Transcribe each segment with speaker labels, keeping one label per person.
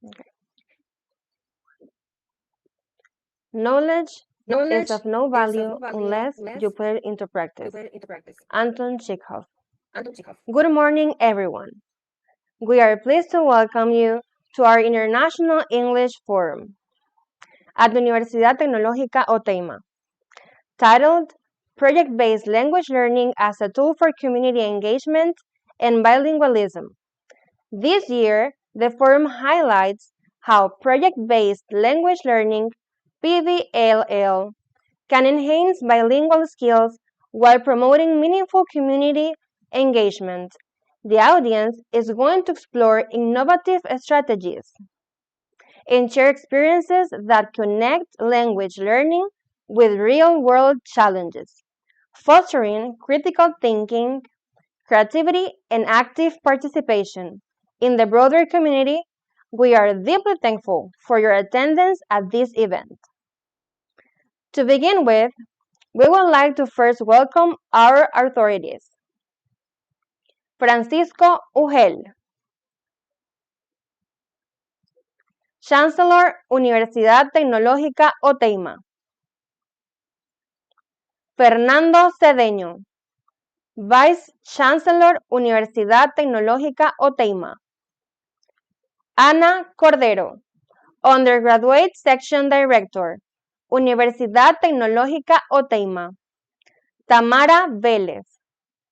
Speaker 1: Okay. Knowledge is of no value unless you put it into practice. Anton Chekhov. Good morning, everyone. We are pleased to welcome you to our International English Forum at the Universidad Tecnológica Oteima, titled Project-Based Language Learning as a Tool for Community Engagement and Bilingualism. This year, the forum highlights how project-based language learning, PBLL, can enhance bilingual skills while promoting meaningful community engagement. The audience is going to explore innovative strategies and share experiences that connect language learning with real-world challenges, fostering critical thinking, creativity, and active participation in the broader community. We are deeply thankful for your attendance at this event. To begin with, we would like to first welcome our authorities. Francisco Ugel, Chancellor, Universidad Tecnológica Oteima. Fernando Cedeño, Vice Chancellor, Universidad Tecnológica Oteima. Ana Cordero, Undergraduate Section Director, Universidad Tecnológica Oteima. Tamara Vélez,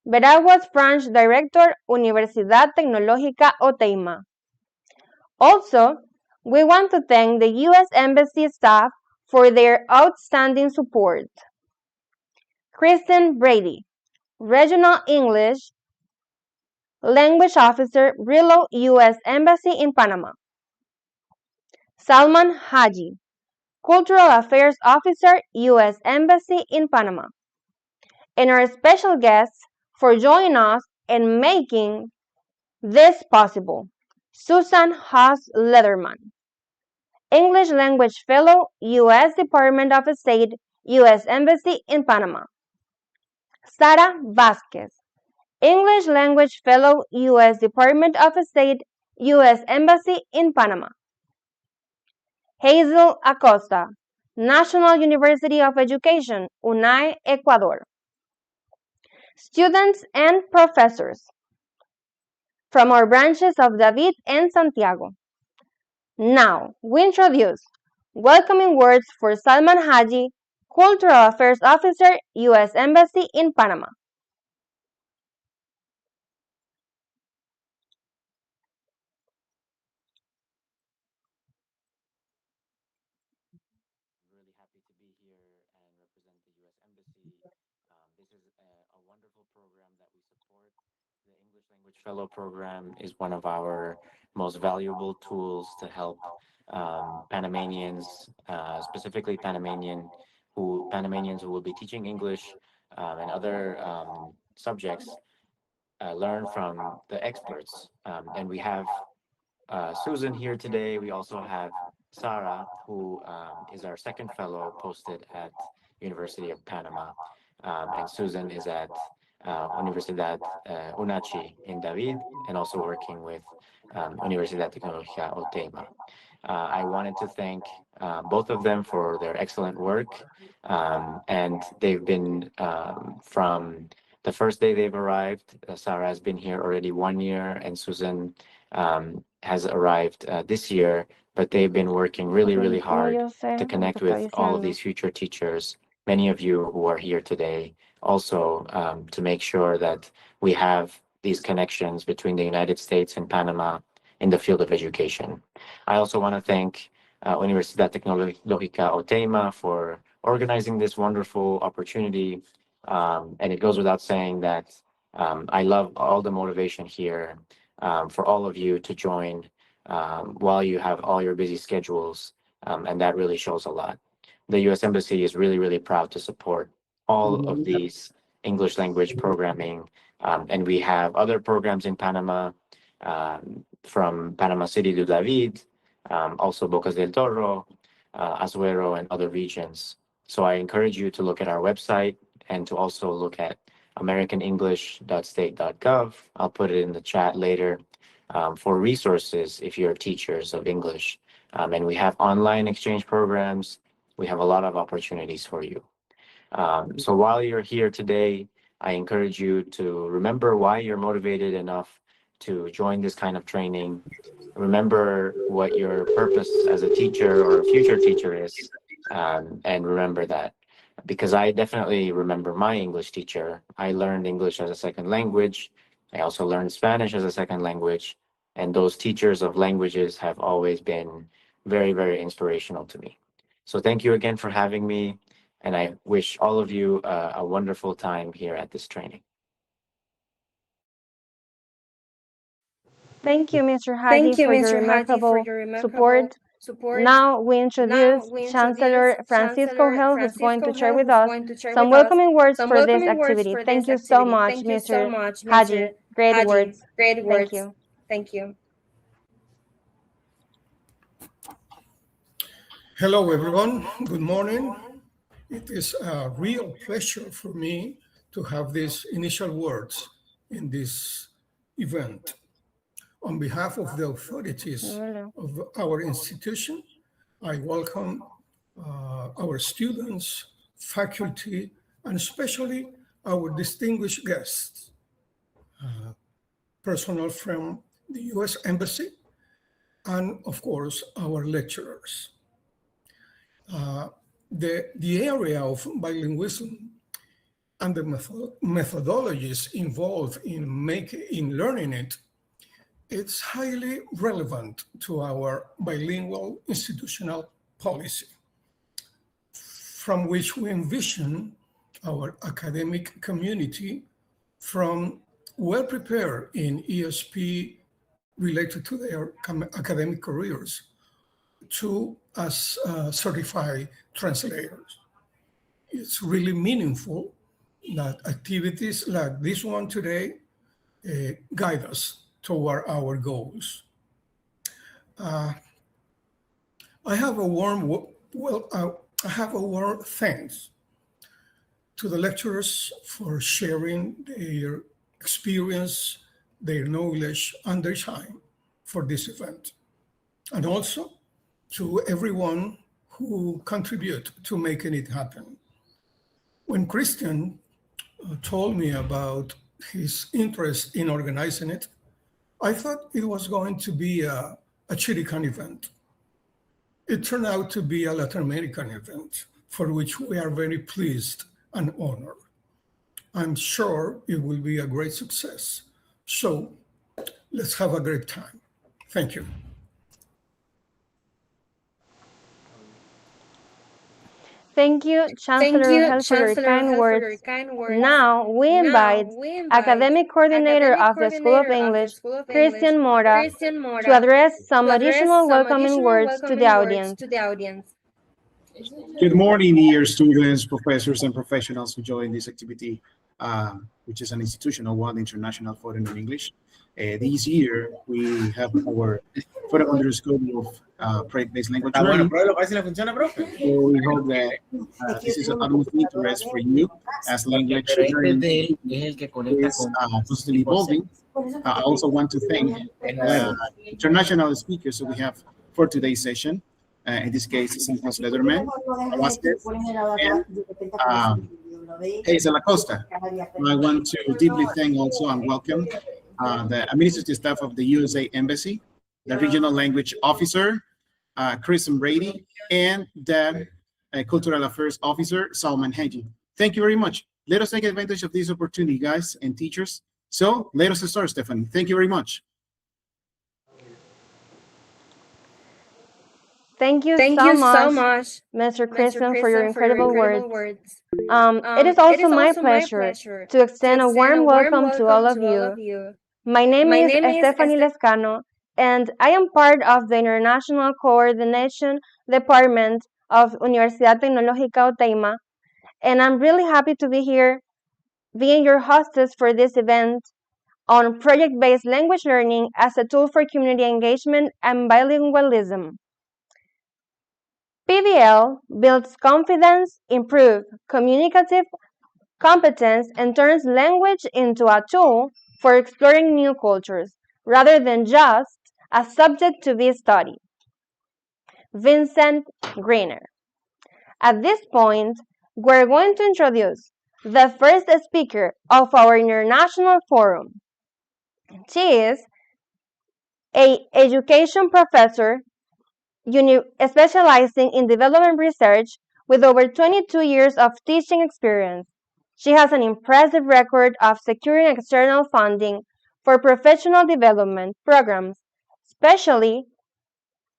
Speaker 1: Veraguas Branch Director, Universidad Tecnológica Oteima. Also, we want to thank the U.S. Embassy staff for their outstanding support. Kristen Brady, Regional English Language Officer, Brillo U.S. Embassy in Panama. Salman Haji, Cultural Affairs Officer, U.S. Embassy in Panama. And our special guests for joining us and making this possible, Susan Haas Leatherman, English Language Fellow, U.S. Department of State, U.S. Embassy in Panama. Sara Vasquez, English Language Fellow, U.S. Department of State, U.S. Embassy in Panama. Hazel Acosta, National University of Education, UNAE, Ecuador. Students and professors from our branches of David and Santiago. Now, we introduce welcoming words for Salman Haji, Cultural Affairs Officer, U.S. Embassy in Panama.
Speaker 2: Really happy to be here and represent the U.S. Embassy. This is a wonderful program that we support. The English Language Fellow Program is one of our most valuable tools to help Panamanians, specifically Panamanians who will be teaching English and other subjects, learn from the experts. And we have Susan here today. We also have Sarah, who is our second fellow posted at University of Panama. And Susan is at Universidad UNACHI in David and also working with Universidad Tecnológica Oteima. I wanted to thank both of them for their excellent work. And they've been from the first day they've arrived. Sarah has been here already 1 year, and Susan has arrived this year, but they've been working really, really hard to connect with all of these future teachers, many of you who are here today, also to make sure that we have these connections between the United States and Panama in the field of education. I also want to thank Universidad Tecnológica Oteima for organizing this wonderful opportunity. And it goes without saying that I love all the motivation here for all of you to join while you have all your busy schedules, and that really shows a lot. The U.S. Embassy is really, really proud to support all of these English language programming, and we have other programs in Panama, from Panama City to David, also Bocas del Toro, Azuero, and other regions. So I encourage you to look at our website and to also look at americanenglish.state.gov. I'll put it in the chat later. for resources if you're teachers of English. And we have online exchange programs. We have a lot of opportunities for you. So while you're here today, I encourage you to remember why you're motivated enough to join this kind of training. Remember what your purpose as a teacher or a future teacher is, and remember that. Because I definitely remember my English teacher. I learned English as a second language. I also learned Spanish as a second language. And those teachers of languages have always been very, very inspirational to me. So thank you again for having me. And I wish all of you a wonderful time here at this training.
Speaker 1: Thank you, Mr. Hadi, for your remarkable support. Now we introduce Chancellor Francisco Hill, who's going to share with us some welcoming words for this activity. Thank you so much, Mr. Hadi. Great words. Thank you.
Speaker 3: Hello, everyone. Good morning. It is a real pleasure for me to have these initial words in this event. On behalf of the authorities of our institution, I welcome our students, faculty, and especially our distinguished guests, personnel from the U.S. Embassy, and of course, our lecturers. The area of bilingualism and the methodologies involved in learning it, it's highly relevant to our bilingual institutional policy, from which we envision our academic community from well prepared in ESP related to their academic careers to as certified translators. It's really meaningful that activities like this one today guide us toward our goals. I have a warm thanks to the lecturers for sharing their experience, their knowledge, and their time for this event, and also to everyone who contribute to making it happen. When Christian told me about his interest in organizing it, I thought it was going to be a Chirican event. It turned out to be a Latin American event for which we are very pleased and honored. I'm sure it will be a great success. So let's have a great time. Thank you.
Speaker 1: Thank you, Chancellor Hell, for your kind words. Now we invite Academic Coordinator of the School of English, Christian Mora, to address some additional welcoming words to the audience.
Speaker 4: Good morning, dear students, professors, and professionals who join this activity, which is an institutional one, International Foreign in English. This year, we have our Foreign under scope of Prague-based language learning. So we hope that this is an utmost interest for you as language learning is constantly evolving. I also want to thank international speakers that we have for today's session. In this case, Santos Lederman, Vasquez, and Hazel Acosta. I want to deeply thank also and welcome the administrative staff of the USA Embassy, the regional language officer, Kristen Brady, and the cultural affairs officer, Salman Haji. Thank you very much. Let us take advantage of this opportunity, guys and teachers. So let us start, Stephanie. Thank you very much.
Speaker 1: Thank you so much, Mr. Christian, for your incredible words. It is also my pleasure to extend a warm welcome to all of you. My name is Stephanie Lescano, and I am part of the International Coordination Department of Universidad Tecnológica Otaima, and I'm really happy to be here, being your hostess for this event on project-based language learning as a tool for community engagement and bilingualism. PBL builds confidence, improves communicative competence, and turns language into a tool for exploring new cultures, rather than just a subject to be studied. Vincent Greener. At this point, we're going to introduce the first speaker of our international forum. She is an education professor specializing in development research with over 22 years of teaching experience. She has an impressive record of securing external funding for professional development programs, especially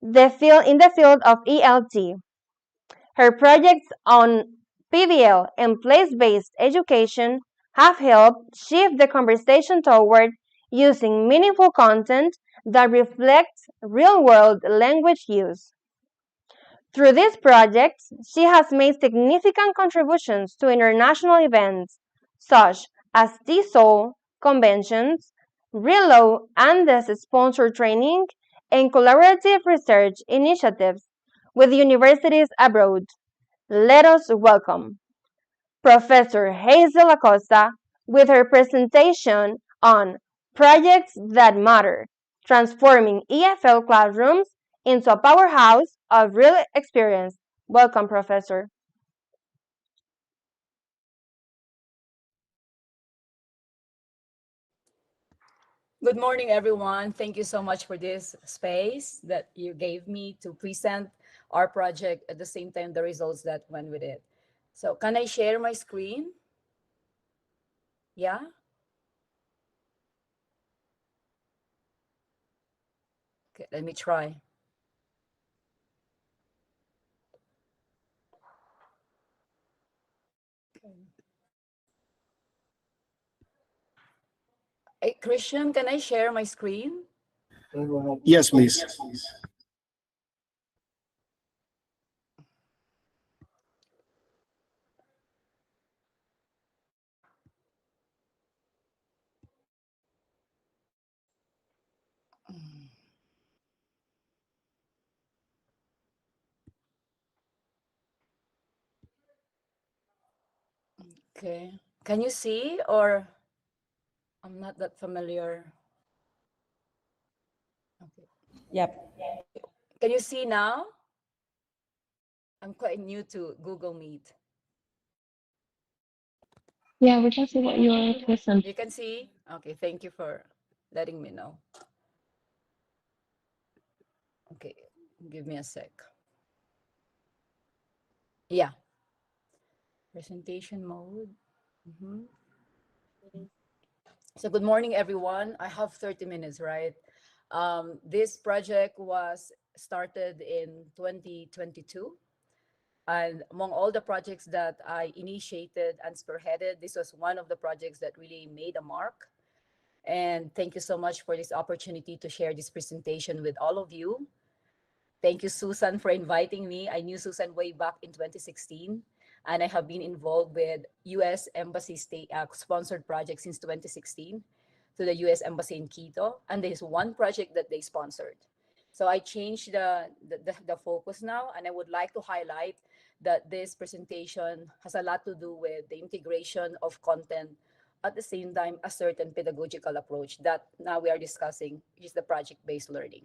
Speaker 1: in the field of ELT. Her projects on PBL and place-based education have helped shift the conversation toward using meaningful content that reflects real-world language use. Through these projects, she has made significant contributions to international events such as TESOL conventions, RELO Andes sponsored training, and collaborative research initiatives with universities abroad. Let us welcome Professor Hazel Acosta with her presentation on Projects That Matter, transforming EFL classrooms into a powerhouse of real experience. Welcome, Professor.
Speaker 5: Good morning, everyone. Thank you so much for this space that you gave me to present our project at the same time the results that went with it. So can I share my screen? Yeah? Okay, let me try. Hey, Christian, can I share my screen?
Speaker 4: Yes, please.
Speaker 5: Okay. Can you see or I'm not that familiar? Okay.
Speaker 6: Yep.
Speaker 5: Can you see now? I'm quite new to Google Meet.
Speaker 6: Yeah, we can see what you're present.
Speaker 5: You can see? Okay, thank you for letting me know. Okay, give me a sec. Yeah, presentation mode. Mhm. So good morning, everyone. I have 30 minutes, right? This project was started in 2022. And among all the projects that I initiated and spearheaded, this was one of the projects that really made a mark. And thank you so much for this opportunity to share this presentation with all of you. Thank you, Susan, for inviting me. I knew Susan way back in 2016, and I have been involved with U.S. Embassy state sponsored projects since 2016 to the U.S. Embassy in Quito, and there's one project that they sponsored. So I changed the focus now, and I would like to highlight that this presentation has a lot to do with the integration of content at the same time a certain pedagogical approach that now we are discussing, which is the project-based learning.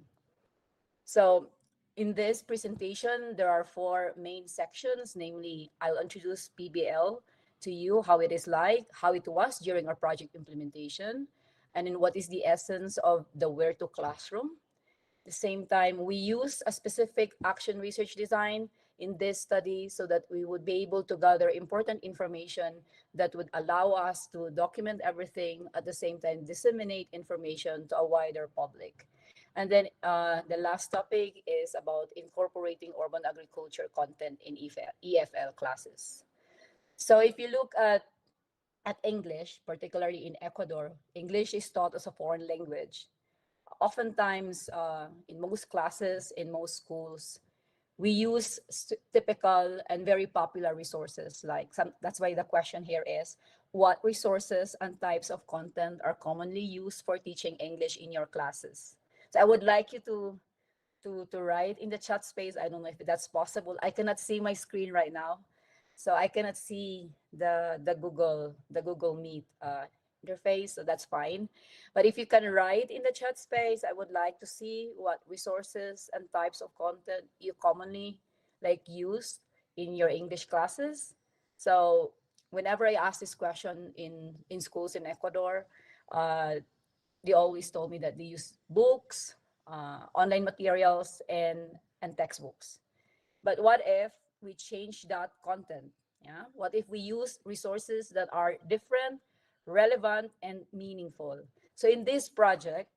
Speaker 5: So in this presentation, there are four main sections, namely, I'll introduce PBL to you, how it is like, how it was during our project implementation, and then what is the essence of the where to classroom. At the same time, we use a specific action research design in this study so that we would be able to gather important information that would allow us to document everything, at the same time disseminate information to a wider public. And then the last topic is about incorporating urban agriculture content in EFL classes. So if you look at English, particularly in Ecuador, English is taught as a foreign language. Oftentimes, in most classes, in most schools, we use typical and very popular resources. That's why the question here is, what resources and types of content are commonly used for teaching English in your classes? So I would like you to write in the chat space. I don't know if that's possible. I cannot see my screen right now, so I cannot see the Google Meet interface, so that's fine. But if you can write in the chat space, I would like to see what resources and types of content you commonly like use in your English classes. So whenever I ask this question in schools in Ecuador, uh, they always told me that they use books, online materials, and textbooks. But what if we change that content? Yeah. What if we use resources that are different, relevant, and meaningful? So in this project,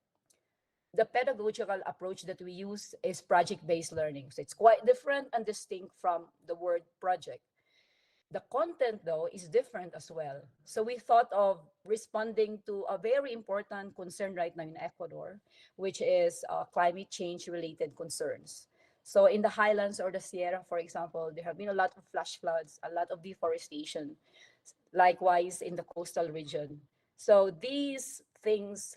Speaker 5: the pedagogical approach that we use is project-based learning. So it's quite different and distinct from the word project. The content, though, is different as well. So we thought of responding to a very important concern right now in Ecuador, which is climate change related concerns. So in the highlands or the Sierra, for example, there have been a lot of flash floods, a lot of deforestation, likewise in the coastal region. So these things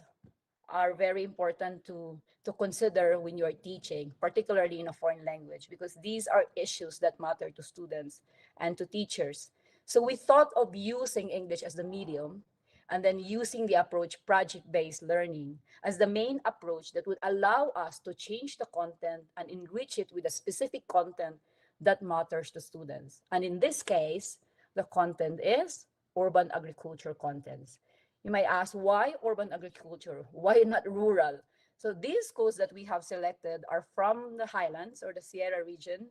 Speaker 5: are very important to consider when you're teaching, particularly in a foreign language, because these are issues that matter to students and to teachers. So we thought of using English as the medium and then using the approach project-based learning as the main approach that would allow us to change the content and enrich it with a specific content that matters to students. And in this case, the content is urban agriculture contents. You might ask, why urban agriculture? Why not rural? So these schools that we have selected are from the highlands or the Sierra region,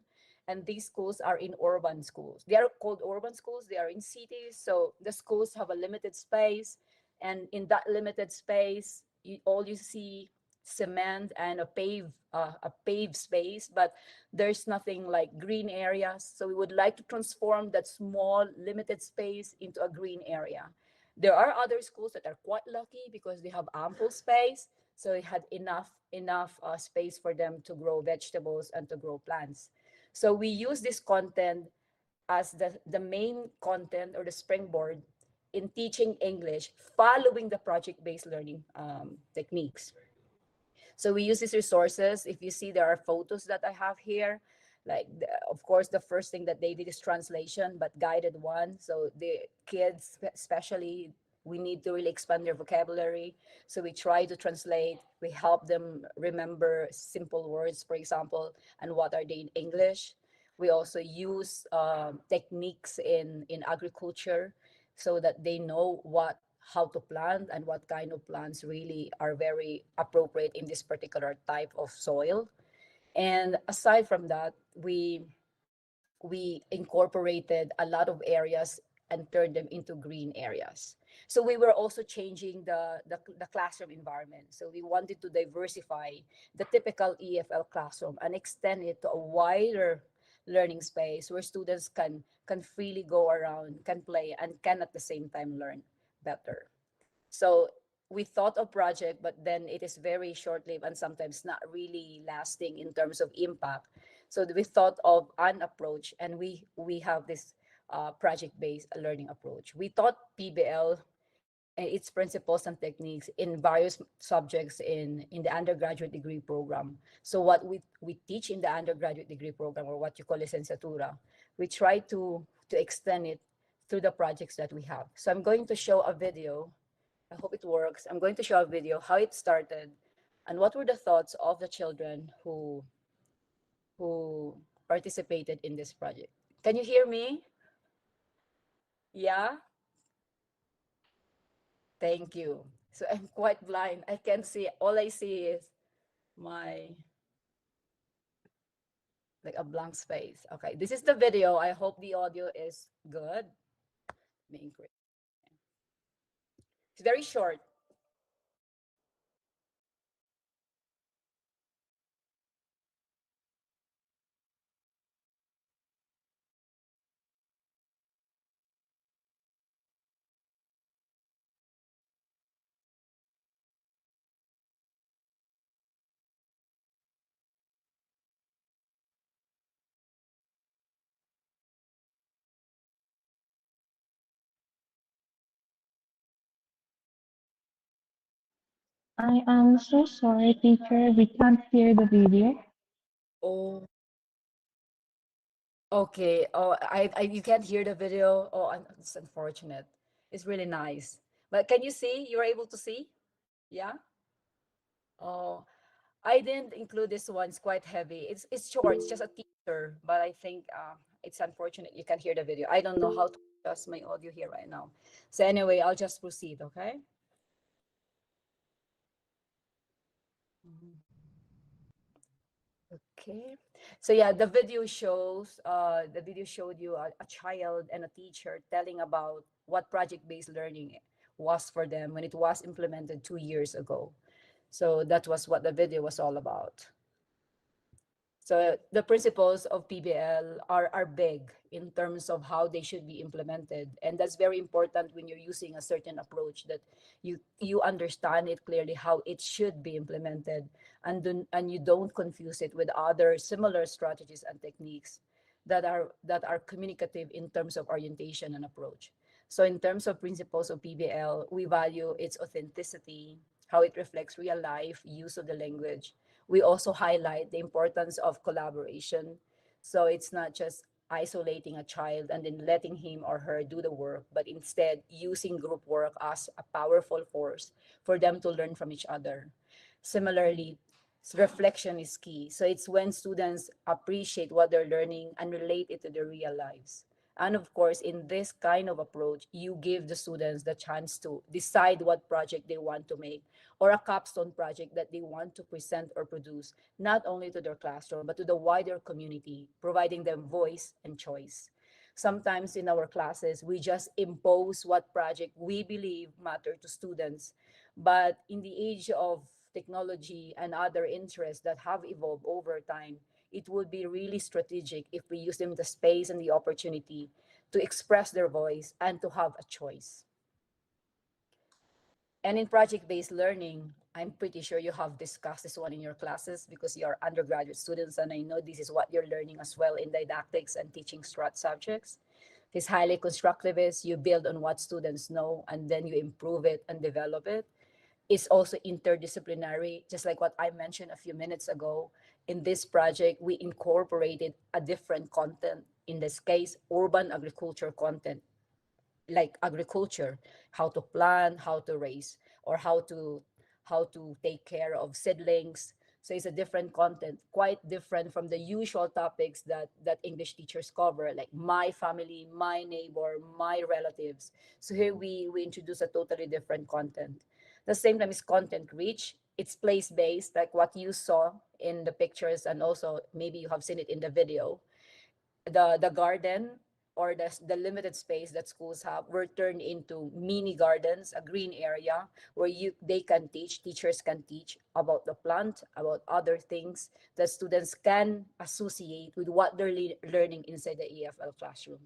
Speaker 5: and these schools are in urban schools. They are called urban schools. They are in cities, so the schools have a limited space, and in that limited space, all you see cement and a paved space, but there's nothing like green areas. So we would like to transform that small limited space into a green area. There are other schools that are quite lucky because they have ample space, so it had enough space for them to grow vegetables and to grow plants. So we use this content as the main content or the springboard in teaching English, following the project-based learning techniques. So we use these resources. If you see, there are photos that I have here. Like, of course, the first thing that they did is translation, but guided one. So the kids, especially, we need to really expand their vocabulary. So we try to translate. We help them remember simple words, for example, and what are they in English. We also use techniques in agriculture so that they know what how to plant and what kind of plants really are very appropriate in this particular type of soil. And aside from that, we incorporated a lot of areas and turned them into green areas. So we were also changing the classroom environment. So we wanted to diversify the typical EFL classroom and extend it to a wider learning space where students can freely go around, can play, and can at the same time learn better. So we thought of project, but then it is very short-lived and sometimes not really lasting in terms of impact. So we thought of an approach, and we have this project-based learning approach. We taught PBL and its principles and techniques in various subjects in the undergraduate degree program. So what we teach in the undergraduate degree program, or what you call licenciatura, we try to extend it through the projects that we have. So I'm going to show a video. I hope it works. I'm going to show a video how it started and what were the thoughts of the children who participated in this project. Can you hear me? Yeah? Thank you. So I'm quite blind. I can't see. All I see is my like a blank space. Okay, this is the video. I hope the audio is good. Let me increase. It's very short.
Speaker 6: I am so sorry, teacher. We can't hear the video.
Speaker 5: Oh, okay. Oh, I you can't hear the video. Oh, it's unfortunate. It's really nice. But can you see? You're able to see? Yeah. Oh, I didn't include this one. It's quite heavy. It's short. It's just a teaser, but I think it's unfortunate you can hear the video. I don't know how to adjust my audio here right now. So anyway, I'll just proceed. Okay. Mhm. Okay. So yeah, the video showed you a child and a teacher telling about what project-based learning was for them when it was implemented 2 years ago. So that was what the video was all about. So the principles of PBL are big in terms of how they should be implemented. And that's very important when you're using a certain approach that you understand it clearly how it should be implemented, and you don't confuse it with other similar strategies and techniques that are communicative in terms of orientation and approach. So in terms of principles of PBL, we value its authenticity, how it reflects real life use of the language. We also highlight the importance of collaboration. So it's not just isolating a child and then letting him or her do the work, but instead using group work as a powerful force for them to learn from each other. Similarly, reflection is key. So it's when students appreciate what they're learning and relate it to their real lives. And of course, in this kind of approach, you give the students the chance to decide what project they want to make or a capstone project that they want to present or produce, not only to their classroom, but to the wider community, providing them voice and choice. Sometimes in our classes, we just impose what project we believe matter to students. But in the age of technology and other interests that have evolved over time, it would be really strategic if we use them the space and the opportunity to express their voice and to have a choice. And in project-based learning, I'm pretty sure you have discussed this one in your classes because you're undergraduate students, and I know this is what you're learning as well in didactics and teaching strat subjects. It's highly constructivist. You build on what students know, and then you improve it and develop it. It's also interdisciplinary, just like what I mentioned a few minutes ago. In this project, we incorporated a different content, in this case, urban agriculture content, like agriculture, how to plant, how to raise, or how to take care of seedlings. So it's a different content, quite different from the usual topics that English teachers cover, like my family, my neighbor, my relatives. So here we introduce a totally different content. The same time is content rich. It's place based, like what you saw in the pictures, and also maybe you have seen it in the video. The garden, or the limited space that schools have, were turned into mini gardens, a green area where teachers can teach about the plant, about other things that students can associate with what they're learning inside the EFL classroom.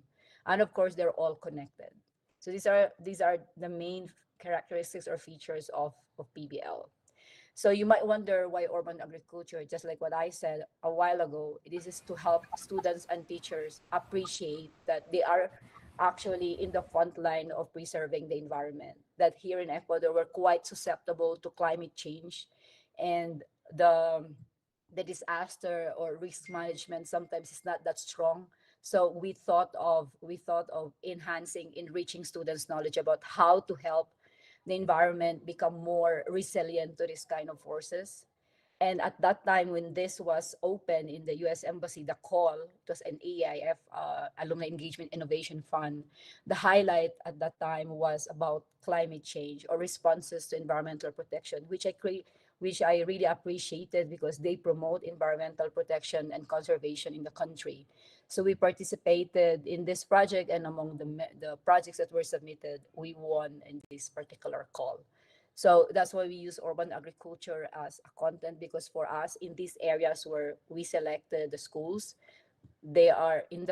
Speaker 5: And of course, they're all connected. So these are the main characteristics or features of PBL. So you might wonder why urban agriculture, just like what I said a while ago. This is to help students and teachers appreciate that they are actually in the front line of preserving the environment. That here in Ecuador, we're quite susceptible to climate change, and the the disaster or risk management sometimes is not that strong. So we thought of enhancing, enriching students' knowledge about how to help the environment become more resilient to this kind of forces. And at that time, when this was open in the U.S. Embassy, the call, it was an AIF, Alumni Engagement Innovation Fund. The highlight at that time was about climate change or responses to environmental protection, which I really appreciated because they promote environmental protection and conservation in the country. So we participated in this project, and among the projects that were submitted, we won in this particular call. So that's why we use urban agriculture as a content, because for us in these areas where we selected the schools, they are in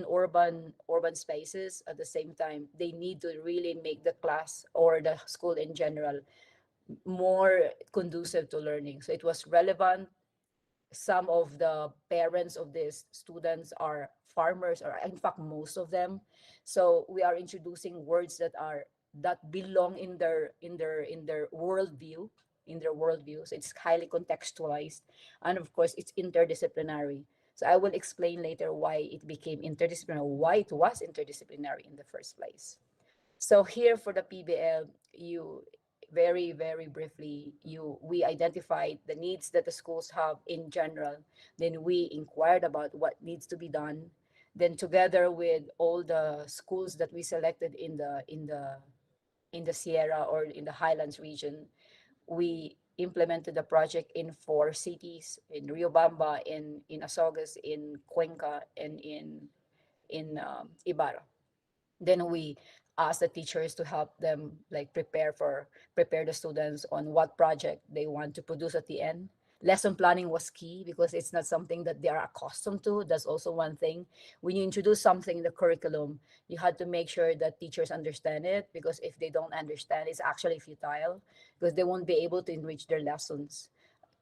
Speaker 5: urban spaces. At the same time, they need to really make the class or the school in general more conducive to learning. So it was relevant. Some of the parents of these students are farmers, or in fact most of them. So we are introducing words that belong in their worldview. So it's highly contextualized, and of course it's interdisciplinary. So I will explain later why it became interdisciplinary, why it was interdisciplinary in the first place. So here for the PBL, you very, very briefly, we identified the needs that the schools have in general. Then we inquired about what needs to be done. Then together with all the schools that we selected in the Sierra or in the Highlands region, we implemented the project in four cities: in Riobamba, in Asogas, in Cuenca, and in Ibarra. Then we ask the teachers to help them like prepare the students on what project they want to produce at the end. Lesson planning was key because it's not something that they are accustomed to. That's also one thing. When you introduce something in the curriculum, you had to make sure that teachers understand it, because if they don't understand, it's actually futile, because they won't be able to enrich their lessons.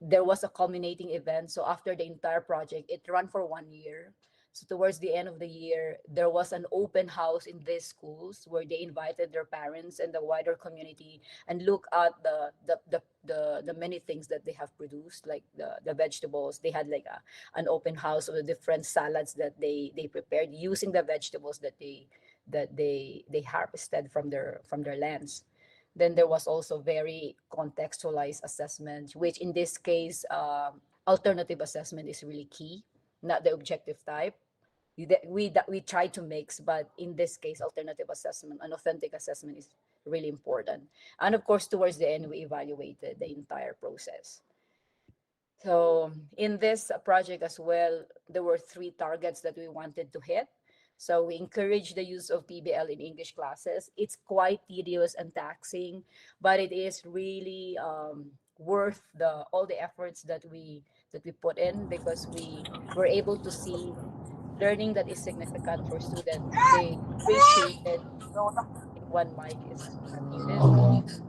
Speaker 5: There was a culminating event. So after the entire project, it ran for 1 year. So towards the end of the year, there was an open house in these schools where they invited their parents and the wider community and look at the many things that they have produced, like the vegetables. They had like an open house of the different salads that they prepared using the vegetables that they harvested from their lands. Then there was also very contextualized assessment, which in this case, alternative assessment is really key, not the objective type. We try to mix, but in this case, alternative assessment and authentic assessment is really important. And of course, towards the end, we evaluated the entire process. So in this project as well, there were three targets that we wanted to hit. So we encourage the use of PBL in English classes. It's quite tedious and taxing, but it is really worth the all the efforts that we put in, because we were able to see learning that is significant for students. They appreciated. One mic is unmuted.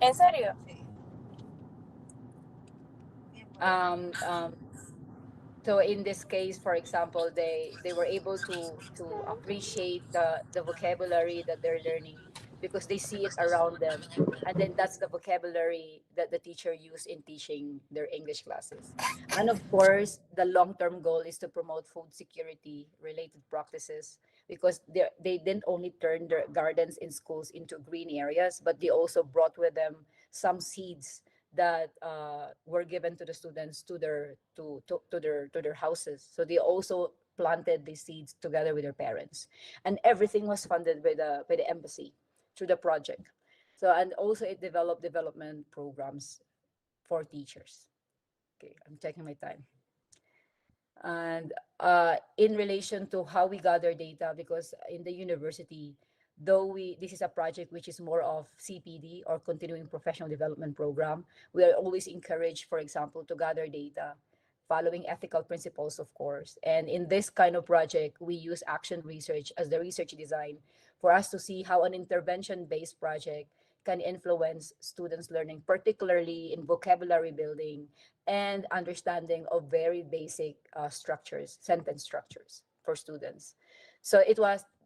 Speaker 5: ¿En serio? Um, um, so in this case, for example, they were able to appreciate the vocabulary that they're learning, because they see it around them, and then that's the vocabulary that the teacher used in teaching their English classes. And of course, the long-term goal is to promote food security related practices, because they didn't only turn their gardens in schools into green areas, but they also brought with them some seeds that were given to the students to their houses. So they also planted these seeds together with their parents, and everything was funded by the embassy through the project. So, and also it developed development programs for teachers. Okay, I'm checking my time. And in relation to how we gather data, because in the university, though this is a project which is more of CPD, or continuing professional development program, we are always encouraged, for example, to gather data following ethical principles, of course. And in this kind of project, we use action research as the research design for us to see how an intervention based project can influence students' learning, particularly in vocabulary building and understanding of very basic structures, sentence structures for students. So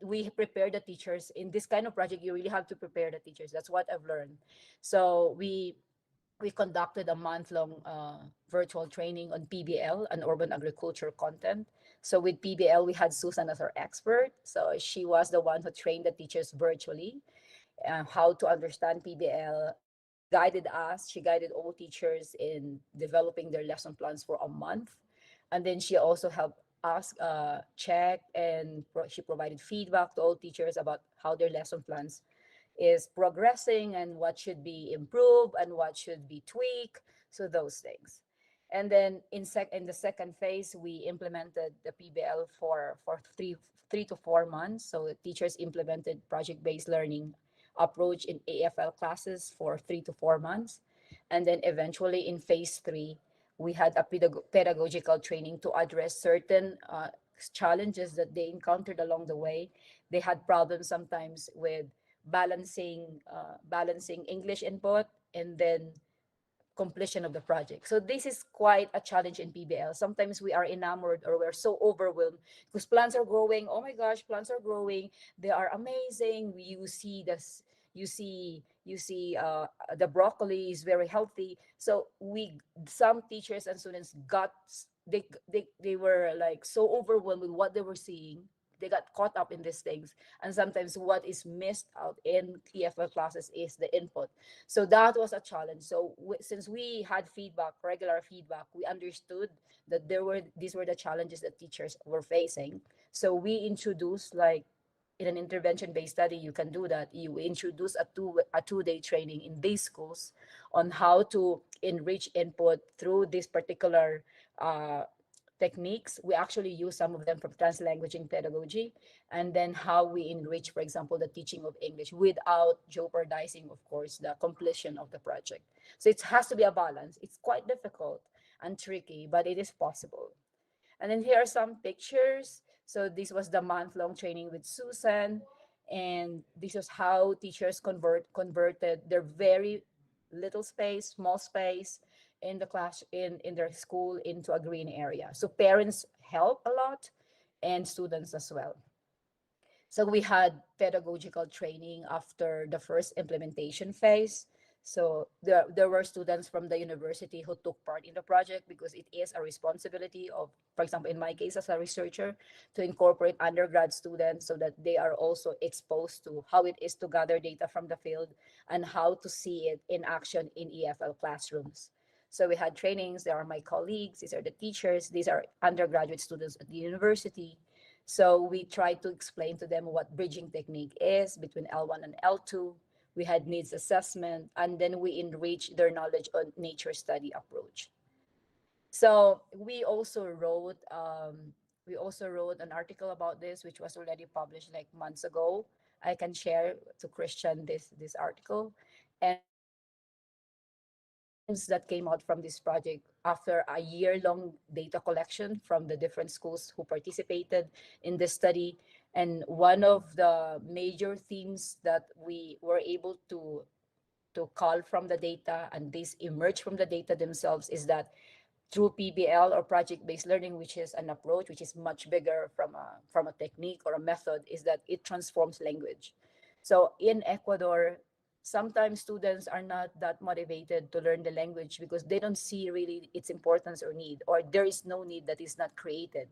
Speaker 5: we prepare the teachers in this kind of project. You really have to prepare the teachers. That's what I've learned. So we conducted a month-long virtual training on PBL and urban agriculture content. So with PBL, we had Susan as our expert. So she was the one who trained the teachers virtually how to understand PBL. She guided us, she guided all teachers in developing their lesson plans for a month. And then she also helped us check, and she provided feedback to all teachers about how their lesson plans is progressing and what should be improved and what should be tweaked. So those things. And then in the second phase, we implemented the PBL for three to 4 months. So the teachers implemented project-based learning approach in AFL classes for 3 to 4 months. And then eventually in phase three, we had a pedagogical training to address certain challenges that they encountered along the way. They had problems sometimes with balancing English input and then completion of the project. So this is quite a challenge in PBL. Sometimes we are enamored or we're so overwhelmed because plants are growing. Oh my gosh, plants are growing. They are amazing. You see this. You see the broccoli is very healthy. So some teachers and students they were like so overwhelmed with what they were seeing, they got caught up in these things, and sometimes what is missed out in EFL classes is the input. So that was a challenge. So since we had feedback, regular feedback, we understood that these were the challenges that teachers were facing. So we introduced, like, in an intervention based study, you can do that. You introduce a 2 day training in these schools on how to enrich input through this particular uh, techniques. We actually use some of them from translanguaging pedagogy, and then how we enrich, for example, the teaching of English without jeopardizing, of course, the completion of the project. So it has to be a balance. It's quite difficult and tricky, but it is possible. And then here are some pictures. So this was the month-long training with Susan, and this was how teachers converted their very little space, small space in the class in their school into a green area. So parents help a lot, and students as well. So we had pedagogical training after the first implementation phase. So there were students from the university who took part in the project, because it is a responsibility of, for example, in my case as a researcher, to incorporate undergrad students so that they are also exposed to how it is to gather data from the field and how to see it in action in EFL classrooms. So we had trainings. There are my colleagues. These are the teachers. These are undergraduate students at the university. So we tried to explain to them what bridging technique is between L1 and L2. We had needs assessment, and then we enrich their knowledge on nature study approach. So we also wrote an article about this, which was already published like months ago. I can share to Christian this article. And the findings that came out from this project after a year-long data collection from the different schools who participated in this study. And one of the major themes that we were able to call from the data, and this emerged from the data themselves, is that through PBL, or project-based learning, which is an approach which is much bigger from a technique or a method, is that it transforms language. So in Ecuador, sometimes students are not that motivated to learn the language because they don't see really its importance or need, or there is no need that is not created.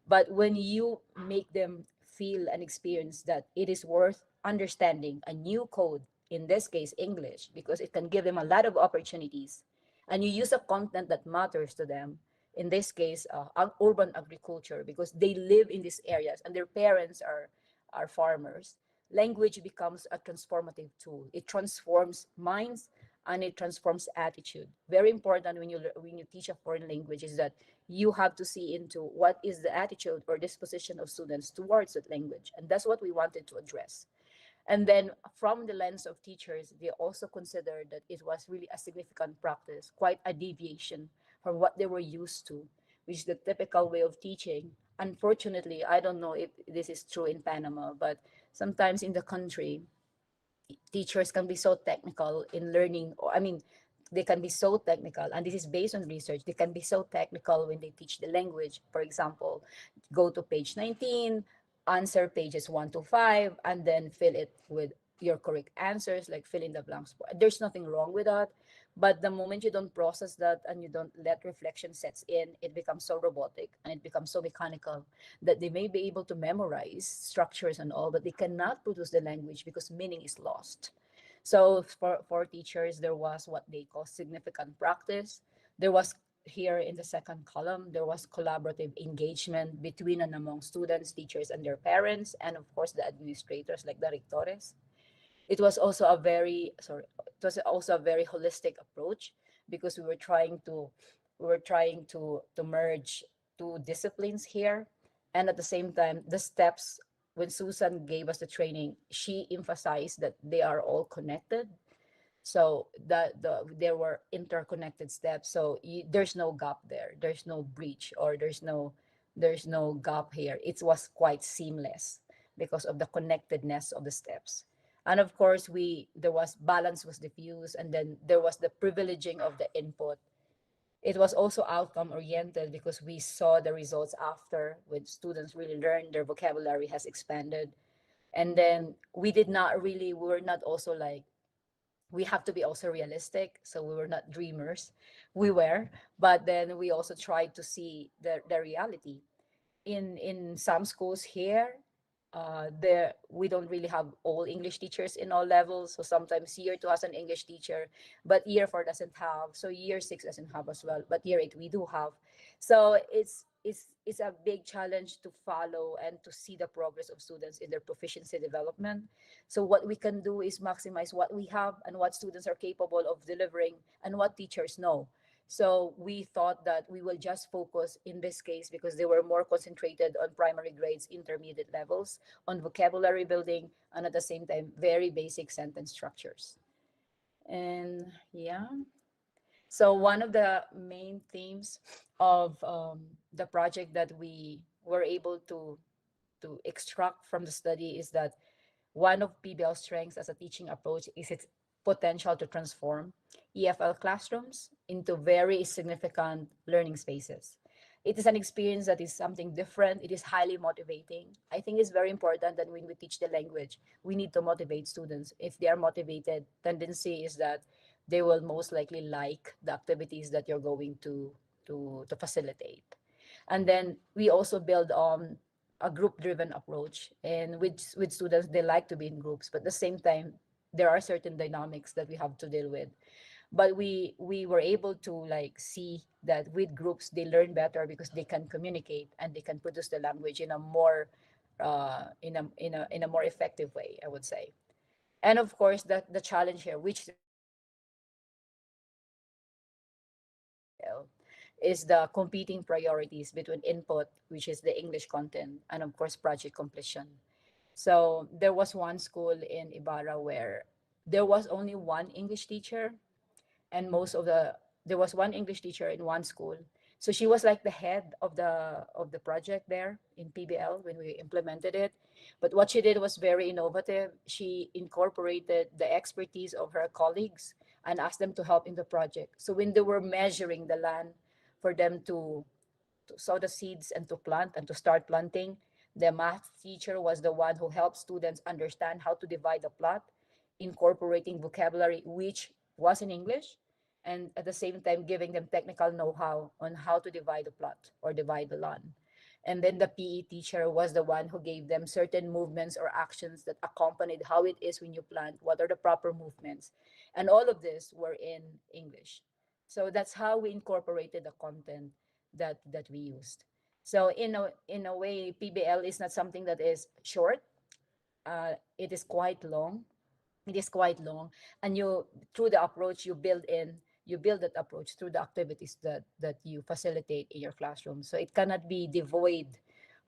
Speaker 5: But when you make them feel and experience that it is worth understanding a new code, in this case English, because it can give them a lot of opportunities, and you use a content that matters to them, in this case urban agriculture, because they live in these areas and their parents are farmers, language becomes a transformative tool. It transforms minds and it transforms attitude. Very important when you teach a foreign language is that you have to see into what is the attitude or disposition of students towards that language, and that's what we wanted to address. And then from the lens of teachers, they also considered that it was really a significant practice, quite a deviation from what they were used to, which is the typical way of teaching. Unfortunately, I don't know if this is true in Panama, but sometimes in the country, teachers can be so technical in learning, or I mean, they can be so technical, and this is based on research. They can be so technical when they teach the language. For example, go to page 19, answer pages 1 to 5, and then fill it with your correct answers, like fill in the blanks. There's nothing wrong with that, but the moment you don't process that and you don't let reflection sets in, it becomes so robotic and it becomes so mechanical that they may be able to memorize structures and all, but they cannot produce the language because meaning is lost. So for teachers, there was what they call significant practice. There was, here in the second column, there was collaborative engagement between and among students, teachers, and their parents, and of course the administrators like the rectores. It was also a very sorry, it was also a very holistic approach, because we were trying to merge two disciplines here, and at the same time the steps, when Susan gave us the training, she emphasized that they are all connected. So there were interconnected steps, so there's no gap there, there's no breach, or there's no gap here. It was quite seamless because of the connectedness of the steps. And of course, we there was balance was diffused, and then there was the privileging of the input. It was also outcome oriented, because we saw the results after, when students really learned, their vocabulary has expanded. And then we were not also like, we have to be also realistic, so we were not dreamers. We were, but then we also tried to see the reality. in some schools here, there we don't really have all English teachers in all levels. So sometimes year two has an English teacher, but year four doesn't have. So year six doesn't have as well. But year eight we do have. So it's a big challenge to follow and to see the progress of students in their proficiency development. So what we can do is maximize what we have and what students are capable of delivering and what teachers know. So we thought that we will just focus in this case because they were more concentrated on primary grades, intermediate levels, on vocabulary building, and at the same time, very basic sentence structures. And yeah, so one of the main themes of the project that we were able to extract from the study is that one of PBL's strengths as a teaching approach is its potential to transform EFL classrooms into very significant learning spaces. It is an experience that is something different. It is highly motivating. I think it's very important that when we teach the language, we need to motivate students. If they are motivated, tendency is that they will most likely like the activities that you're going to facilitate. And then we also build on a group driven approach, and with students they like to be in groups, but at the same time there are certain dynamics that we have to deal with. But we were able to like see that with groups they learn better because they can communicate and they can produce the language in a more in a more effective way, I would say. And of course the challenge here, which is very important and which is very unique to PBL, is the competing priorities between input, which is the English content, and of course project completion. So there was one school in Ibarra where there was only one English teacher, and most of the there was one English teacher in one school. So she was like the head of the project there in PBL when we implemented it. But what she did was very innovative. She incorporated the expertise of her colleagues and asked them to help in the project. So when they were measuring the land for them to sow the seeds and to plant and to start planting, the math teacher was the one who helped students understand how to divide the plot, incorporating vocabulary which was in English, and at the same time giving them technical know-how on how to divide the plot or divide the lawn. And then the PE teacher was the one who gave them certain movements or actions that accompanied how it is when you plant, what are the proper movements. And all of this were in English. So that's how we incorporated the content that we used. So in a way, PBL is not something that is short. It is quite long. It is quite long, and you through the approach you build that approach through the activities that you facilitate in your classroom. So it cannot be devoid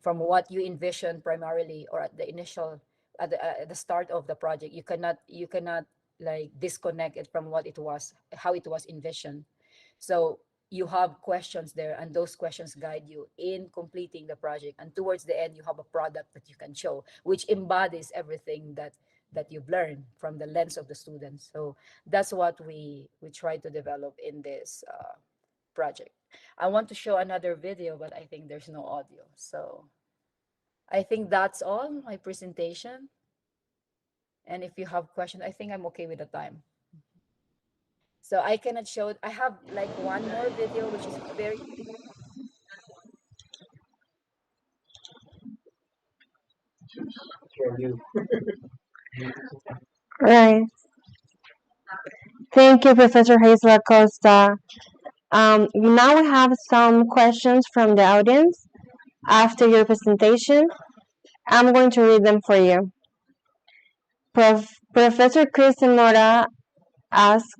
Speaker 5: from what you envision primarily or at the initial at the start of the project. You cannot like disconnect it from what it was, how it was envisioned. So you have questions there, and those questions guide you in completing the project. And towards the end, you have a product that you can show, which embodies everything that you've learned from the lens of the students. So that's what we try to develop in this project. I want to show another video, but I think there's no audio. So I think that's all my presentation. And if you have questions, I think I'm okay with the time. So I cannot show. I have like one more video, which is very.
Speaker 1: Right. Thank you, Professor Hazel Acosta. Now we have some questions from the audience. After your presentation, I'm going to read them for you. Professor Kristen Mora asks,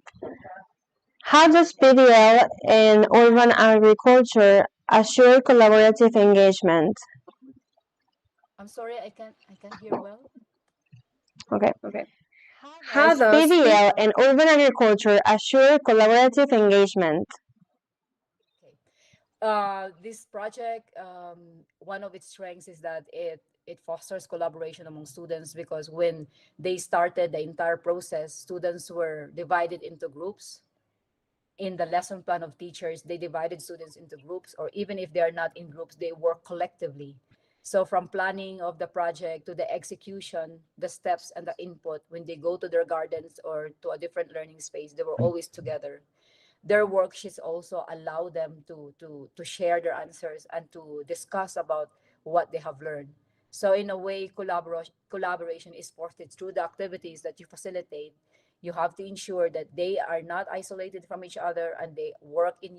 Speaker 1: how does PDL in urban agriculture assure collaborative engagement?
Speaker 5: I'm sorry, I can't hear well.
Speaker 1: Okay.
Speaker 5: Okay.
Speaker 1: How does PDL in urban agriculture assure collaborative engagement?
Speaker 5: Okay. This project, one of its strengths is that it fosters collaboration among students, because when they started the entire process, students were divided into groups. In the lesson plan of teachers, they divided students into groups, or even if they are not in groups, they work collectively. So from planning of the project to the execution, the steps and the input, when they go to their gardens or to a different learning space, they were always together. their worksheets also allow them to share their answers and to discuss about what they have learned. So in a way, collaboration is fostered through the activities that you facilitate. You have to ensure that they are not isolated from each other and they work in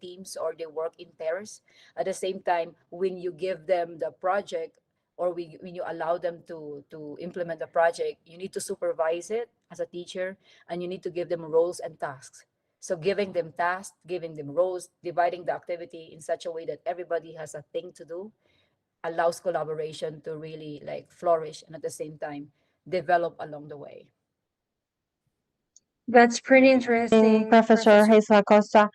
Speaker 5: teams, or they work in pairs. At the same time, when you give them the project, or when you allow them to implement the project, you need to supervise it as a teacher, and you need to give them roles and tasks. So giving them tasks, giving them roles, dividing the activity in such a way that everybody has a thing to do, allows collaboration to really like flourish, and at the same time develop along the way.
Speaker 1: That's pretty interesting, Professor Hazel Acosta.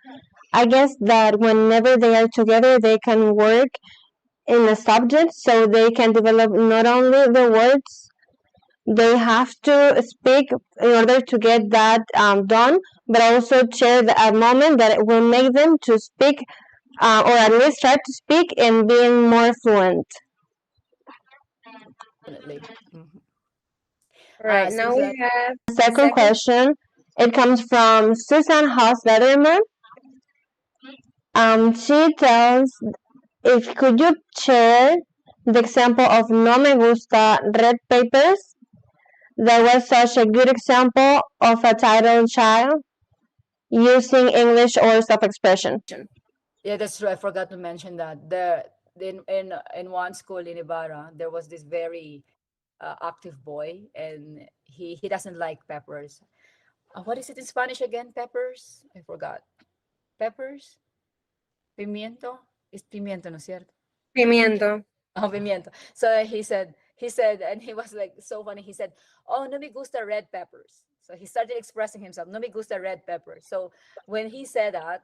Speaker 1: I guess that whenever they are together, they can work in a subject, so they can develop not only the words they have to speak in order to get that done, but also share a moment that will make them to speak, or at least try to speak and being more fluent.
Speaker 5: Definitely. Mhm.
Speaker 1: All right, now
Speaker 5: Seems
Speaker 1: we
Speaker 5: like
Speaker 1: have the second question. It comes from Susan Haas Letterman. She tells, if could you share the example of no me gusta red papers? That was such a good example of a titled child using English or self-expression.
Speaker 5: yeah, that's true. I forgot to mention that there in one school in Ibarra, there was this very active boy, and he doesn't like peppers. What is it in Spanish again? Peppers? I forgot. Peppers? Pimiento? It's pimiento, ¿no es cierto?
Speaker 1: Pimiento.
Speaker 5: Oh, pimiento. So he said, and he was like so funny. He said, "Oh, no me gusta red peppers." So he started expressing himself. No me gusta red peppers. So when he said that,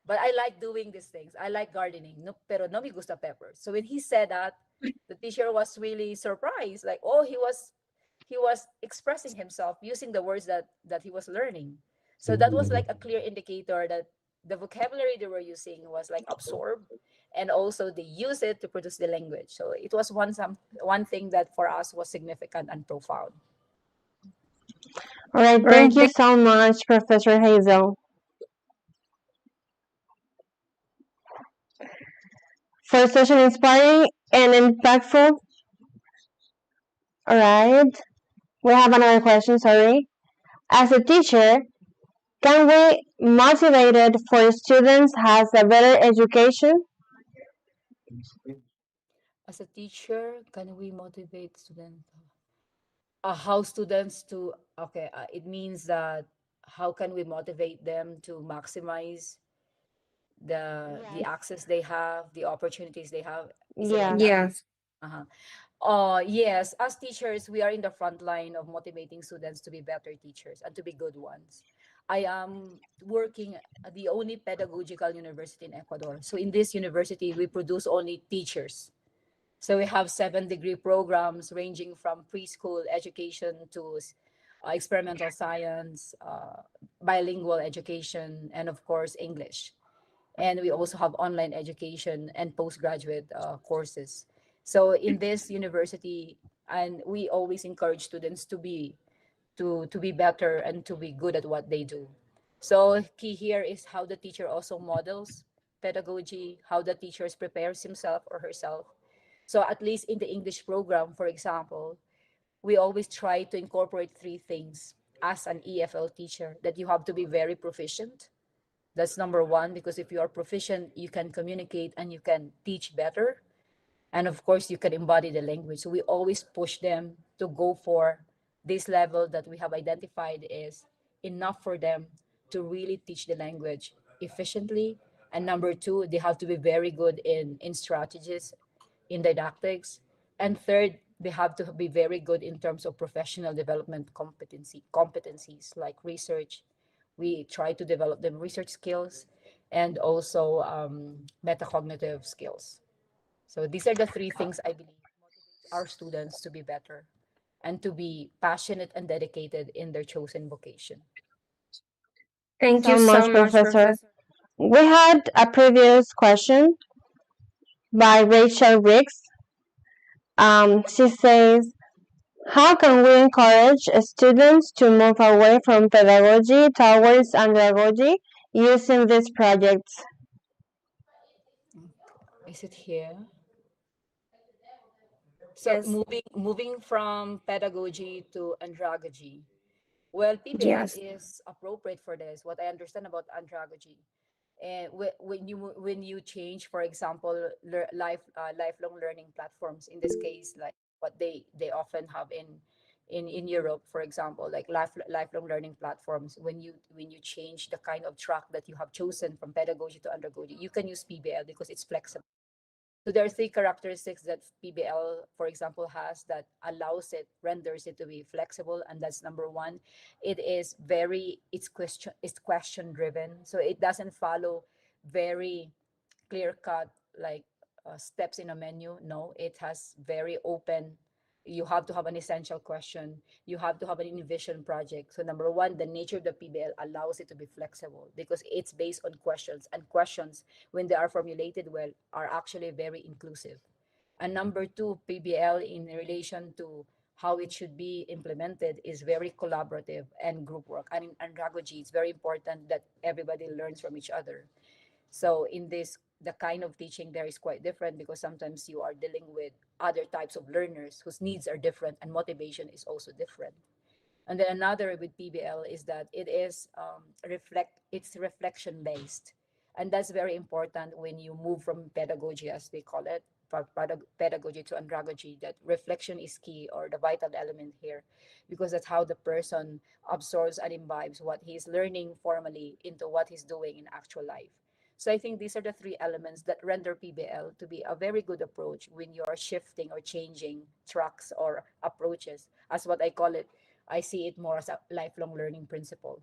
Speaker 5: but I like doing these things. I like gardening. No, pero no me gusta peppers. So when he said that, the teacher was really surprised. Like, oh, he was expressing himself using the words that he was learning. So that was like a clear indicator that the vocabulary they were using was like absorbed, and also they use it to produce the language. So it was one thing that for us was significant and profound.
Speaker 1: All right, thank you so much, Professor Hazel, for such an inspiring and impactful. All right, we have another question, sorry. As a teacher, can we motivate it for students has a better education?
Speaker 5: As a teacher, can we motivate students? How students to okay, it means that how can we motivate them to maximize the access they have, the opportunities they have? Is it like
Speaker 1: Yes.
Speaker 5: that? Yes. Uh-huh. Yes, as teachers, we are in the front line of motivating students to be better teachers and to be good ones. I am working at the only pedagogical university in Ecuador. So in this university, we produce only teachers. So we have 7 degree programs ranging from preschool education to experimental science, bilingual education, and of course, English. And we also have online education and postgraduate courses. So in this university, and we always encourage students to be better and to be good at what they do. So key here is how the teacher also models pedagogy, how the teacher prepares himself or herself. So at least in the English program, for example, we always try to incorporate 3 things as an EFL teacher, that you have to be very proficient. That's number one, because if you are proficient, you can communicate and you can teach better. And of course, you can embody the language. So we always push them to go for this level that we have identified is enough for them to really teach the language efficiently. And number two, they have to be very good in strategies, in didactics. And third, they have to be very good in terms of professional development competencies like research. We try to develop them research skills and also metacognitive skills. So these are the 3 things I believe motivates our students to be better and to be passionate and dedicated in their chosen vocation.
Speaker 1: Thank you so much, Professor. We had a previous question by Rachel Riggs. She says, How can we encourage students to move away from pedagogy towards andragogy using these projects?
Speaker 5: Is it here? So
Speaker 1: Yes.
Speaker 5: moving from pedagogy to andragogy. Well, PBL
Speaker 1: Yes.
Speaker 5: is appropriate for this. What I understand about andragogy, and when you change, for example, lifelong learning platforms. In this case, like what they often have in Europe, for example, like lifelong learning platforms. When you change the kind of track that you have chosen from pedagogy to andragogy, you can use PBL because it's flexible. So there are three characteristics that PBL, for example, has that allows it, renders it to be flexible, and that's number one. It's question driven, so it doesn't follow very clear cut like steps in a menu. No, it has very open. You have to have an essential question. You have to have an envision project. So number one, the nature of the PBL allows it to be flexible because it's based on questions, and questions, when they are formulated well, are actually very inclusive. And number two, PBL in relation to how it should be implemented is very collaborative and group work. And in andragogy, it's very important that everybody learns from each other. So in this, the kind of teaching there is quite different because sometimes you are dealing with other types of learners whose needs are different and motivation is also different. And then another with PBL is that it is it's reflection based, and that's very important when you move from pedagogy, as they call it, pedagogy to andragogy. That reflection is key or the vital element here, because that's how the person absorbs and imbibes what he's learning formally into what he's doing in actual life. So I think these are the three elements that render PBL to be a very good approach when you are shifting or changing tracks or approaches, as what I call it. I see it more as a lifelong learning principle.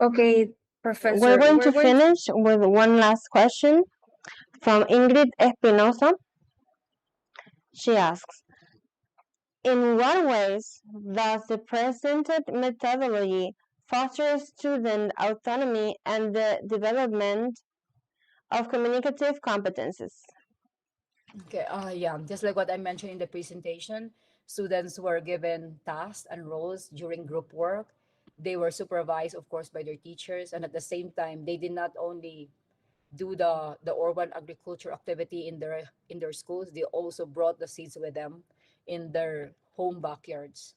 Speaker 1: Okay, we're going to finish with one last question from Ingrid Espinosa. She asks, in what ways does the presented methodology foster student autonomy and the development of communicative competences?
Speaker 5: Okay, yeah, just like what I mentioned in the presentation, students were given tasks and roles during group work. They were supervised, of course, by their teachers, and at the same time, they did not only do the urban agriculture activity in their schools. They also brought the seeds with them in their home backyards.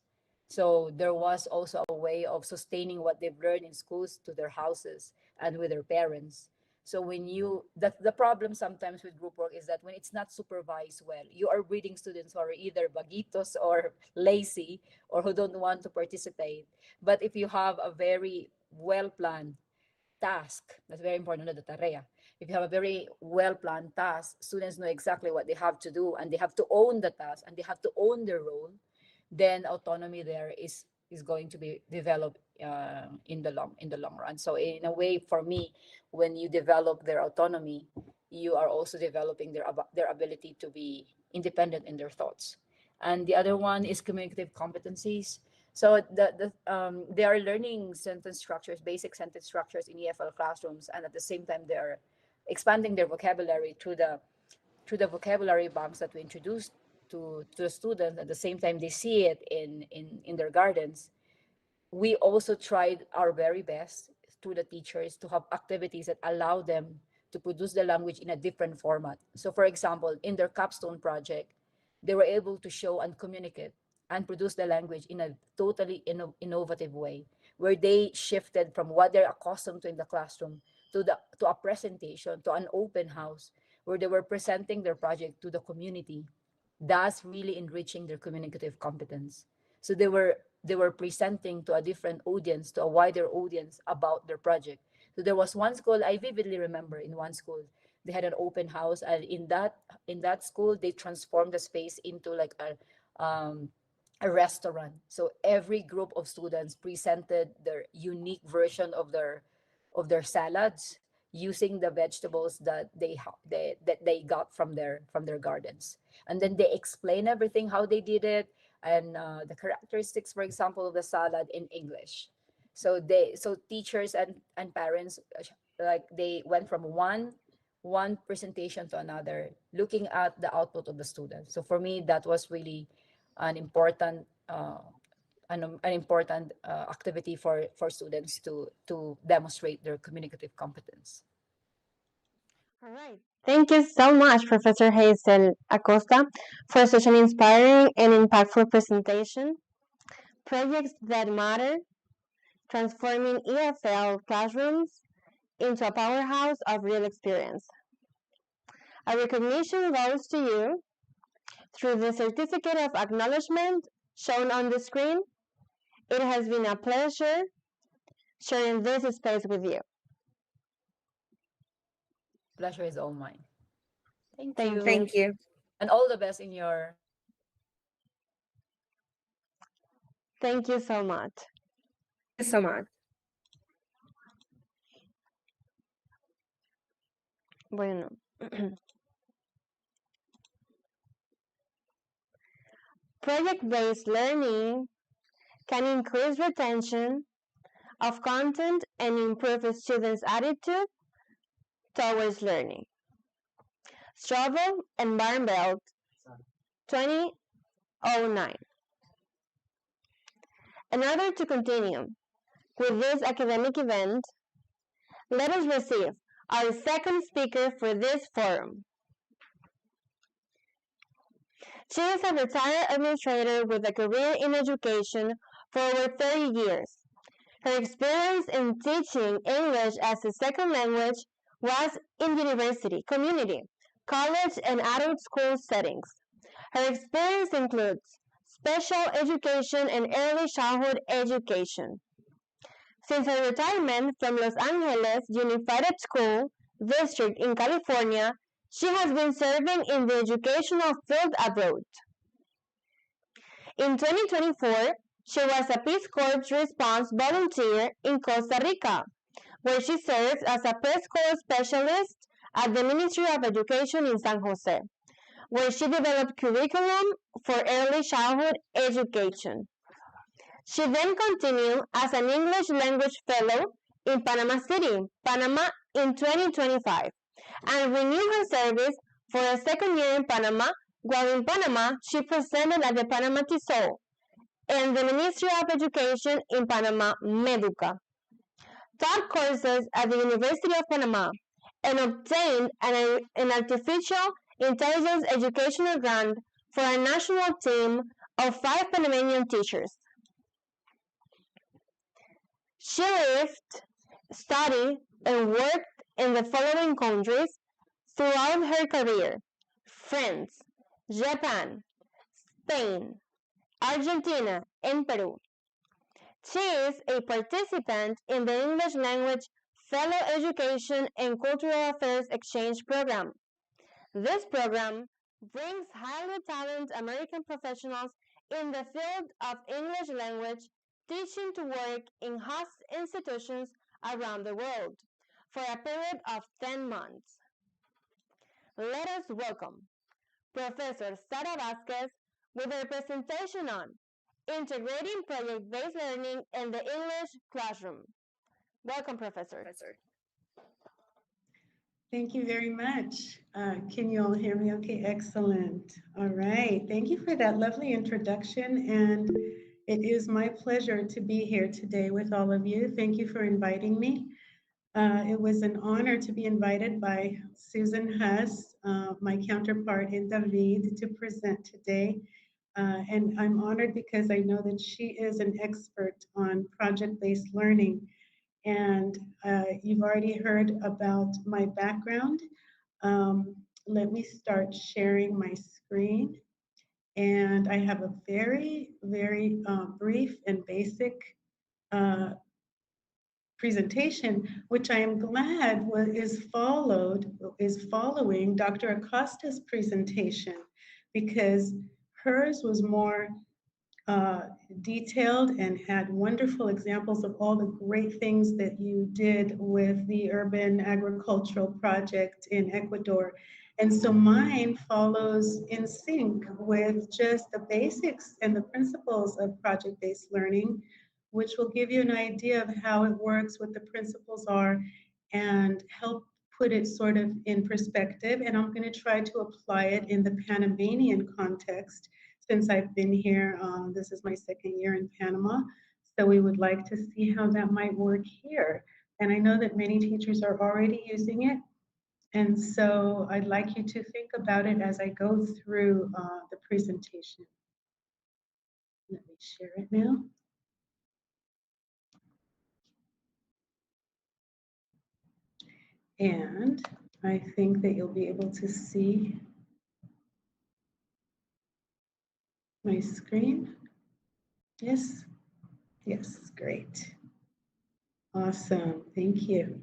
Speaker 5: So there was also a way of sustaining what they've learned in schools to their houses and with their parents. So when you the problem sometimes with group work is that when it's not supervised well, you are breeding students who are either baguitos or lazy or who don't want to participate. But if you have a very well planned task, that's very important, the tarea. If you have a very well planned task, students know exactly what they have to do and they have to own the task and they have to own their role, then autonomy there is going to be developed in the long run. So in a way, for me, when you develop their autonomy, you are also developing their ability to be independent in their thoughts. And the other one is communicative competencies. So they are learning sentence structures, basic sentence structures in EFL classrooms, and at the same time they are expanding their vocabulary through the vocabulary banks that we introduced to the students. At the same time, they see it in their gardens. We also tried our very best through the teachers to have activities that allow them to produce the language in a different format. So, for example, in their capstone project, they were able to show and communicate and produce the language in a totally innovative way, where they shifted from what they're accustomed to in the classroom to a presentation, to an open house, where they were presenting their project to the community, thus really enriching their communicative competence. So they were presenting to a different audience, to a wider audience about their project. So there was one school I vividly remember. In one school, they had an open house, and in that school, they transformed the space into like a restaurant. So every group of students presented their unique version of their salads using the vegetables that they got from their gardens, and then they explain everything how they did it, and the characteristics, for example, of the salad in English. So teachers and parents, like, they went from one presentation to another, looking at the output of the student. So for me, that was really an important an important activity for students to demonstrate their communicative competence.
Speaker 1: All right. Thank you so much, Professor Hazel Acosta, for such an inspiring and impactful presentation. Projects that matter, transforming EFL classrooms into a powerhouse of real experience. A recognition goes to you through the certificate of acknowledgement shown on the screen. It has been a pleasure sharing this space with you.
Speaker 5: Pleasure is all mine. Thank
Speaker 1: Thank
Speaker 5: you.
Speaker 1: you.
Speaker 5: And all the best in your.
Speaker 1: Thank you so much. Bueno. Project-based learning can increase retention of content and improve students' attitude towards learning. Strobel and Barnbelt, 2009. In order to continue with this academic event, let us receive our second speaker for this forum. She is a retired administrator with a career in education for over 30 years. Her experience in teaching English as a second language was in university, community, college, and adult school settings. Her experience includes special education and early childhood education. Since her retirement from Los Angeles Unified School District in California, she has been serving in the educational field abroad. In 2024, she was a Peace Corps response volunteer in Costa Rica, where she serves as a preschool specialist at the Ministry of Education in San Jose, where she developed curriculum for early childhood education. She then continued as an English language fellow in Panama City, Panama in 2025, and renewed her service for a second year in Panama. While in Panama, she presented at the Panama TESOL and the Ministry of Education in Panama, MEDUCA, taught courses at the University of Panama, and obtained an artificial intelligence educational grant for a national team of 5 Panamanian teachers. She lived, studied, and worked in the following countries throughout her career: France, Japan, Spain, Argentina, and Peru. She is a participant in the English Language Fellow Education and Cultural Affairs Exchange Program. This program brings highly talented American professionals in the field of English language teaching to work in host institutions around the world for a period of 10 months. Let us welcome Professor Sara Vasquez with her presentation on Integrating Project-Based Learning in the English Classroom. Welcome, Professor.
Speaker 7: Thank you very much. Can you all hear me okay? Excellent. All right. Thank you for that lovely introduction. And it is my pleasure to be here today with all of you. Thank you for inviting me. It was an honor to be invited by Susan Huss, my counterpart in David, to present today. And I'm honored because I know that she is an expert on project-based learning. And you've already heard about my background. Let me start sharing my screen. And I have a very, very brief and basic uh, presentation, which I am glad is following Dr. Acosta's presentation, because hers was more uh, detailed and had wonderful examples of all the great things that you did with the urban agricultural project in Ecuador. And so mine follows in sync with just the basics and the principles of project-based learning, which will give you an idea of how it works, what the principles are, and help put it sort of in perspective, and I'm going to try to apply it in the Panamanian context since I've been here. This is my second year in Panama, so we would like to see how that might work here. And I know that many teachers are already using it, and so I'd like you to think about it as I go through the presentation. Let me share it now. And I think that you'll be able to see my screen. Yes? Yes, great. Awesome, thank you.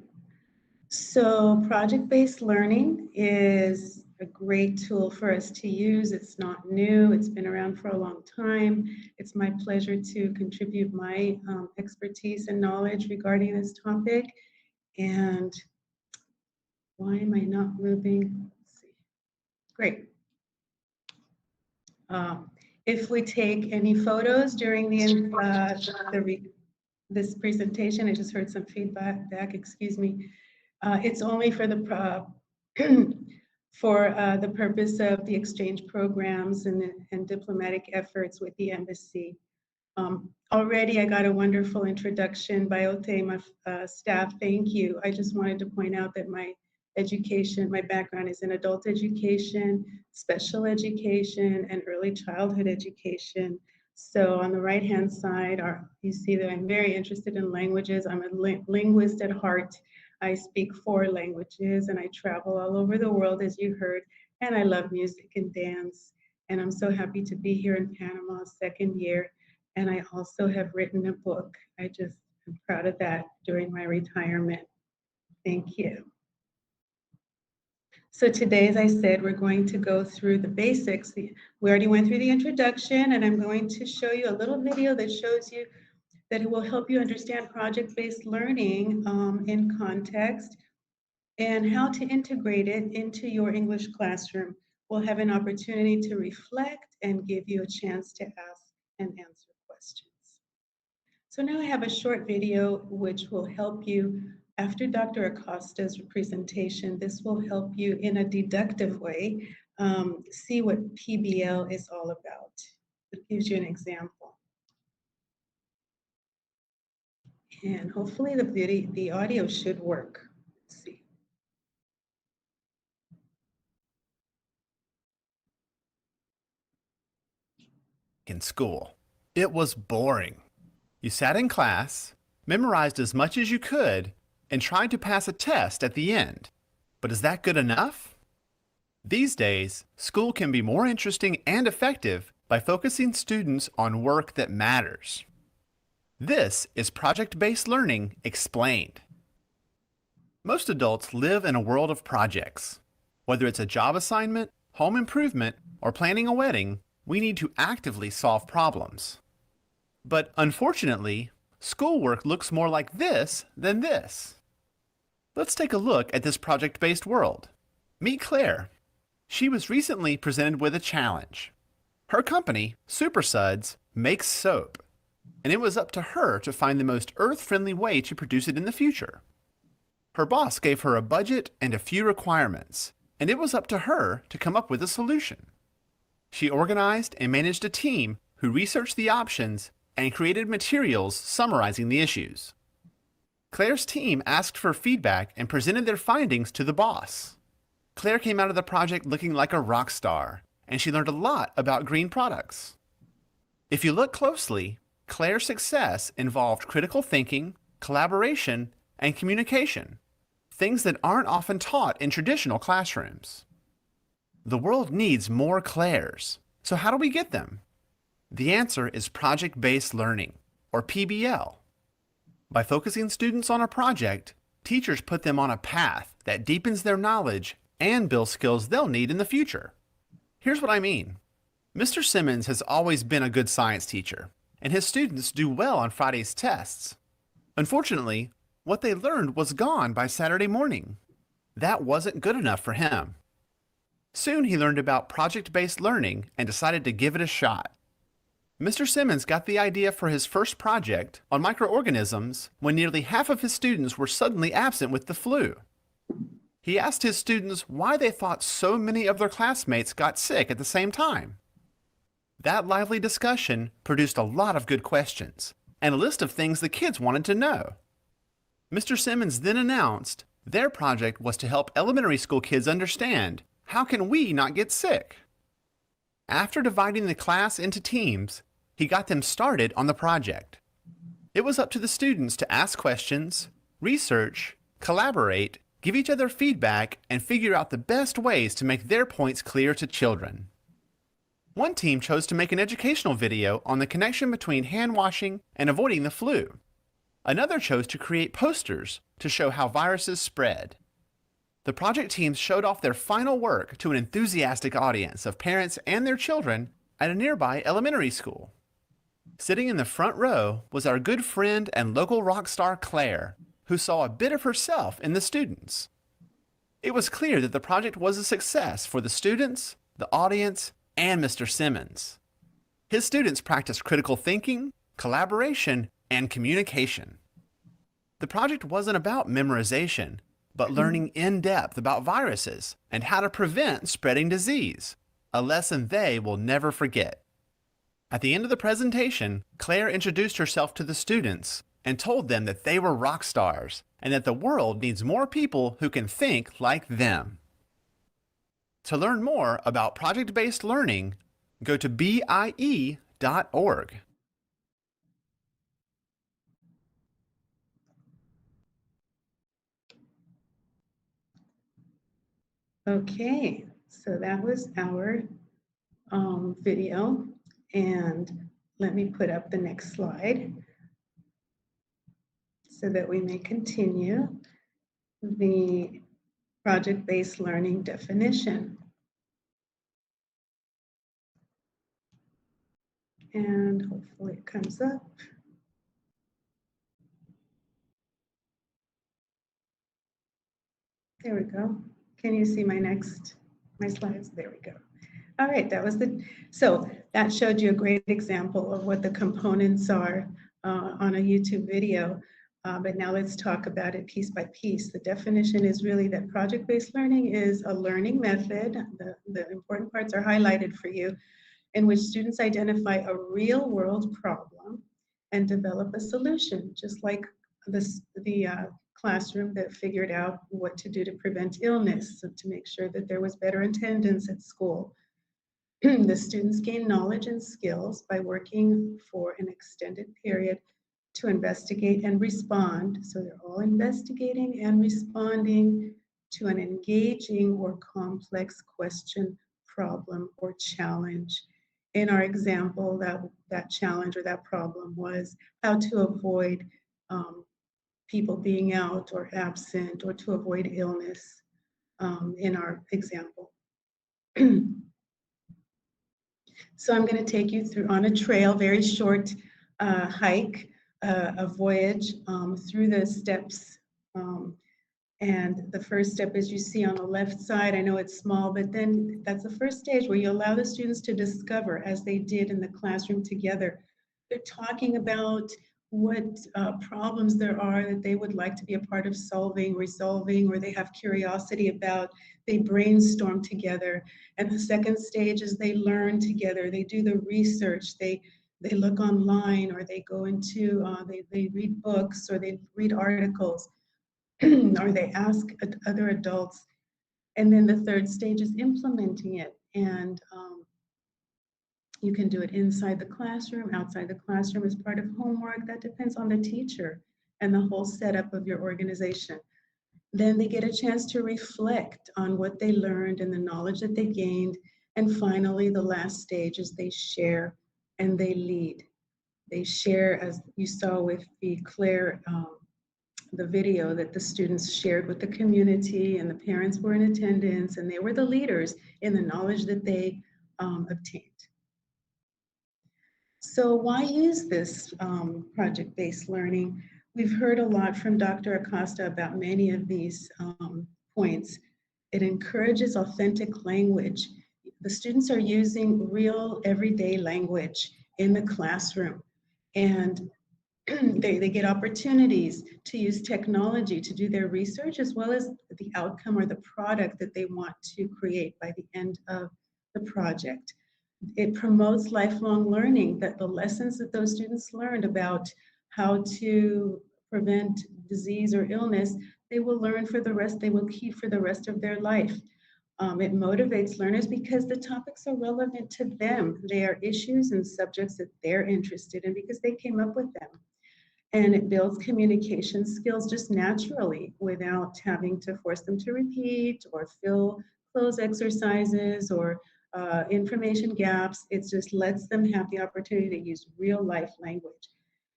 Speaker 7: So project-based learning is a great tool for us to use. It's not new, it's been around for a long time. It's my pleasure to contribute my expertise and knowledge regarding this topic. And why am I not moving? Let's see. Great. If we take any photos during this presentation, I just heard some feedback, excuse me. It's only for the for the purpose of the exchange programs and diplomatic efforts with the embassy. Already I got a wonderful introduction by Ote, my staff, thank you. I just wanted to point out that my education, my background is in adult education, special education, and early childhood education. So on the right-hand side, you see that I'm very interested in languages. I'm a linguist at heart. I speak 4 languages and I travel all over the world, as you heard, and I love music and dance. And I'm so happy to be here in Panama, second year. And I also have written a book. I just am proud of that during my retirement. Thank you. So today, as I said, we're going to go through the basics. We already went through the introduction, and I'm going to show you a little video that shows you that it will help you understand project-based learning in context and how to integrate it into your English classroom. We'll have an opportunity to reflect and give you a chance to ask and answer questions. So now I have a short video which will help you, after Dr. Acosta's presentation, this will help you in a deductive way see what PBL is all about. It gives you an example. And hopefully the audio should work. Let's see.
Speaker 8: In school. It was boring. You sat in class, memorized as much as you could, and tried to pass a test at the end. But is that good enough? These days, school can be more interesting and effective by focusing students on work that matters. This is project-based learning explained. Most adults live in a world of projects. Whether it's a job assignment, home improvement, or planning a wedding, we need to actively solve problems. But unfortunately, schoolwork looks more like this than this. Let's take a look at this project-based world. Meet Claire. She was recently presented with a challenge. Her company, Super Suds, makes soap, and it was up to her to find the most earth-friendly way to produce it in the future. Her boss gave her a budget and a few requirements, and it was up to her to come up with a solution. She organized and managed a team who researched the options and created materials summarizing the issues. Claire's team asked for feedback and presented their findings to the boss. Claire came out of the project looking like a rock star, and she learned a lot about green products. If you look closely, Claire's success involved critical thinking, collaboration, and communication, things that aren't often taught in traditional classrooms. The world needs more Claires, so how do we get them? The answer is project-based learning, or PBL. By focusing students on a project, teachers put them on a path that deepens their knowledge and builds skills they'll need in the future. Here's what I mean. Mr. Simmons has always been a good science teacher, and his students do well on Friday's tests. Unfortunately, what they learned was gone by Saturday morning. That wasn't good enough for him. Soon he learned about project-based learning and decided to give it a shot. Mr. Simmons got the idea for his first project on microorganisms when nearly half of his students were suddenly absent with the flu. He asked his students why they thought so many of their classmates got sick at the same time. That lively discussion produced a lot of good questions and a list of things the kids wanted to know. Mr. Simmons then announced their project was to help elementary school kids understand how can we not get sick. After dividing the class into teams, he got them started on the project. It was up to the students to ask questions, research, collaborate, give each other feedback, and figure out the best ways to make their points clear to children. One team chose to make an educational video on the connection between hand washing and avoiding the flu. Another chose to create posters to show how viruses spread. The project teams showed off their final work to an enthusiastic audience of parents and their children at a nearby elementary school. Sitting in the front row was our good friend and local rock star Claire, who saw a bit of herself in the students. It was clear that the project was a success for the students, the audience, and Mr. Simmons. His students practiced critical thinking, collaboration, and communication. The project wasn't about memorization, but learning in depth about viruses and how to prevent spreading disease, a lesson they will never forget. At the end of the presentation, Claire introduced herself to the students and told them that they were rock stars and that the world needs more people who can think like them. To learn more about project-based learning, go to BIE.org.
Speaker 7: Okay, so that was our video. And let me put up the next slide so that we may continue the project-based learning definition. And hopefully it comes up. There we go. Can you see my slides? There we go. All right, so that showed you a great example of what the components are on a YouTube video. But now let's talk about it piece by piece. The definition is really that project-based learning is a learning method. The important parts are highlighted for you, in which students identify a real-world problem and develop a solution, just like the classroom that figured out what to do to prevent illness, so to make sure that there was better attendance at school. The students gain knowledge and skills by working for an extended period to investigate and respond. So they're all investigating and responding to an engaging or complex question, problem, or challenge. In our example, that challenge or that problem was how to avoid people being out or absent, or to avoid illness in our example. So I'm going to take you through on a trail, very short hike, a voyage through the steps. And the first step, as you see on the left side, I know it's small, but then that's the first stage where you allow the students to discover, as they did in the classroom together. They're talking about what problems there are that they would like to be a part of solving, resolving, or they have curiosity about. They brainstorm together. And the second stage is they learn together. They do the research. They look online, or they go into, they read books, or they read articles, or they ask other adults. And then the third stage is implementing it. And you can do it inside the classroom, outside the classroom as part of homework. That depends on the teacher and the whole setup of your organization. Then they get a chance to reflect on what they learned and the knowledge that they gained. And finally, the last stage is they share and they lead. They share, as you saw with the Claire, the video that the students shared with the community, and the parents were in attendance, and they were the leaders in the knowledge that they obtained. So why use this project-based learning? We've heard a lot from Dr. Acosta about many of these points. It encourages authentic language. The students are using real everyday language in the classroom. And they get opportunities to use technology to do their research, as well as the outcome or the product that they want to create by the end of the project. It promotes lifelong learning, that the lessons that those students learned about how to prevent disease or illness, they will learn for the rest, they will keep for the rest of their life. It motivates learners because the topics are relevant to them. They are issues and subjects that they're interested in because they came up with them. And it builds communication skills just naturally without having to force them to repeat or fill close exercises or information gaps. It just lets them have the opportunity to use real life language.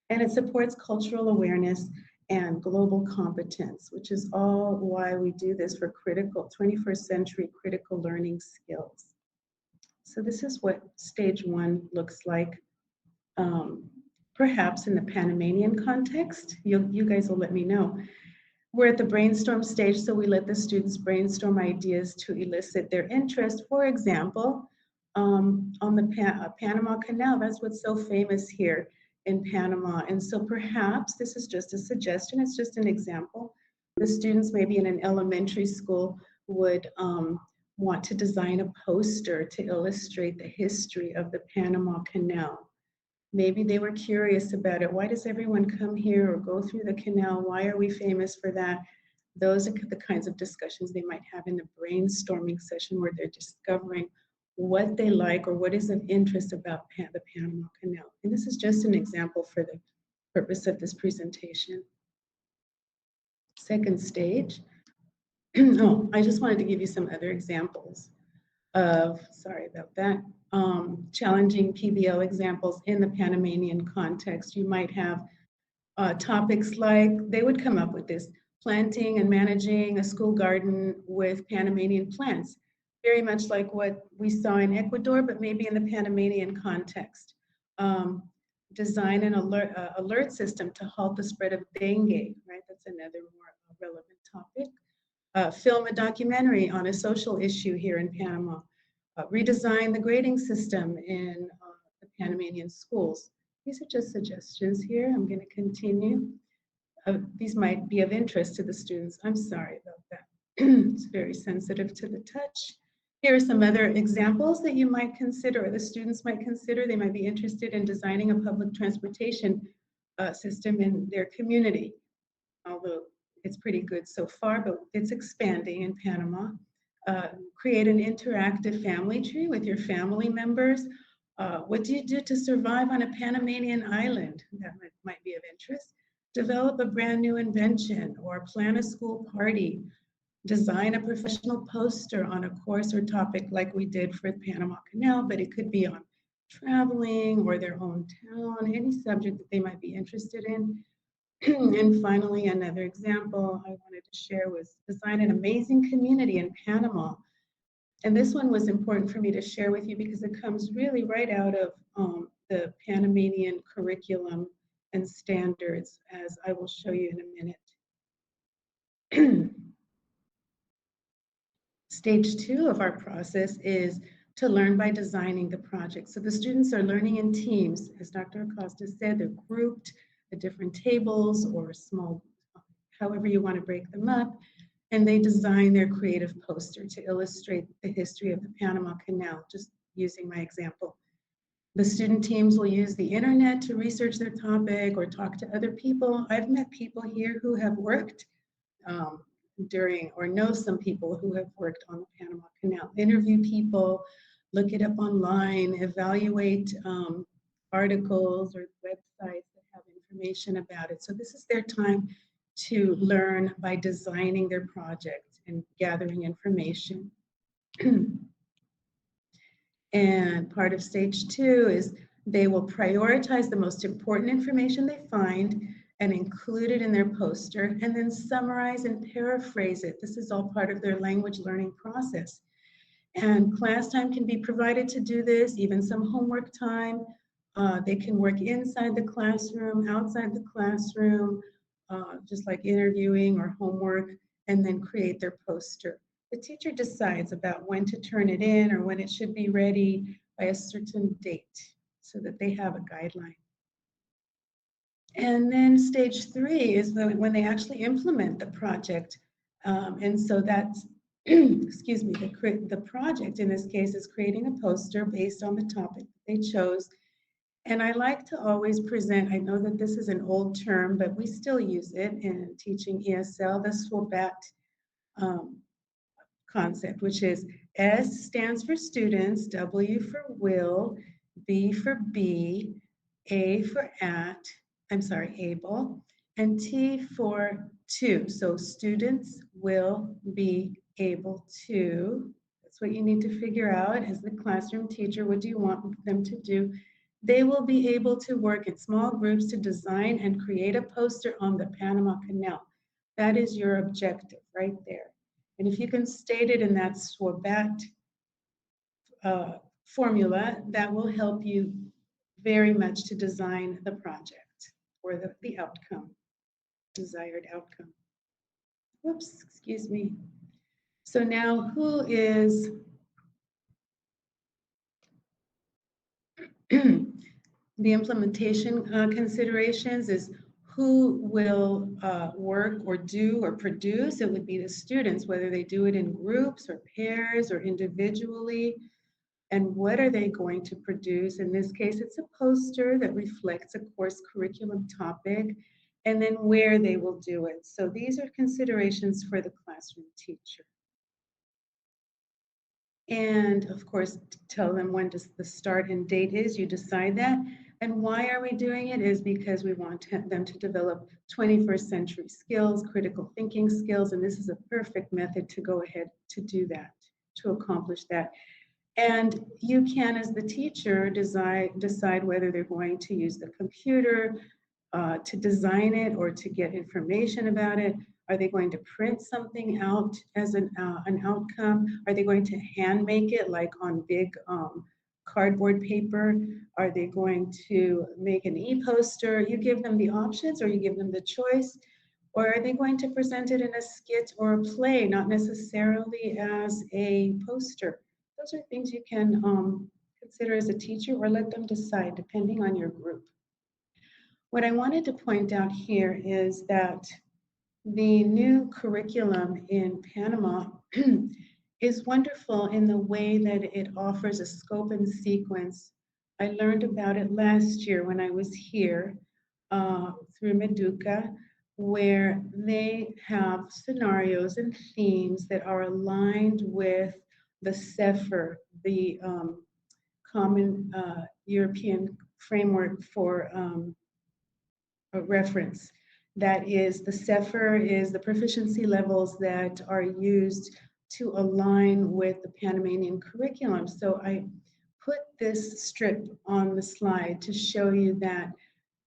Speaker 7: And it supports cultural awareness and global competence, which is all why we do this for critical 21st century critical learning skills. So this is what stage one looks like. Perhaps in the Panamanian context, you guys will let me know. We're at the brainstorm stage, so we let the students brainstorm ideas to elicit their interest. For example, on the Panama Canal, that's what's so famous here in Panama. And so perhaps this is just a suggestion, it's just an example. The students maybe in an elementary school would want to design a poster to illustrate the history of the Panama Canal. Maybe they were curious about it. Why does everyone come here or go through the canal? Why are we famous for that? Those are the kinds of discussions they might have in the brainstorming session where they're discovering what they like or what is of interest about the Panama Canal. And this is just an example for the purpose of this presentation. Second stage. Oh, I just wanted to give you some other examples of, sorry about that, challenging PBL examples in the Panamanian context. You might have topics like, they would come up with this, planting and managing a school garden with Panamanian plants, very much like what we saw in Ecuador, but maybe in the Panamanian context. Design an alert system to halt the spread of dengue, right? That's another more relevant topic. Film a documentary on a social issue here in Panama. Redesign the grading system in the Panamanian schools. These are just suggestions here. I'm going to continue. These might be of interest to the students. I'm sorry about that. It's very sensitive to the touch. Here are some other examples that you might consider, or the students might consider. They might be interested in designing a public transportation system in their community, although it's pretty good so far, but it's expanding in Panama. Create an interactive family tree with your family members. What do you do to survive on a Panamanian island? That might be of interest. Develop a brand new invention or plan a school party. Design a professional poster on a course or topic like we did for the Panama Canal, but it could be on traveling or their own town, any subject that they might be interested in. And finally, another example I wanted to share was design an amazing community in Panama. And this one was important for me to share with you because it comes really right out of the Panamanian curriculum and standards, as I will show you in a minute. Stage 2 of our process is to learn by designing the project. So the students are learning in teams. As Dr. Acosta said, they're grouped at different tables or small, however you want to break them up, and they design their creative poster to illustrate the history of the Panama Canal, just using my example. The student teams will use the internet to research their topic or talk to other people. I've met people here who have worked during or know some people who have worked on the Panama Canal. Interview people, look it up online, evaluate articles or websites that have information about it. So this is their time to learn by designing their project and gathering information. And part of stage 2 is they will prioritize the most important information they find and include it in their poster, and then summarize and paraphrase it. This is all part of their language learning process. And class time can be provided to do this, even some homework time. They can work inside the classroom, outside the classroom, just like interviewing or homework, and then create their poster. The teacher decides about when to turn it in or when it should be ready by a certain date so that they have a guideline. And then stage 3 is when they actually implement the project. And so that's, excuse me, the project in this case is creating a poster based on the topic that they chose. And I like to always present, I know that this is an old term, but we still use it in teaching ESL, the SWOBAT concept, which is S stands for students, W for will, B for be, A for able, and T for to. So students will be able to. That's what you need to figure out as the classroom teacher. What do you want them to do? They will be able to work in small groups to design and create a poster on the Panama Canal. That is your objective right there. And if you can state it in that SWOBAT formula, that will help you very much to design the project or the outcome, desired outcome. Whoops, excuse me. So now who is the implementation considerations is who will work or do or produce. It would be the students, whether they do it in groups or pairs or individually. And what are they going to produce? In this case, it's a poster that reflects a course curriculum topic and then where they will do it. So these are considerations for the classroom teacher. And of course, tell them when the start and date is, you decide that. And why are we doing it is because we want them to develop 21st century skills, critical thinking skills, and this is a perfect method to go ahead to do that, to accomplish that. And you can, as the teacher, decide whether they're going to use the computer to design it or to get information about it. Are they going to print something out as an outcome? Are they going to hand make it like on big cardboard paper? Are they going to make an e-poster? You give them the options or you give them the choice. Or are they going to present it in a skit or a play, not necessarily as a poster? Those are things you can consider as a teacher or let them decide depending on your group. What I wanted to point out here is that the new curriculum in Panama is wonderful in the way that it offers a scope and sequence. I learned about it last year when I was here through Meduca, where they have scenarios and themes that are aligned with the SEFR, the Common European Framework for a reference. That is, the SEFR is the proficiency levels that are used to align with the Panamanian curriculum. So I put this strip on the slide to show you that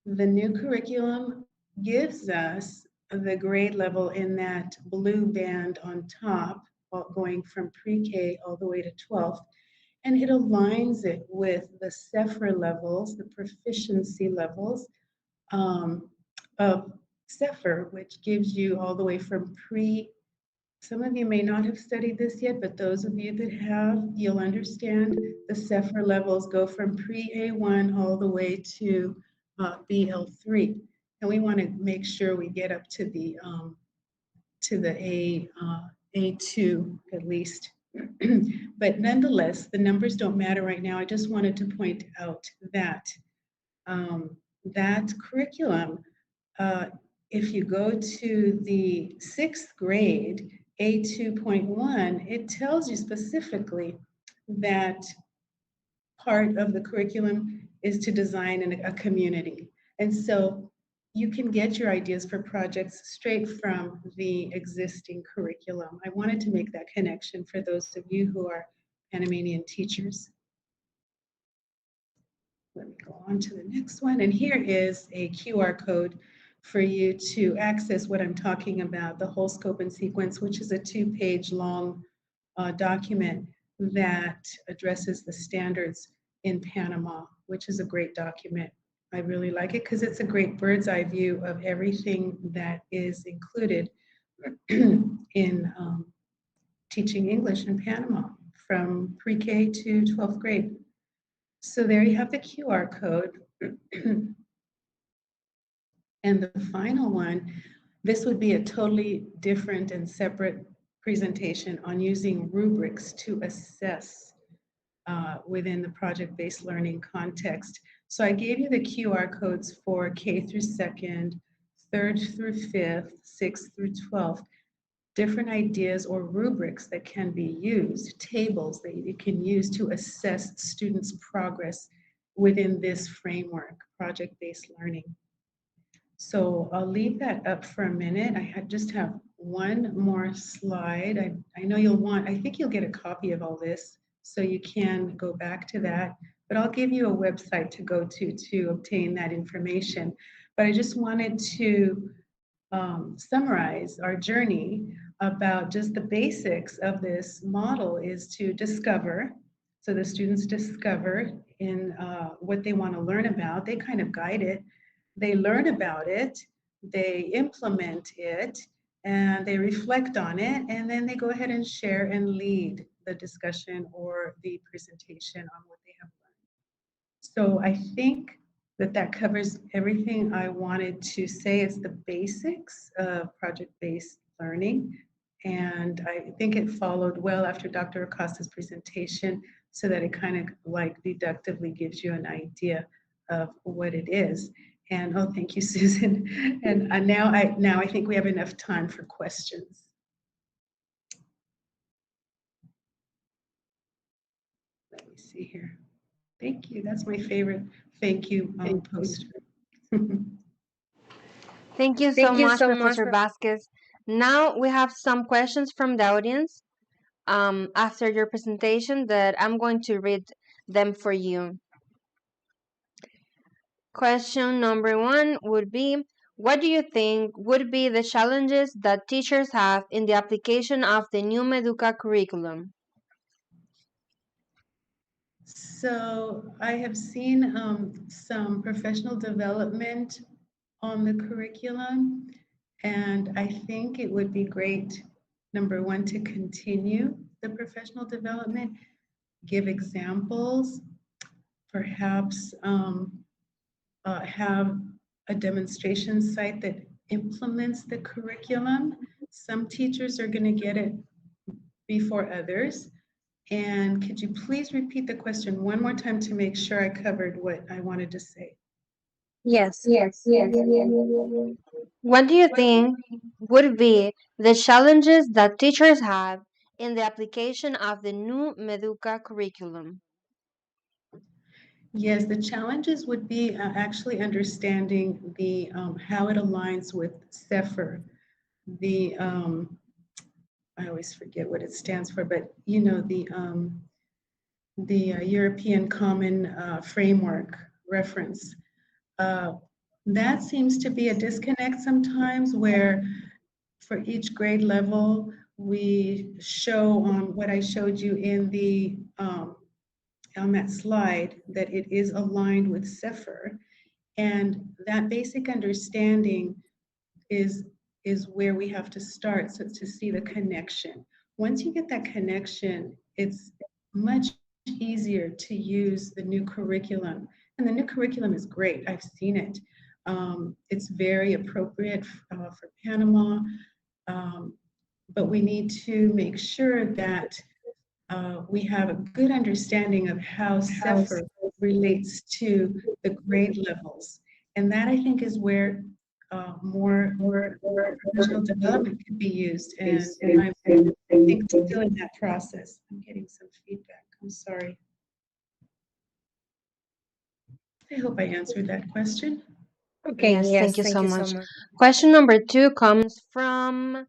Speaker 7: the new curriculum gives us the grade level in that blue band on top, going from pre-K all the way to 12th. And it aligns it with the SEFR levels, the proficiency levels of SEFR, which gives you all the way from some of you may not have studied this yet, but those of you that have, you'll understand the SEFR levels go from pre-A1 all the way to BL3. And we want to make sure we get up to the A2 at least. But nonetheless, the numbers don't matter right now. I just wanted to point out that that curriculum, if you go to the 6th grade, A2.1, it tells you specifically that part of the curriculum is to design a community. And so you can get your ideas for projects straight from the existing curriculum. I wanted to make that connection for those of you who are Panamanian teachers. Let me go on to the next one. And here is a QR code for you to access what I'm talking about, the whole scope and sequence, which is a 2-page long document that addresses the standards in Panama, which is a great document. I really like it because it's a great bird's eye view of everything that is included in teaching English in Panama from pre-K to 12th grade. So there you have the QR code. And the final one, this would be a totally different and separate presentation on using rubrics to assess within the project-based learning context. So I gave you the QR codes for K through second, third through fifth, sixth through 12th, different ideas or rubrics that can be used, tables that you can use to assess students' progress within this framework, project-based learning. So I'll leave that up for a minute. Just have one more slide. I know I think you'll get a copy of all this, so you can go back to that. But I'll give you a website to go to obtain that information. But I just wanted to summarize our journey about just the basics of this model is to discover. So the students discover in what they want to learn about. They kind of guide it. They learn about it. They implement it and they reflect on it. And then they go ahead and share and lead the discussion or the presentation on what they have learned. So I think that covers everything I wanted to say. It's the basics of project-based learning. And I think it followed well after Dr. Acosta's presentation so that it kind of like deductively gives you an idea of what it is. And oh, thank you, Susan. And now I think we have enough time for questions. Let me see here. Thank you. That's my favorite thank you poster.
Speaker 1: Thank you so much, Professor Vasquez. Now we have some questions from the audience after your presentation that I'm going to read them for you. Question number 1 would be, what do you think would be the challenges that teachers have in the application of the new Meduca curriculum?
Speaker 7: So I have seen some professional development on the curriculum, and I think it would be great, number 1, to continue the professional development, give examples, perhaps have a demonstration site that implements the curriculum. Some teachers are going to get it before others. And could you please repeat the question one more time to make sure I covered what I wanted to say?
Speaker 1: Yes. What do you think would be the challenges that teachers have in the application of the new Meduca curriculum?
Speaker 7: Yes, the challenges would be actually understanding the how it aligns with SEFR, the I always forget what it stands for, but you know the European Common Framework reference. That seems to be a disconnect sometimes where for each grade level, we show on what I showed you in the on that slide that it is aligned with SEFR. And that basic understanding is where we have to start so to see the connection. Once you get that connection, it's much easier to use the new curriculum. And the new curriculum is great. I've seen it. It's very appropriate for Panama. But we need to make sure that we have a good understanding of how SEFR relates to the grade levels. And that I think is where more professional development can be used. And I think still in that process. I'm getting some feedback. I'm sorry. I hope I answered that question.
Speaker 1: Okay, yes, thank you so much. Question number 2 comes from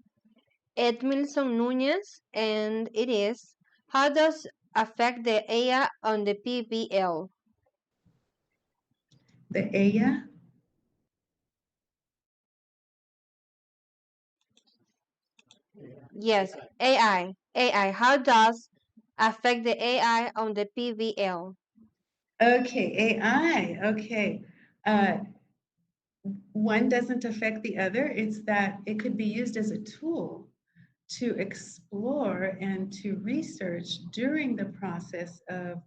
Speaker 1: Edmilson Nunez, and it is, how does affect the EA on the PBL?
Speaker 7: The EA?
Speaker 1: Yes, AI. How does affect the AI on the PBL?
Speaker 7: Okay, AI. Okay. One doesn't affect the other. It's that it could be used as a tool to explore and to research during the process of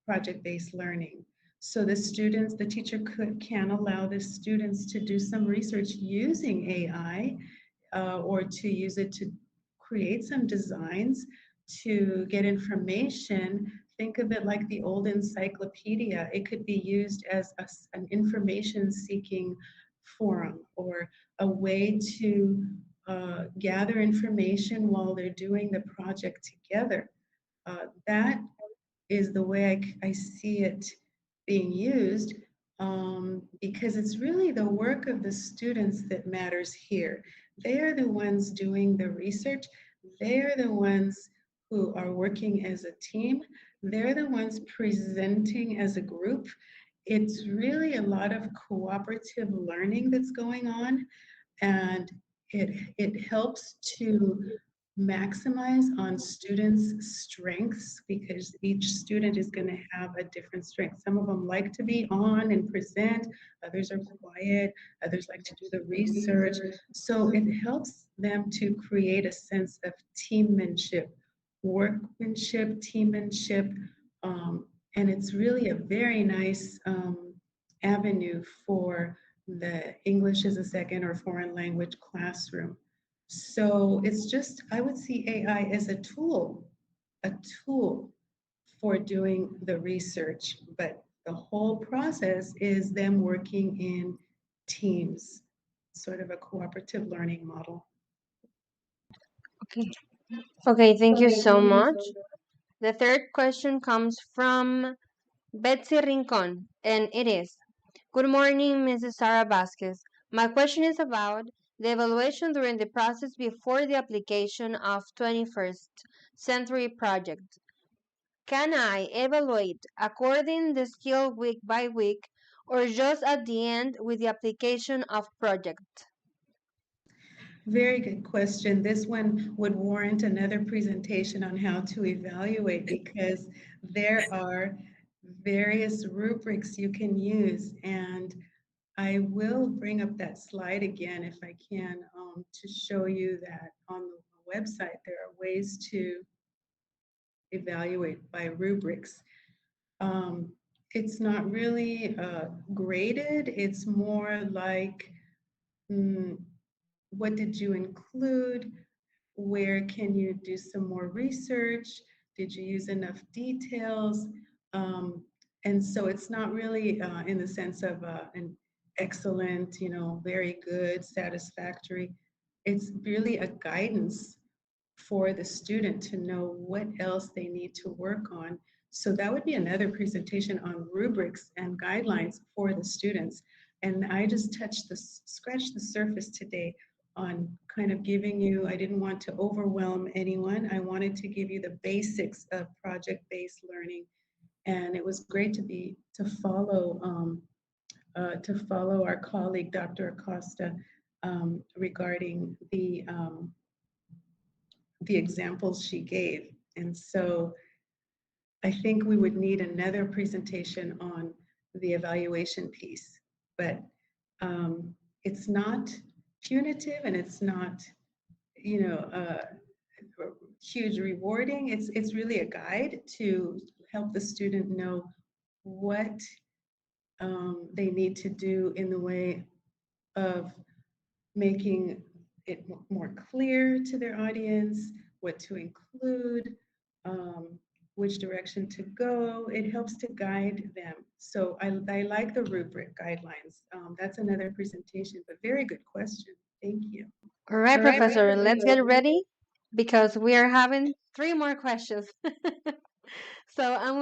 Speaker 7: project-based learning. So the teacher can allow the students to do some research using AI, or to use it to create some designs, to get information. Think of it like the old encyclopedia. It could be used as an information seeking forum, or a way to gather information while they're doing the project together. That is the way I see it being used, because it's really the work of the students that matters here. They are the ones doing the research. They're the ones who are working as a team. They're the ones presenting as a group. It's really a lot of cooperative learning that's going on, and it helps to maximize on students' strengths, because each student is going to have a different strength. Some of them like to be on and present, others are quiet, others like to do the research. So it helps them to create a sense of teammanship, workmanship, teammanship, and it's really a very nice avenue for the English as a second or foreign language classroom. So it's just, I would see AI as a tool for doing the research, but the whole process is them working in teams, sort of a cooperative learning model.
Speaker 1: Okay. Okay, thank you so much. The third question comes from Betsy Rincon, and it is, Good morning, Mrs. Sara Vasquez. My question is about the evaluation during the process before the application of 21st century project. Can I evaluate according the skill week by week, or just at the end with the application of project?
Speaker 7: Very good question. This one would warrant another presentation on how to evaluate, because there are various rubrics you can use. And I will bring up that slide again if I can, to show you that on the website there are ways to evaluate by rubrics. Um, it's not really graded, it's more like, mm, what did you include? Where can you do some more research? Did you use enough details? And so it's not really in the sense of an excellent, very good, satisfactory. It's really a guidance for the student to know what else they need to work on. So that would be another presentation on rubrics and guidelines for the students. And I just scratched the surface today on kind of giving you, I didn't want to overwhelm anyone. I wanted to give you the basics of project-based learning. And it was great to follow our colleague, Dr. Acosta, regarding the examples she gave. And so I think we would need another presentation on the evaluation piece, but it's not punitive, and it's not, huge rewarding. It's really a guide to help the student know what they need to do in the way of making it more clear to their audience, what to include, which direction to go. It helps to guide them. So I like the rubric guidelines. That's another presentation, but very good question. Thank you.
Speaker 1: All right, Professor, let's get ready because we are having three more questions. So I'm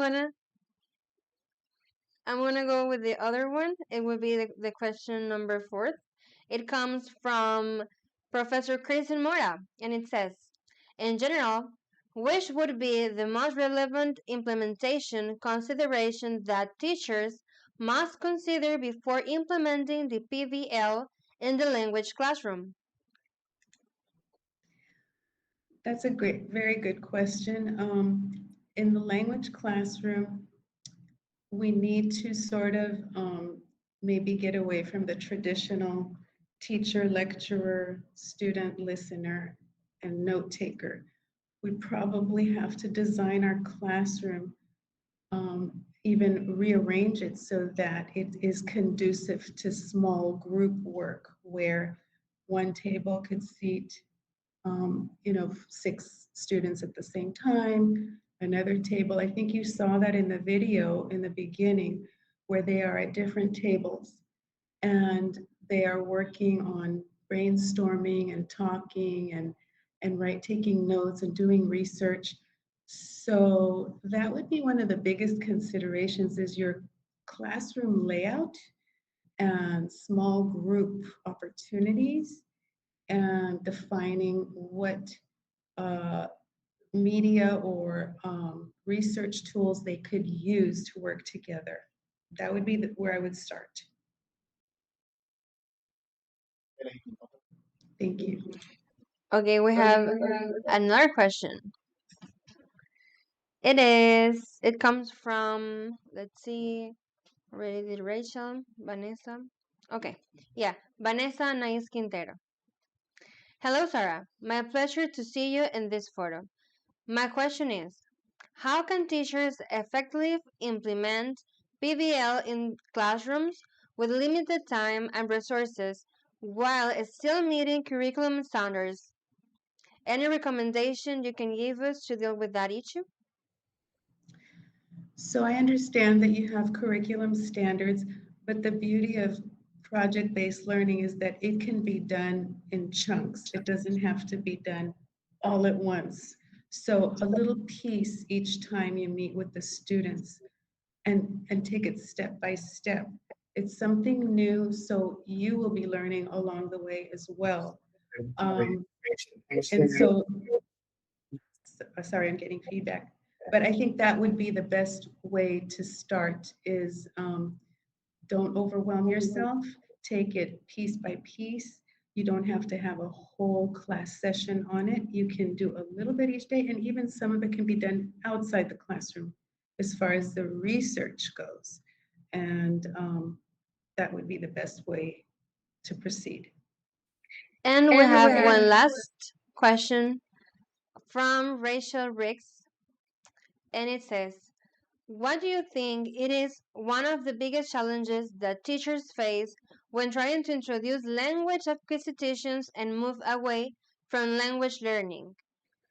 Speaker 1: gonna go with the other one. It would be the question number 4. It comes from Professor Kristen Mora, and it says, in general, which would be the most relevant implementation consideration that teachers must consider before implementing the PVL in the language classroom?
Speaker 7: That's a very good question. In the language classroom, we need to sort of maybe get away from the traditional teacher, lecturer, student, listener, and note taker. We probably have to design our classroom even rearrange it so that it is conducive to small group work where one table could seat, 6 students at the same time. Another table, I think you saw that in the video in the beginning, where they are at different tables and they are working on brainstorming and talking and right taking notes and doing research. So that would be one of the biggest considerations is your classroom layout and small group opportunities and defining what uh, media or research tools they could use to work together. That would be where I would start. Thank you.
Speaker 1: Okay, we have another question. It comes from, let's see, Rachel, Vanessa. Okay, yeah, Vanessa Nais Quintero. Hello, Sarah. My pleasure to see you in this photo. My question is, how can teachers effectively implement PBL in classrooms with limited time and resources while still meeting curriculum standards? Any recommendation you can give us to deal with that issue?
Speaker 7: So I understand that you have curriculum standards, but the beauty of project-based learning is that it can be done in chunks. It doesn't have to be done all at once. So a little piece each time you meet with the students and take it step by step. It's something new, so you will be learning along the way as well. Um, and so sorry, I'm getting feedback. But I think that would be the best way to start is don't overwhelm yourself. Take it piece by piece. You don't have to have a whole class session on it. You can do a little bit each day, and even some of it can be done outside the classroom as far as the research goes. And that would be the best way to proceed.
Speaker 1: And we have one last question from Rachel Ricks, and it says, what do you think it is one of the biggest challenges that teachers face when trying to introduce language acquisitions and move away from language learning?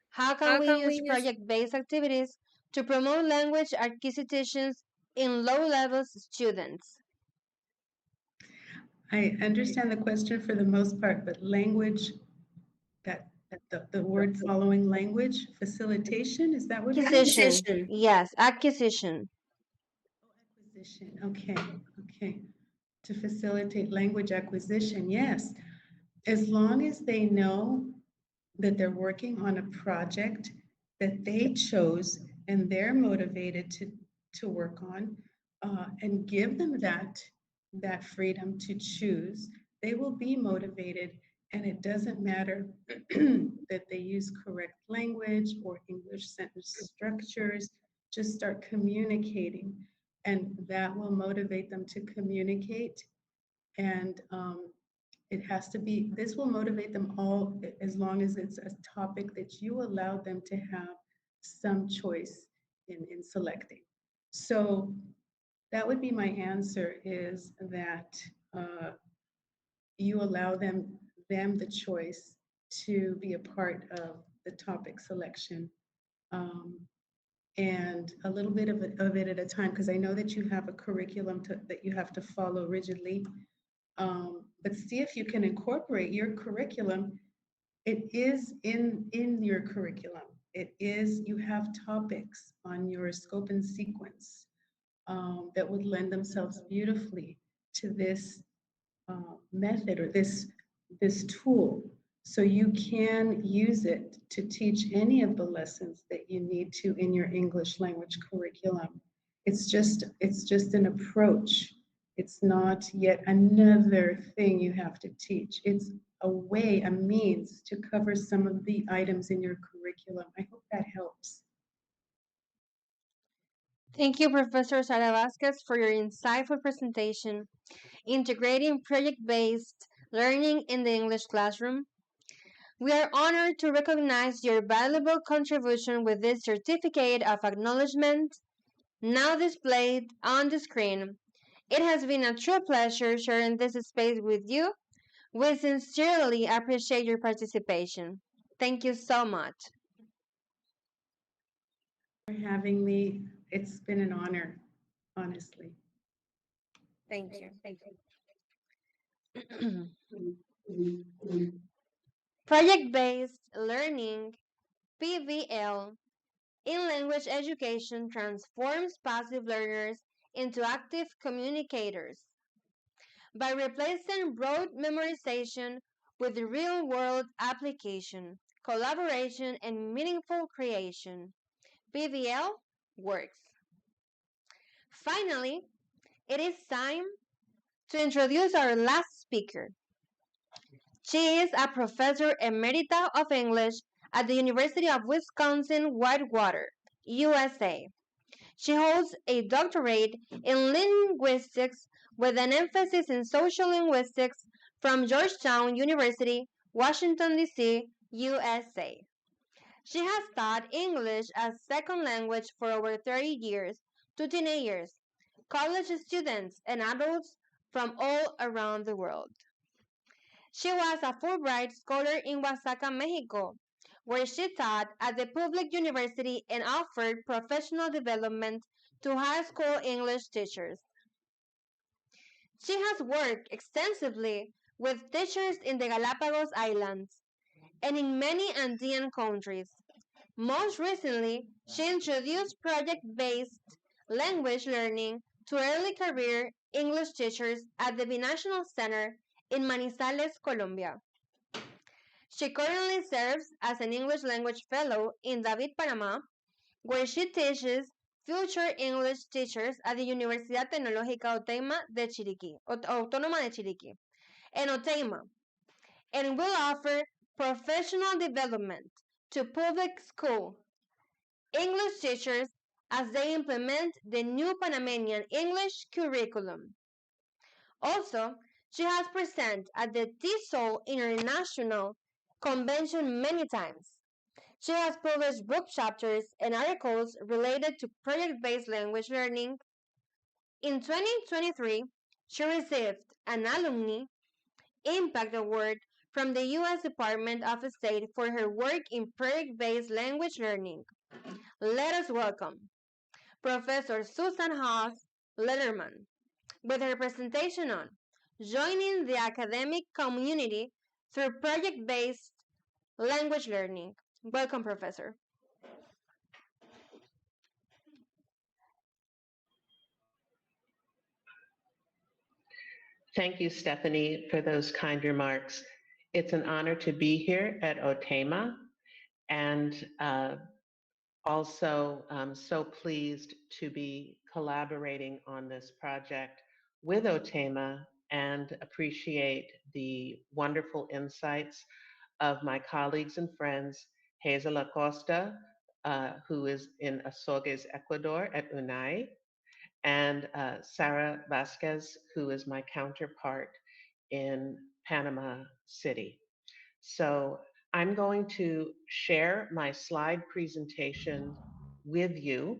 Speaker 1: How can we use project-based activities to promote language acquisitions in low-level students?
Speaker 7: I understand the question for the most part, but language, that the word following language, facilitation, is that what it is?
Speaker 1: Acquisition. Yes, acquisition.
Speaker 7: Acquisition, okay, okay. To facilitate language acquisition, yes. As long as they know that they're working on a project that they chose and they're motivated to work on, and give them that freedom to choose, they will be motivated. And it doesn't matter that they use correct language or English sentence structures. Just start communicating, and that will motivate them to communicate. And it has to be, this will motivate them all as long as it's a topic that you allow them to have some choice in selecting. So that would be my answer, is that you allow them the choice to be a part of the topic selection, um, and a little bit of it at a time, because I know that you have a curriculum that you have to follow rigidly. But see if you can incorporate your curriculum. It is in your curriculum. It is, you have topics on your scope and sequence that would lend themselves beautifully to this method or this tool. So you can use it to teach any of the lessons that you need to in your English language curriculum. It's just an approach. It's not yet another thing you have to teach. It's a way, a means to cover some of the items in your curriculum. I hope that helps.
Speaker 1: Thank you, Professor Sara Vasquez, for your insightful presentation, integrating project-based learning in the English classroom. We are honored to recognize your valuable contribution with this certificate of acknowledgement. now displayed on the screen. It has been a true pleasure sharing this space with you. We sincerely appreciate your participation. Thank you so much.
Speaker 7: For having me. It's been an honor, honestly.
Speaker 1: Thank you. Project based learning, PVL, in language education transforms passive learners into active communicators. By replacing rote memorization with real world application, collaboration, and meaningful creation, PVL works. Finally, it is time to introduce our last speaker. She is a professor emerita of English at the University of Wisconsin-Whitewater, USA. She holds a doctorate in linguistics with an emphasis in social linguistics from Georgetown University, Washington, D.C., USA. She has taught English as second language for over 30 years to teenagers, college students, and adults from all around the world. She was a Fulbright scholar in Oaxaca, Mexico, where she taught at the public university and offered professional development to high school English teachers. She has worked extensively with teachers in the Galapagos Islands and in many Andean countries. Most recently, she introduced project-based language learning to early career English teachers at the Binational Center in Manizales, Colombia. She currently serves as an English language fellow in David, Panama, where she teaches future English teachers at the Universidad Tecnológica Autónoma de Chiriquí, and Oteima, and will offer professional development to public school English teachers as they implement the new Panamanian English curriculum. Also, she has presented at the TESOL International Convention many times. She has published book chapters and articles related to project-based language learning. In 2023, she received an Alumni Impact Award from the U.S. Department of State for her work in project-based language learning. Let us welcome Professor Susan Haas Letterman with her presentation on joining the academic community through project-based language learning. Welcome, Professor.
Speaker 9: Thank you, Stephanie, for those kind remarks. It's an honor to be here at OTEMA, and also so pleased to be collaborating on this project with OTEMA and appreciate the wonderful insights of my colleagues and friends, Hazel Acosta, who is in Azogues, Ecuador at UNAI, and Sarah Vasquez, who is my counterpart in Panama City. So I'm going to share my slide presentation with you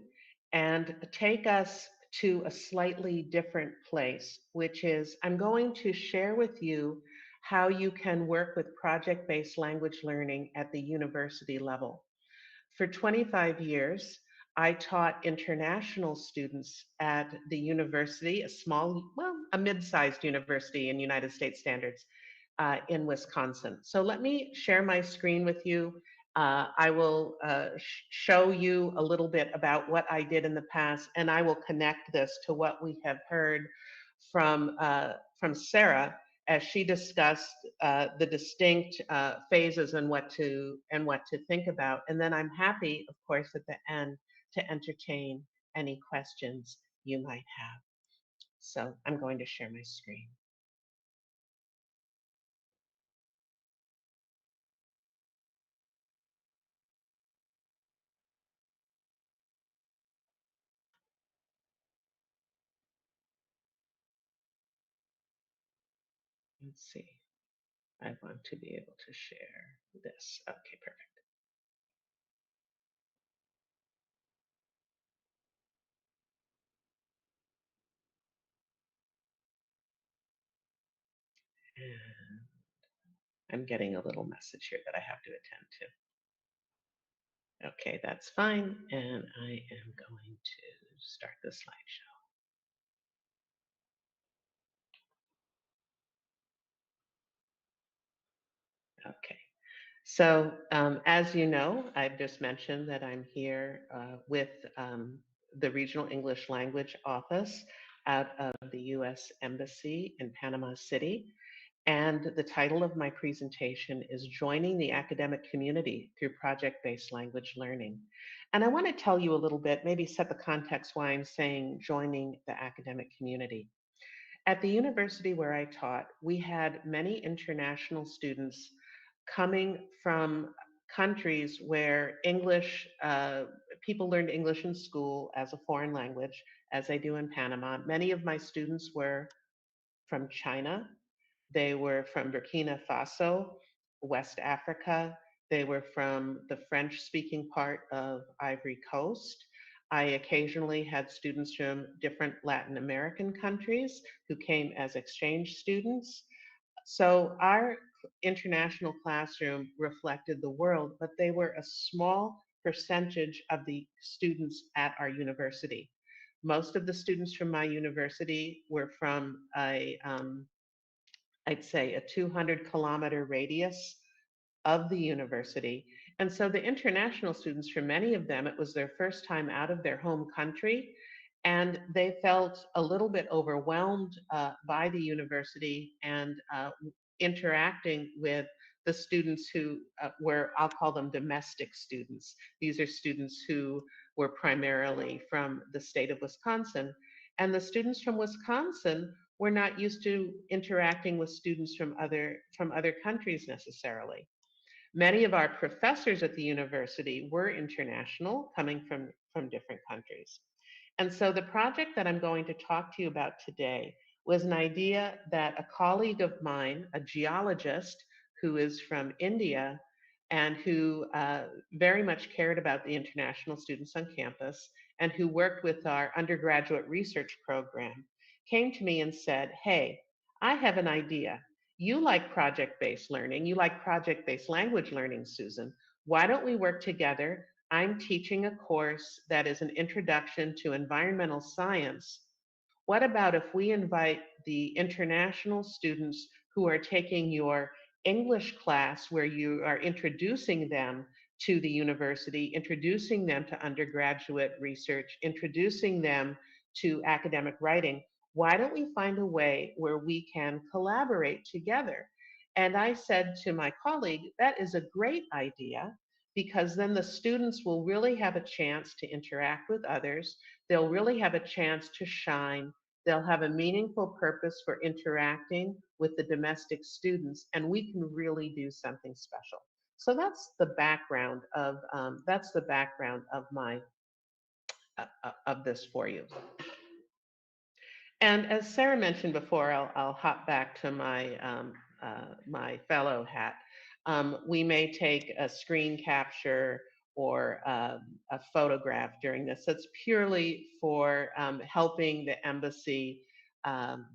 Speaker 9: and take us to a slightly different place, which is I'm going to share with you how you can work with project-based language learning at the university level. For 25 years, I taught international students at the university, a small, well, a mid-sized university in United States standards in Wisconsin. So let me share my screen with you. I will show you a little bit about what I did in the past, and I will connect this to what we have heard from Sarah as she discussed the distinct phases and what to think about. And then I'm happy, of course, at the end to entertain any questions you might have. So I'm going to share my screen. Let's see. I want to be able to share this. Okay, perfect. And I'm getting a little message here that I have to attend to. Okay, that's fine. And I am going to start the slideshow. Okay. So, as you know, I've just mentioned that I'm here with the Regional English Language Office out of the U.S. Embassy in Panama City. And the title of my presentation is Joining the Academic Community Through Project-Based Language Learning. And I want to tell you a little bit, maybe set the context why I'm saying joining the academic community. At the university where I taught, we had many international students coming from countries where English, people learned English in school as a foreign language, as they do in Panama. Many of my students were from China, they were from Burkina Faso, West Africa. They were from the French speaking part of Ivory Coast. I occasionally had students from different Latin American countries who came as exchange students. So our international classroom reflected the world, but they were a small percentage of the students at our university. Most of the students from my university were from I'd say a 200-kilometer radius of the university. And so the international students, for many of them, it was their first time out of their home country. And they felt a little bit overwhelmed by the university and interacting with the students who were, I'll call them domestic students. These are students who were primarily from the state of Wisconsin. And the students from Wisconsin were not used to interacting with students from other countries necessarily. Many of our professors at the university were international, coming from different countries. And so the project that I'm going to talk to you about today was an idea that a colleague of mine, a geologist who is from India and who very much cared about the international students on campus and who worked with our undergraduate research program, came to me and said, "Hey, I have an idea. You like project-based learning. You like project-based language learning, Susan. Why don't we work together? I'm teaching a course that is an introduction to environmental science. What about if we invite the international students who are taking your English class, where you are introducing them to the university, introducing them to undergraduate research, introducing them to academic writing? Why don't we find a way where we can collaborate together?" And I said to my colleague, that is a great idea, because then the students will really have a chance to interact with others. They'll really have a chance to shine. They'll have a meaningful purpose for interacting with the domestic students, and we can really do something special. So that's the background of my of this for you. And as Sarah mentioned before, I'll hop back to my fellow hat. We may take a screen capture or a photograph during this. It's purely for helping the embassy um,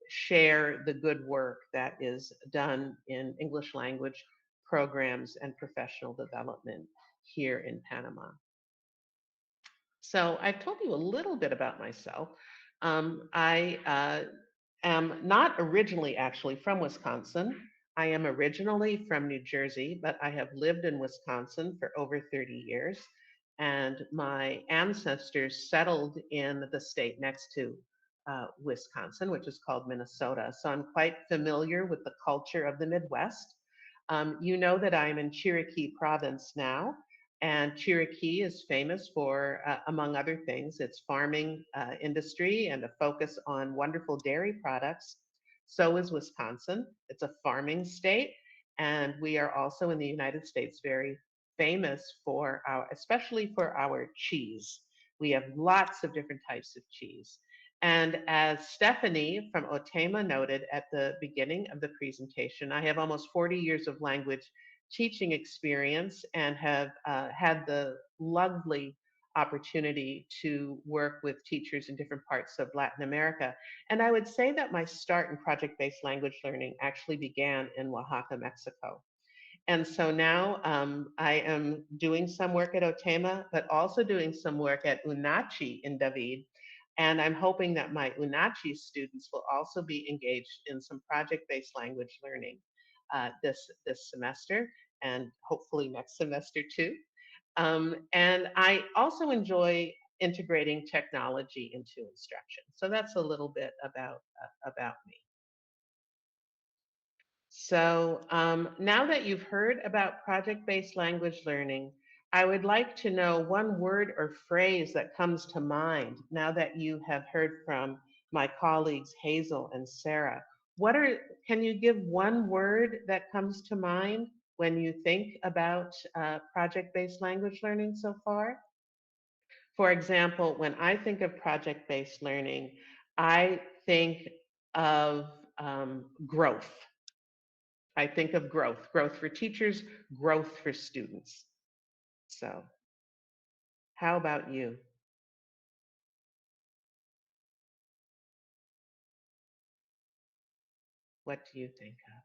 Speaker 9: share the good work that is done in English language programs and professional development here in Panama. So I've told you a little bit about myself. I am not originally actually from Wisconsin. I am originally from New Jersey, but I have lived in Wisconsin for over 30 years. And my ancestors settled in the state next to Wisconsin, which is called Minnesota. So I'm quite familiar with the culture of the Midwest. You know that I'm in Cherokee province now, and Cherokee is famous for, among other things, its farming industry and a focus on wonderful dairy products. So is Wisconsin. It's a farming state. And we are also in the United States very famous for especially for our cheese. We have lots of different types of cheese. And as Stephanie from Otema noted at the beginning of the presentation, I have almost 40 years of language teaching experience and have had the lovely opportunity to work with teachers in different parts of Latin America. And I would say that my start in project-based language learning actually began in Oaxaca, Mexico. And so now I am doing some work at Otema, but also doing some work at UNACHI in David. And I'm hoping that my UNACHI students will also be engaged in some project-based language learning this semester, and hopefully next semester too. And I also enjoy integrating technology into instruction. So that's a little bit about me. So now that you've heard about project-based language learning, I would like to know one word or phrase that comes to mind now that you have heard from my colleagues Hazel and Sarah. Can you give one word that comes to mind when you think about project-based language learning so far? For example, when I think of project-based learning, I think of growth. I think of growth for teachers, growth for students. So, how about you? What do you think of?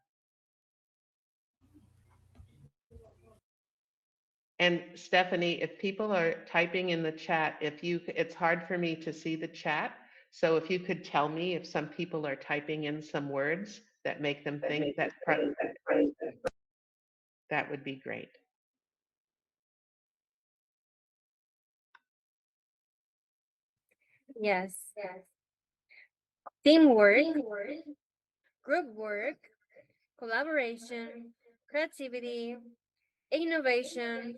Speaker 9: And Stephanie, if people are typing in the chat, it's hard for me to see the chat. So if you could tell me if some people are typing in some words that make them think that would be great.
Speaker 1: Yes. Teamwork, group work, collaboration, creativity, innovation,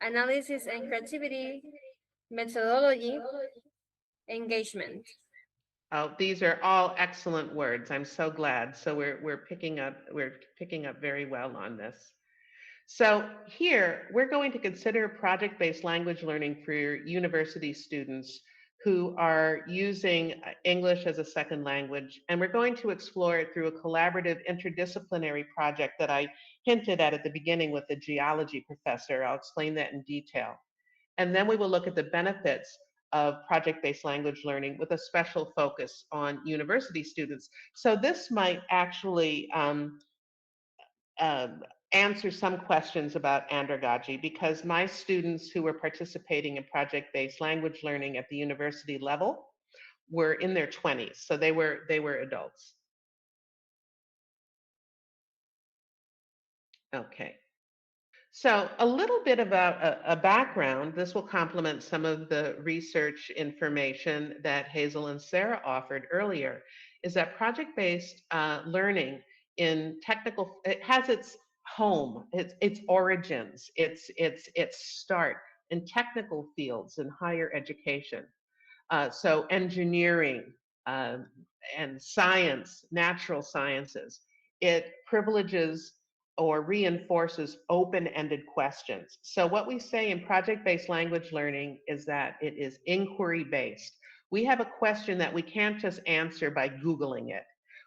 Speaker 1: analysis and creativity, methodology, engagement.
Speaker 9: Oh, these are all excellent words. I'm so glad. So we're picking up very well on this. So here, we're going to consider project-based language learning for university students who are using English as a second language. And we're going to explore it through a collaborative interdisciplinary project that I hinted at the beginning with the geology professor. I'll explain that in detail. And then we will look at the benefits of project-based language learning with a special focus on university students. So this might actually um, answer some questions about andragogy, because my students who were participating in project-based language learning at the university level were in their 20s, so they were adults. Okay. So a little bit about a background. This will complement some of the research information that Hazel and Sarah offered earlier, is that project-based learning in technical, it has its home, its origins, its start in technical fields in higher education. So engineering um, and science, natural sciences, it privileges or reinforces open-ended questions. So what we say in project-based language learning is that it is inquiry-based. We have a question that we can't just answer by Googling it.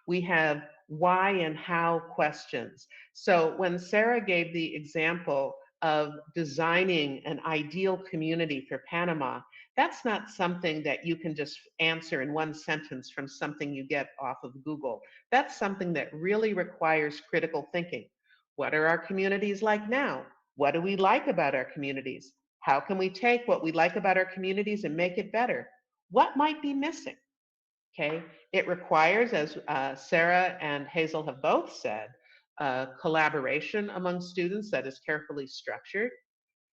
Speaker 9: We have why and how questions. So when Sarah gave the example of designing an ideal community for Panama, that's not something that you can just answer in one sentence from something you get off of Google. That's something that really requires critical thinking. What are our communities like now? What do we like about our communities? How can we take what we like about our communities and make it better? What might be missing? Okay, it requires, as Sarah and Hazel have both said, collaboration among students that is carefully structured,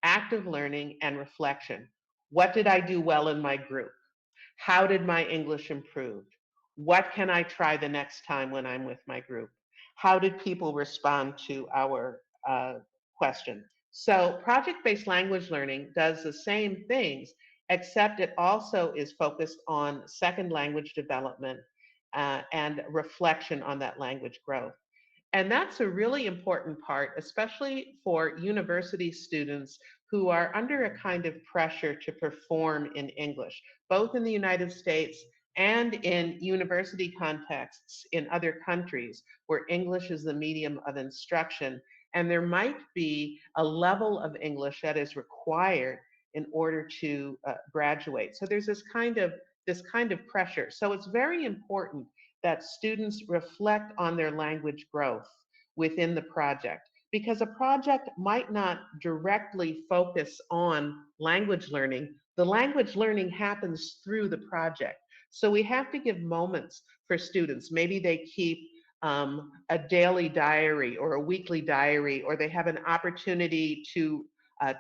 Speaker 9: active learning, and reflection. What did I do well in my group? How did my English improve? What can I try the next time when I'm with my group? How did people respond to our question? So project-based language learning does the same things, except it also is focused on second language development and reflection on that language growth. And that's a really important part, especially for university students who are under a kind of pressure to perform in English, both in the United States and in university contexts in other countries where English is the medium of instruction. And there might be a level of English that is required in order to graduate. So there's this kind of pressure. So it's very important that students reflect on their language growth within the project, because a project might not directly focus on language learning. The language learning happens through the project. So we have to give moments for students. Maybe they keep a daily diary or a weekly diary, or they have an opportunity to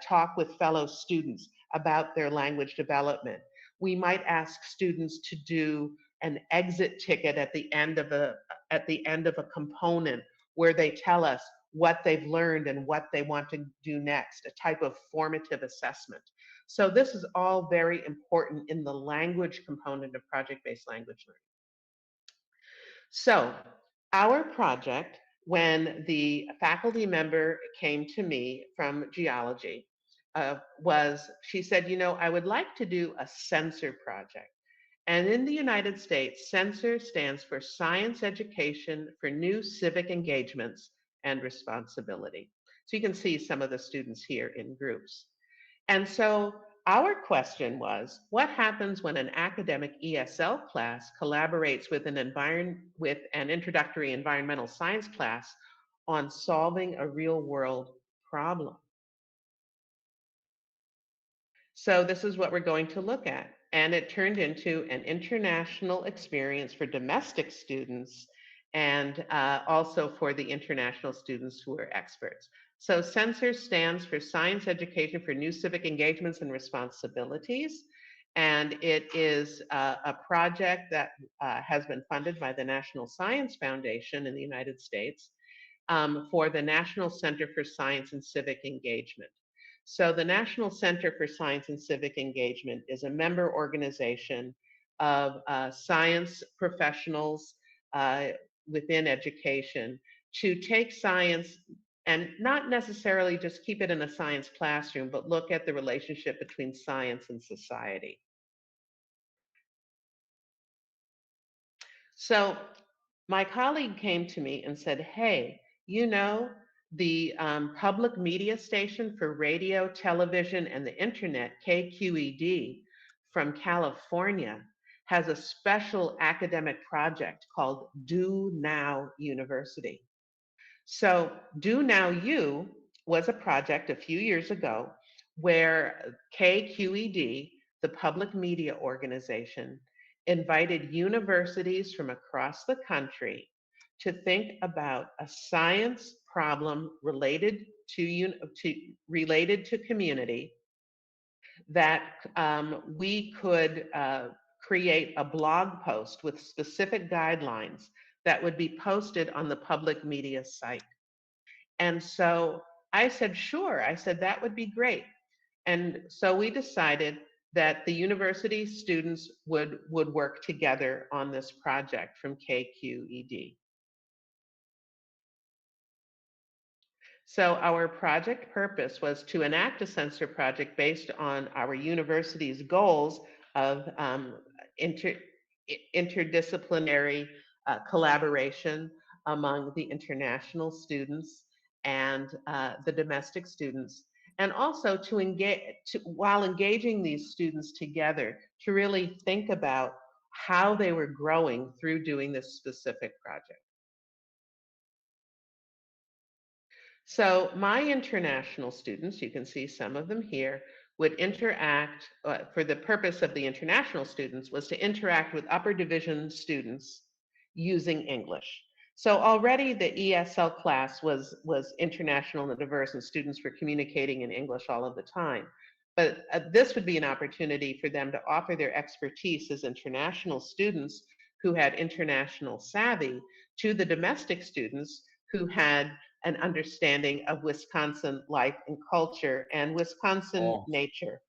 Speaker 9: talk with fellow students about their language development. We might ask students to do an exit ticket at the end of a component where they tell us what they've learned and what they want to do next, a type of formative assessment. So this is all very important in the language component of project-based language learning. So our project, when the faculty member came to me from geology, she said, I would like to do a sensor project. And in the United States, SENSOR stands for Science Education for New Civic Engagements and Responsibility. So you can see some of the students here in groups. And so our question was, what happens when an academic ESL class collaborates with an introductory environmental science class on solving a real-world problem? So this is what we're going to look at. And it turned into an international experience for domestic students and also for the international students who are experts. So SENSOR stands for Science Education for New Civic Engagements and Responsibilities. And it is a project that has been funded by the National Science Foundation in the United States for the National Center for Science and Civic Engagement. So the National Center for Science and Civic Engagement is a member organization of science professionals within education to take science and not necessarily just keep it in a science classroom, but look at the relationship between science and society. So my colleague came to me and said, hey, the public media station for radio, television, and the internet, KQED, from California, has a special academic project called Do Now University. So Do Now U was a project a few years ago where KQED, the public media organization, invited universities from across the country to think about a science problem related to community that we could create a blog post with specific guidelines that would be posted on the public media site. And so I said, sure. I said, that would be great. And so we decided that the university students would work together on this project from KQED. So our project purpose was to enact a sensor project based on our university's goals of interdisciplinary collaboration among the international students and the domestic students, and also to engage, while engaging these students together, to really think about how they were growing through doing this specific project. So my international students, you can see some of them here, would interact, for the purpose of the international students, was to interact with upper division students using English. So already the ESL class was international and diverse, and students were communicating in English all of the time. But this would be an opportunity for them to offer their expertise as international students who had international savvy to the domestic students who had an understanding of Wisconsin life and culture and Wisconsin nature.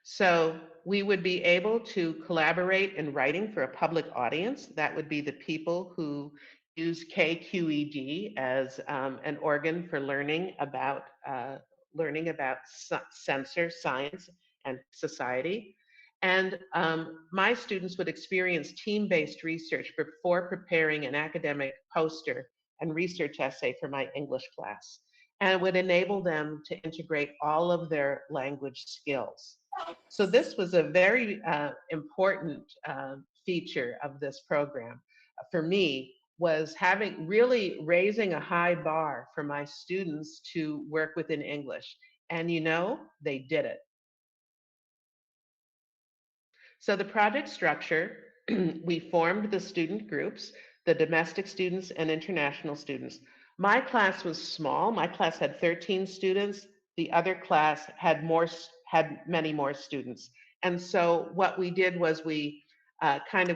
Speaker 9: So we would be able to collaborate in writing for a public audience. That would be the people who use KQED as an organ for learning about sensor science and society. And my students would experience team-based research before preparing an academic poster and research essay for my English class. and would enable them to integrate all of their language skills. So this was a very important feature of this program for me, was having really raising a high bar for my students to work within English. And you know, they did it. So the project structure, we formed the student groups, the domestic students and international students. My class was small. My class had 13 students. The other class had many more students. And so what we did was we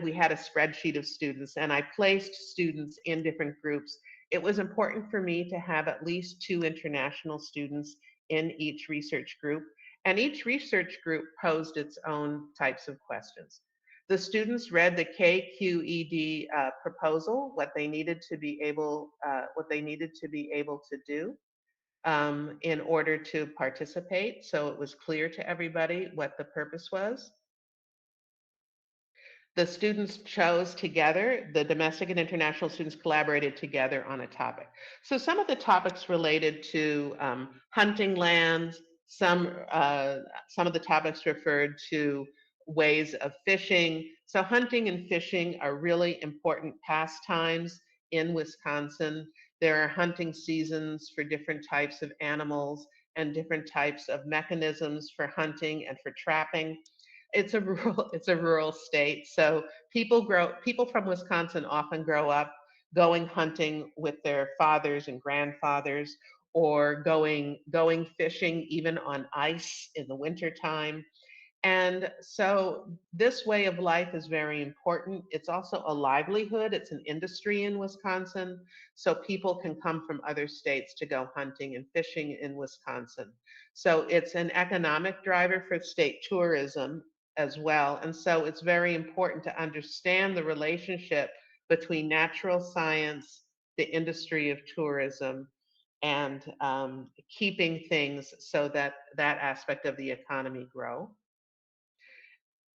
Speaker 9: we had a spreadsheet of students, and I placed students in different groups. It was important for me to have at least 2 international students in each research group, and each research group posed its own types of questions. The students read the KQED proposal, what they needed to be able to do in order to participate. So it was clear to everybody what the purpose was. The students chose together, the domestic and international students collaborated together on a topic. So some of the topics related to hunting lands, some of the topics referred to ways of fishing. So hunting and fishing are really important pastimes in Wisconsin. There are hunting seasons for different types of animals and different types of mechanisms for hunting and for trapping. It's a rural state, so people from Wisconsin often grow up going hunting with their fathers and grandfathers, or going fishing even on ice in the wintertime. And so this way of life is very important. It's also a livelihood. It's an industry in Wisconsin. So people can come from other states to go hunting and fishing in Wisconsin. So it's an economic driver for state tourism as well. And so it's very important to understand the relationship between natural science, the industry of tourism, and keeping things so that that aspect of the economy grow.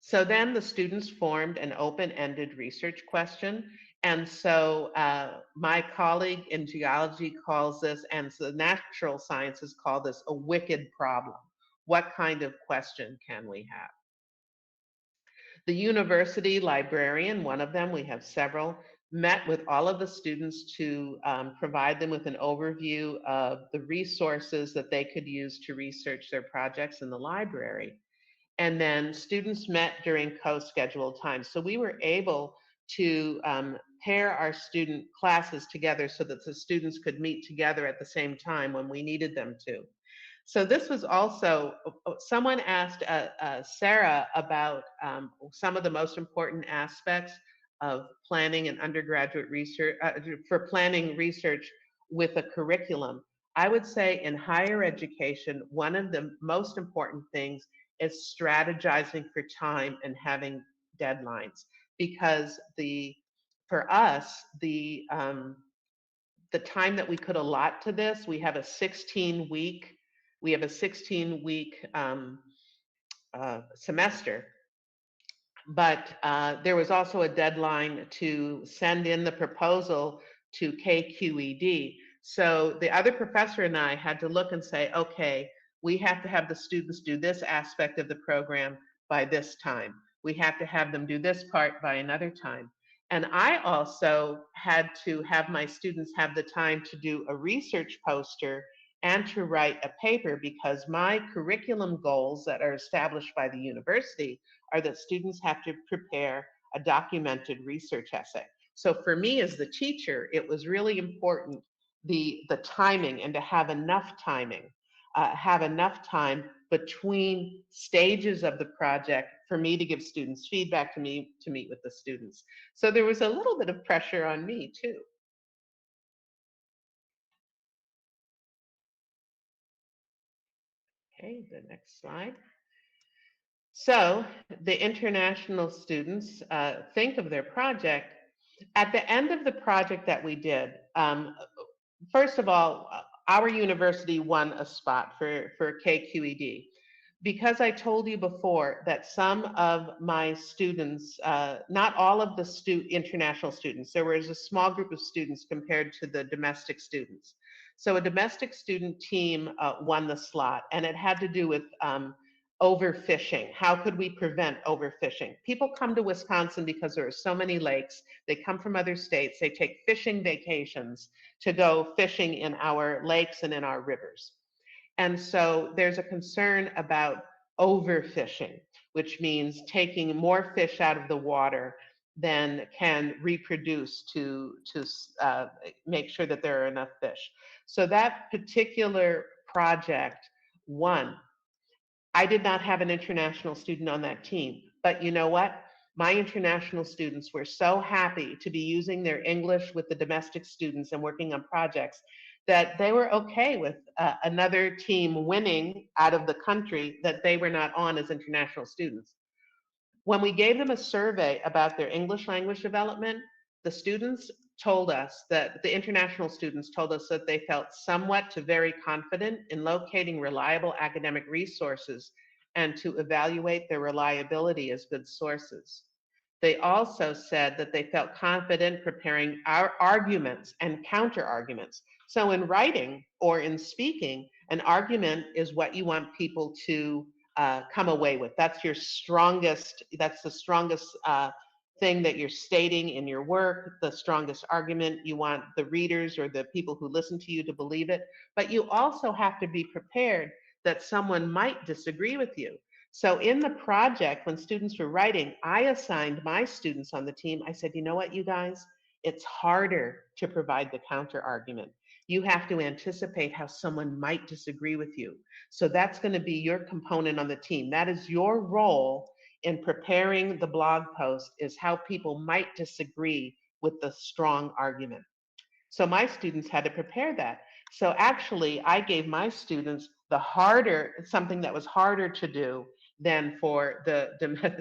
Speaker 9: So then the students formed an open-ended research question. And so my colleague in geology calls this, and the natural sciences call this, a wicked problem. What kind of question can we have? The university librarian, one of them, we have several, met with all of the students to provide them with an overview of the resources that they could use to research their projects in the library. And then students met during co-scheduled times. So we were able to pair our student classes together so that the students could meet together at the same time when we needed them to. So this was also, someone asked Sarah about some of the most important aspects of planning and undergraduate research, for planning research with a curriculum. I would say in higher education, one of the most important things is strategizing for time and having deadlines, because for us, the time that we could allot to this, we have a 16-week semester, but there was also a deadline to send in the proposal to KQED. So the other professor and I had to look and say, okay, we have to have the students do this aspect of the program by this time. We have to have them do this part by another time. And I also had to have my students have the time to do a research poster and to write a paper, because my curriculum goals that are established by the university are that students have to prepare a documented research essay. So for me as the teacher, it was really important, the timing, and to have enough timing, have enough time between stages of the project for me to give students feedback, to me to meet with the students. So there was a little bit of pressure on me too. Okay, the next slide. So the international students think of their project. At the end of the project that we did, first of all, our university won a spot for KQED. Because I told you before that some of my students, not all of the international students, there was a small group of students compared to the domestic students. So a domestic student team won the slot, and it had to do with overfishing. How could we prevent overfishing? People come to Wisconsin because there are so many lakes. They come from other states. They take fishing vacations to go fishing in our lakes and in our rivers. And so there's a concern about overfishing, which means taking more fish out of the water than can reproduce to make sure that there are enough fish. So that particular project won. I did not have an international student on that team, but you know what? My international students were so happy to be using their English with the domestic students and working on projects that they were okay with another team winning out of the country that they were not on as international students. When we gave them a survey about their English language development, the students told us that the international students told us that they felt somewhat to very confident in locating reliable academic resources and to evaluate their reliability as good sources. They also said that they felt confident preparing our arguments and counter arguments. So in writing or in speaking, an argument is what you want people to come away with. That's your strongest, that's the strongest thing that you're stating in your work, the strongest argument. You want the readers or the people who listen to you to believe it. But you also have to be prepared that someone might disagree with you. So in the project, when students were writing, I assigned my students on the team. I said, you know what, you guys, it's harder to provide the counter argument. You have to anticipate how someone might disagree with you. So that's going to be your component on the team. That is your role in preparing the blog post, is how people might disagree with the strong argument. So my students had to prepare that. So actually, I gave my students something that was harder to do than for the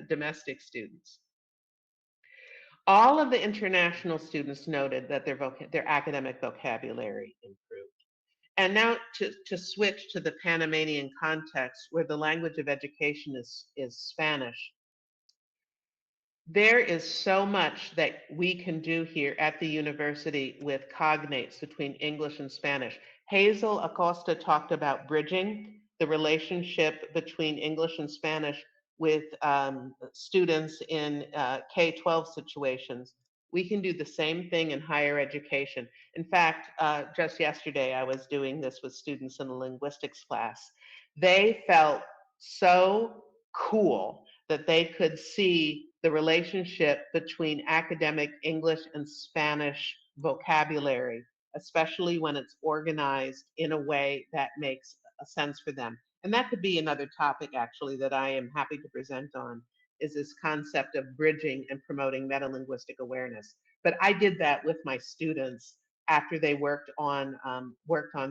Speaker 9: domestic students. All of the international students noted that their academic vocabulary improved. And now to switch to the Panamanian context, where the language of education is Spanish. There is so much that we can do here at the university with cognates between English and Spanish. Hazel Acosta talked about bridging the relationship between English and Spanish with students in K-12 situations. We can do the same thing in higher education. In fact, just yesterday I was doing this with students in a linguistics class. They felt so cool that they could see the relationship between academic English and Spanish vocabulary, especially when it's organized in a way that makes a sense for them. And that could be another topic, actually, that I am happy to present on, is this concept of bridging and promoting metalinguistic awareness. But I did that with my students after they worked on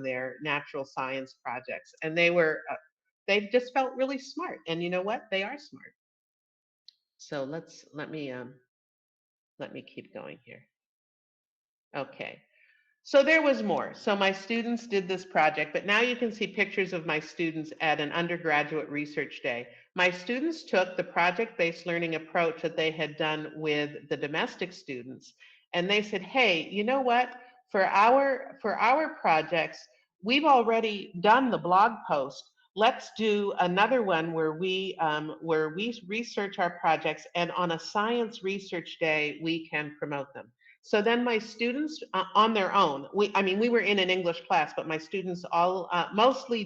Speaker 9: their natural science projects, and they just felt really smart. And you know what? They are smart. So let me keep going here. Okay. So there was more. So my students did this project, but now you can see pictures of my students at an undergraduate research day. My students took the project-based learning approach that they had done with the domestic students, and they said, hey, you know what? For our projects, we've already done the blog post. Let's do another one where we research our projects, and on a science research day, we can promote them. So then my students on their own, we were in an English class, but my students all mostly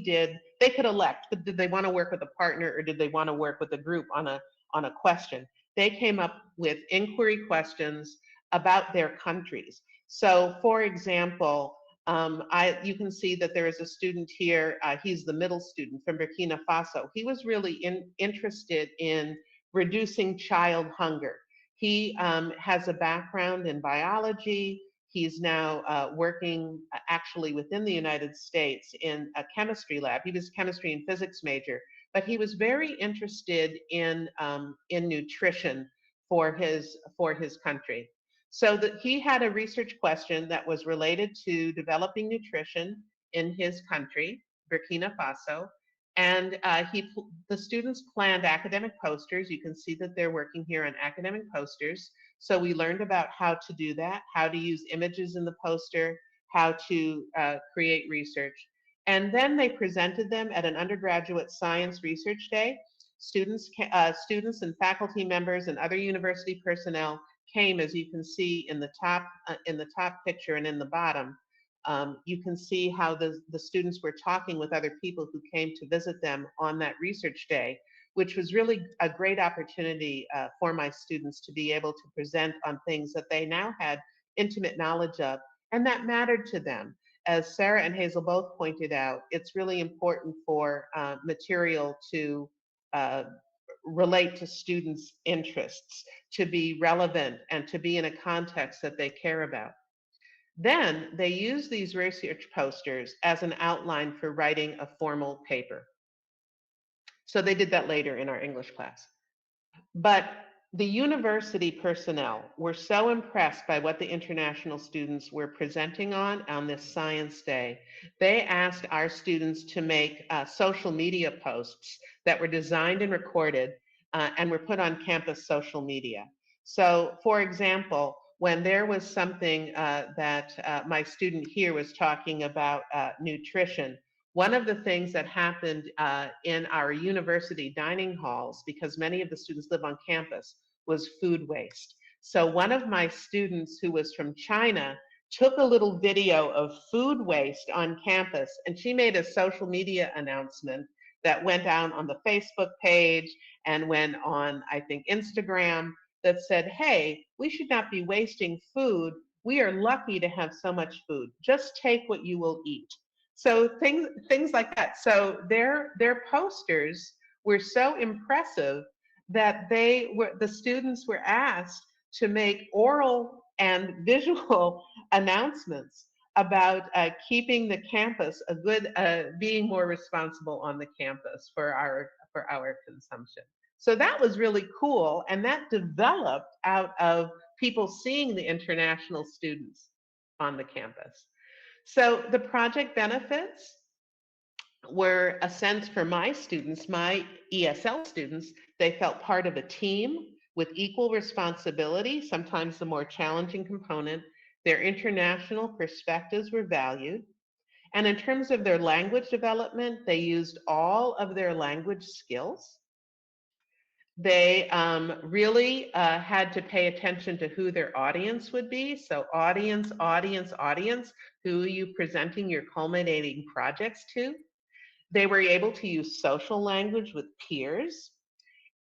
Speaker 9: they could elect, but did they want to work with a partner or did they want to work with a group on a question? They came up with inquiry questions about their countries. So for example, you can see that there is a student here, he's the middle student from Burkina Faso. He was really interested in reducing child hunger. He has a background in biology. He's now working actually within the United States in a chemistry lab. He was a chemistry and physics major, but he was very interested in nutrition for his country. So that he had a research question that was related to developing nutrition in his country, Burkina Faso, and the students planned academic posters. You can see that they're working here on academic posters. So we learned about how to do that, how to use images in the poster, how to create research. And then they presented them at an undergraduate science research day. Students and faculty members and other university personnel came, as you can see in the top picture and in the bottom. You can see how the students were talking with other people who came to visit them on that research day, which was really a great opportunity for my students to be able to present on things that they now had intimate knowledge of and that mattered to them. As Sarah and Hazel both pointed out, it's really important for material to uh, relate to students' interests, to be relevant, and to be in a context that they care about. Then they use these research posters as an outline for writing a formal paper. So they did that later in our English class. But the university personnel were so impressed by what the international students were presenting on this science day. They asked our students to make social media posts that were designed and recorded and were put on campus social media. So, for example, when there was something that my student here was talking about nutrition, one of the things that happened in our university dining halls, because many of the students live on campus, was food waste. So one of my students who was from China took a little video of food waste on campus, and she made a social media announcement that went out on the Facebook page and went on, I think, Instagram, that said, hey, we should not be wasting food. We are lucky to have so much food. Just take what you will eat. So things like that. So their posters were so impressive that the students were asked to make oral and visual announcements about keeping the campus a good, being more responsible on the campus for our consumption. So that was really cool, and that developed out of people seeing the international students on the campus. So the project benefits were a sense for my students, my ESL students. They felt part of a team with equal responsibility, sometimes the more challenging component. Their international perspectives were valued. And in terms of their language development, they used all of their language skills. They really had to pay attention to who their audience would be. So audience, who are you presenting your culminating projects to? They were able to use social language with peers,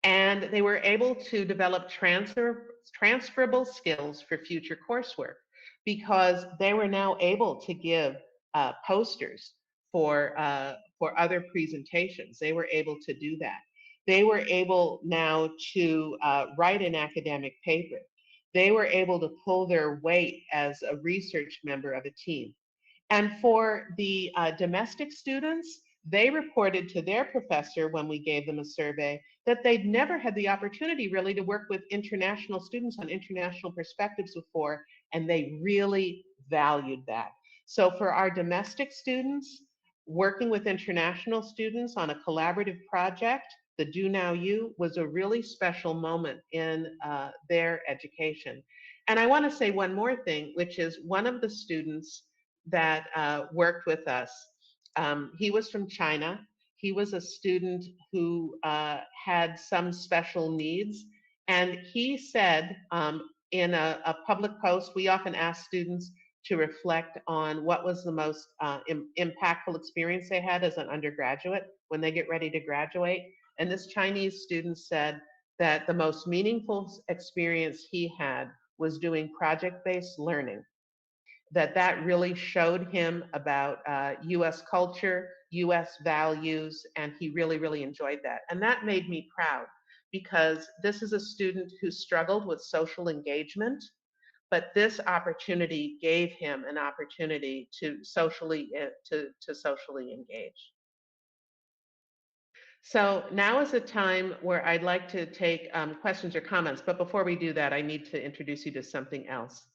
Speaker 9: and they were able to develop transferable skills for future coursework because they were now able to give posters for other presentations. They were able to do that. They were able now to write an academic paper. They were able to pull their weight as a research member of a team. And for the domestic students, they reported to their professor when we gave them a survey that they'd never had the opportunity really to work with international students on international perspectives before, and they really valued that. So for our domestic students, working with international students on a collaborative project, the Do Now You, was a really special moment in their education. And I want to say one more thing, which is one of the students that worked with us, he was from China. He was a student who had some special needs. And he said in a public post, we often ask students to reflect on what was the most impactful experience they had as an undergraduate when they get ready to graduate. And this Chinese student said that the most meaningful experience he had was doing project-based learning, that really showed him about US culture, US values, and he really, really enjoyed that. And that made me proud because this is a student who struggled with social engagement, but this opportunity gave him an opportunity to socially engage. So now is a time where I'd like to take questions or comments, but before we do that, I need to introduce you to something else.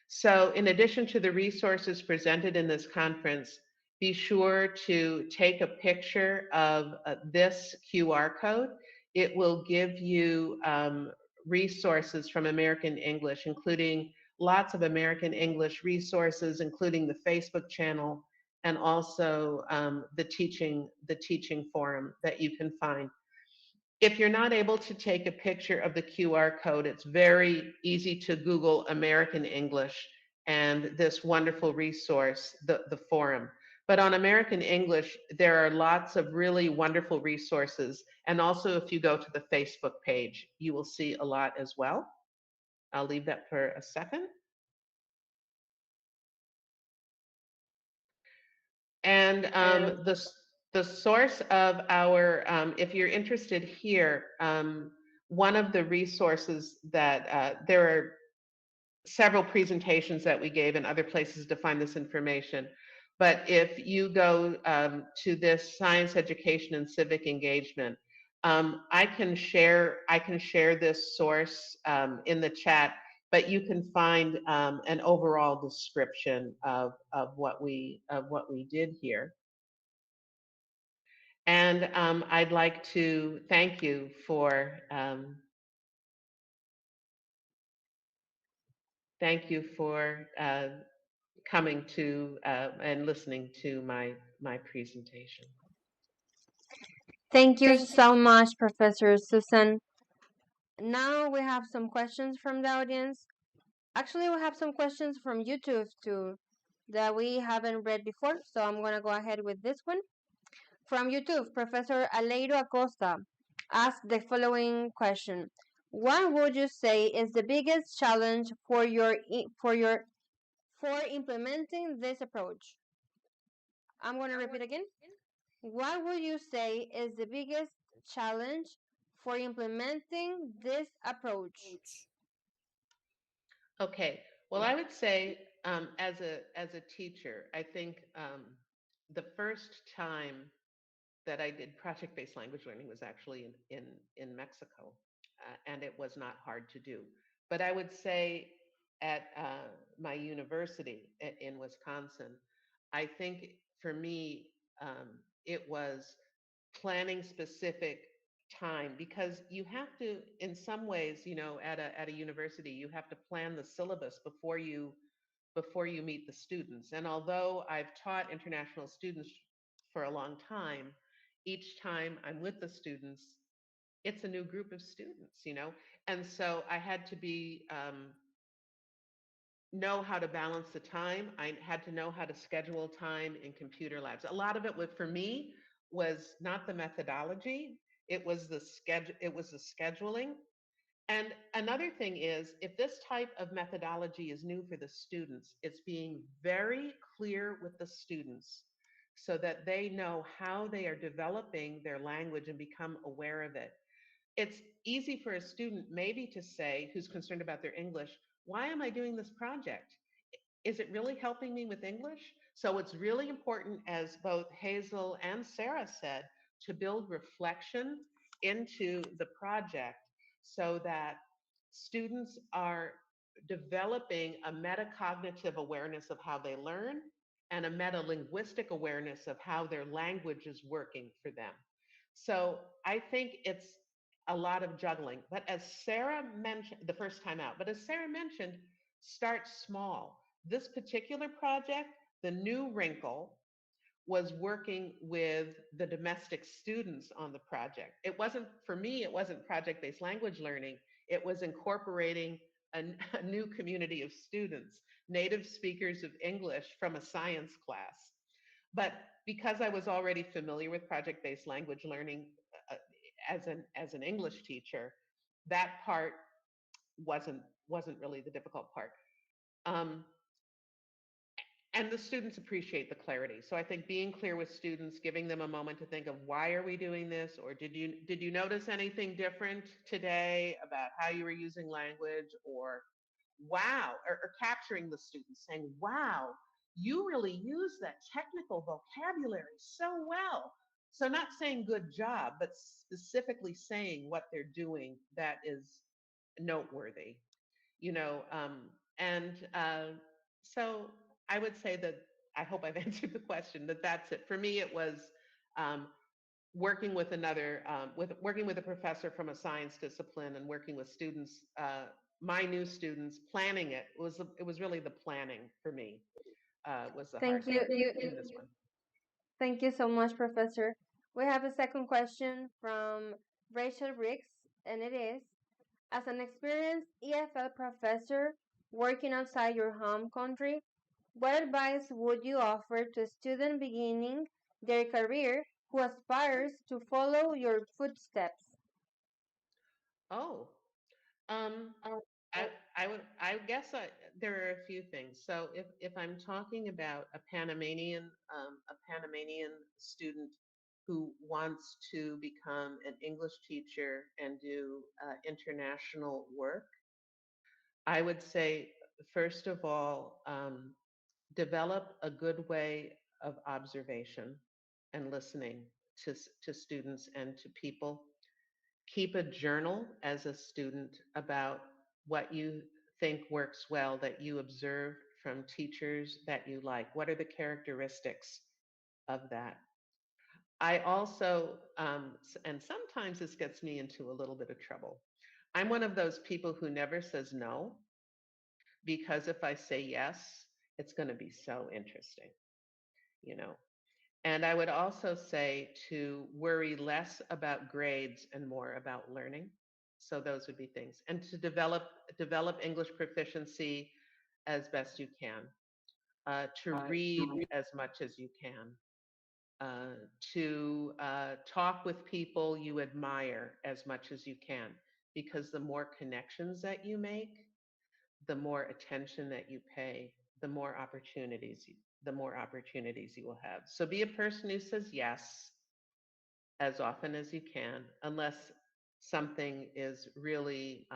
Speaker 9: So in addition to the resources presented in this conference, be sure to take a picture of this QR code. It will give you resources from American English, including lots of American English resources, including the Facebook channel and also the teaching forum that you can find. If you're not able to take a picture of the QR code, it's very easy to Google American English and this wonderful resource, the forum. But on American English, there are lots of really wonderful resources. And also, if you go to the Facebook page, you will see a lot as well. I'll leave that for a second. And the source of our, if you're interested here, one of the resources that there are several presentations that we gave in other places to find this information. But if you go to this science education and civic engagement, I can share this source in the chat, but you can find an overall description of what we did here. And I'd like to thank you for coming to and listening to my presentation.
Speaker 1: Thank you so much, Professor Susan. Now we have some questions from the audience. Actually, we have some questions from YouTube too that we haven't read before, so I'm going to go ahead with this one. From YouTube, Professor Aleiro Acosta asked the following question. What would you say is the biggest challenge for implementing this approach? I'm going to repeat again. What would you say is the biggest challenge for implementing this approach?
Speaker 9: Okay. Well, I would say as a teacher, I think the first time that I did project-based language learning was actually in Mexico, and it was not hard to do. But I would say at my university in Wisconsin, I think for me it was planning specific time, because you have to, in some ways, at a university, you have to plan the syllabus before you meet the students. And although I've taught international students for a long time, each time I'm with the students, it's a new group of students. And so I had to know how to balance the time. I had to know how to schedule time in computer labs. A lot of it for me was not the methodology, it was the scheduling. And another thing is, if this type of methodology is new for the students, it's being very clear with the students so that they know how they are developing their language and become aware of it. It's easy for a student maybe to say, who's concerned about their English, why am I doing this project? Is it really helping me with English? So it's really important, as both Hazel and Sarah said, to build reflection into the project so that students are developing a metacognitive awareness of how they learn and a metalinguistic awareness of how their language is working for them. So I think it's a lot of juggling. But as Sarah mentioned the first time out, but as Sarah mentioned, start small. This particular project, the new wrinkle was working with the domestic students on the project. It wasn't, for me, it wasn't project-based language learning. It was incorporating a new community of students, native speakers of English from a science class. But because I was already familiar with project-based language learning uh, as an English teacher, that part wasn't really the difficult part. Um, and the students appreciate the clarity. So I think being clear with students, giving them a moment to think of, why are we doing this? Or did you notice anything different today about how you were using language? Or wow, or capturing the students saying, wow, you really use that technical vocabulary so well. So not saying good job, but specifically saying what they're doing that is noteworthy, you know. And so I would say that, I hope I've answered the question, that that's it. For me, it was um, working with another, working with a professor from a science discipline and working with students, my new students, planning it was really the planning for me was the hard
Speaker 1: Thank
Speaker 9: part
Speaker 1: you.
Speaker 9: in this one.
Speaker 1: Thank you so much, Professor. We have a second question from Rachel Riggs, and it is, as an experienced EFL professor working outside your home country, what advice would you offer to a student beginning their career who aspires to follow your footsteps?
Speaker 9: Oh, um, I guess there are a few things. So if I'm talking about a Panamanian student who wants to become an English teacher and do international work, I would say, first of all, develop a good way of observation and listening to students and to people. Keep a journal as a student about what you think works well that you observe from teachers that you like. What are the characteristics of that? I also, and sometimes this gets me into a little bit of trouble. I'm one of those people who never says no, because if I say yes, it's going to be so interesting, you know. And I would also say to worry less about grades and more about learning. So those would be things. And to develop English proficiency as best you can. To read as much as you can. To talk with people you admire as much as you can, because the more connections that you make, the more attention that you pay, the more opportunities you will have. So be a person who says yes as often as you can, unless something is really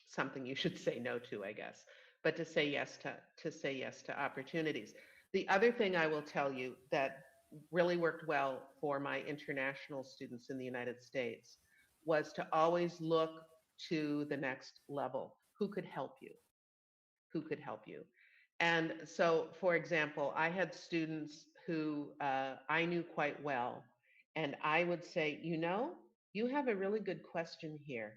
Speaker 9: something you should say no to, I guess. But to say yes to opportunities. The other thing I will tell you that really worked well for my international students in the United States was to always look to the next level. Who could help you? Who could help you? And so, for example, I had students who I knew quite well, and I would say, you know, you have a really good question here.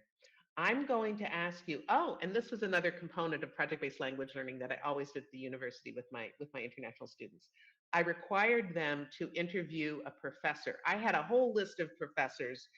Speaker 9: I'm going to ask you, oh, and this was another component of project-based language learning that I always did at the university with my international students. I required them to interview a professor. I had a whole list of professors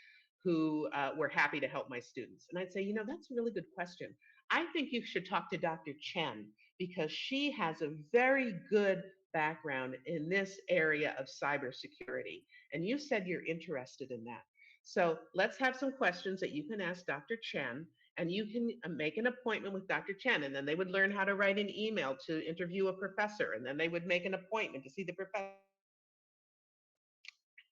Speaker 9: who were happy to help my students. And I'd say, you know, that's a really good question. I think you should talk to Dr. Chen because she has a very good background in this area of cybersecurity. And you said you're interested in that. So let's have some questions that you can ask Dr. Chen, and you can make an appointment with Dr. Chen. And then they would learn how to write an email to interview a professor. And then they would make an appointment to see the professor.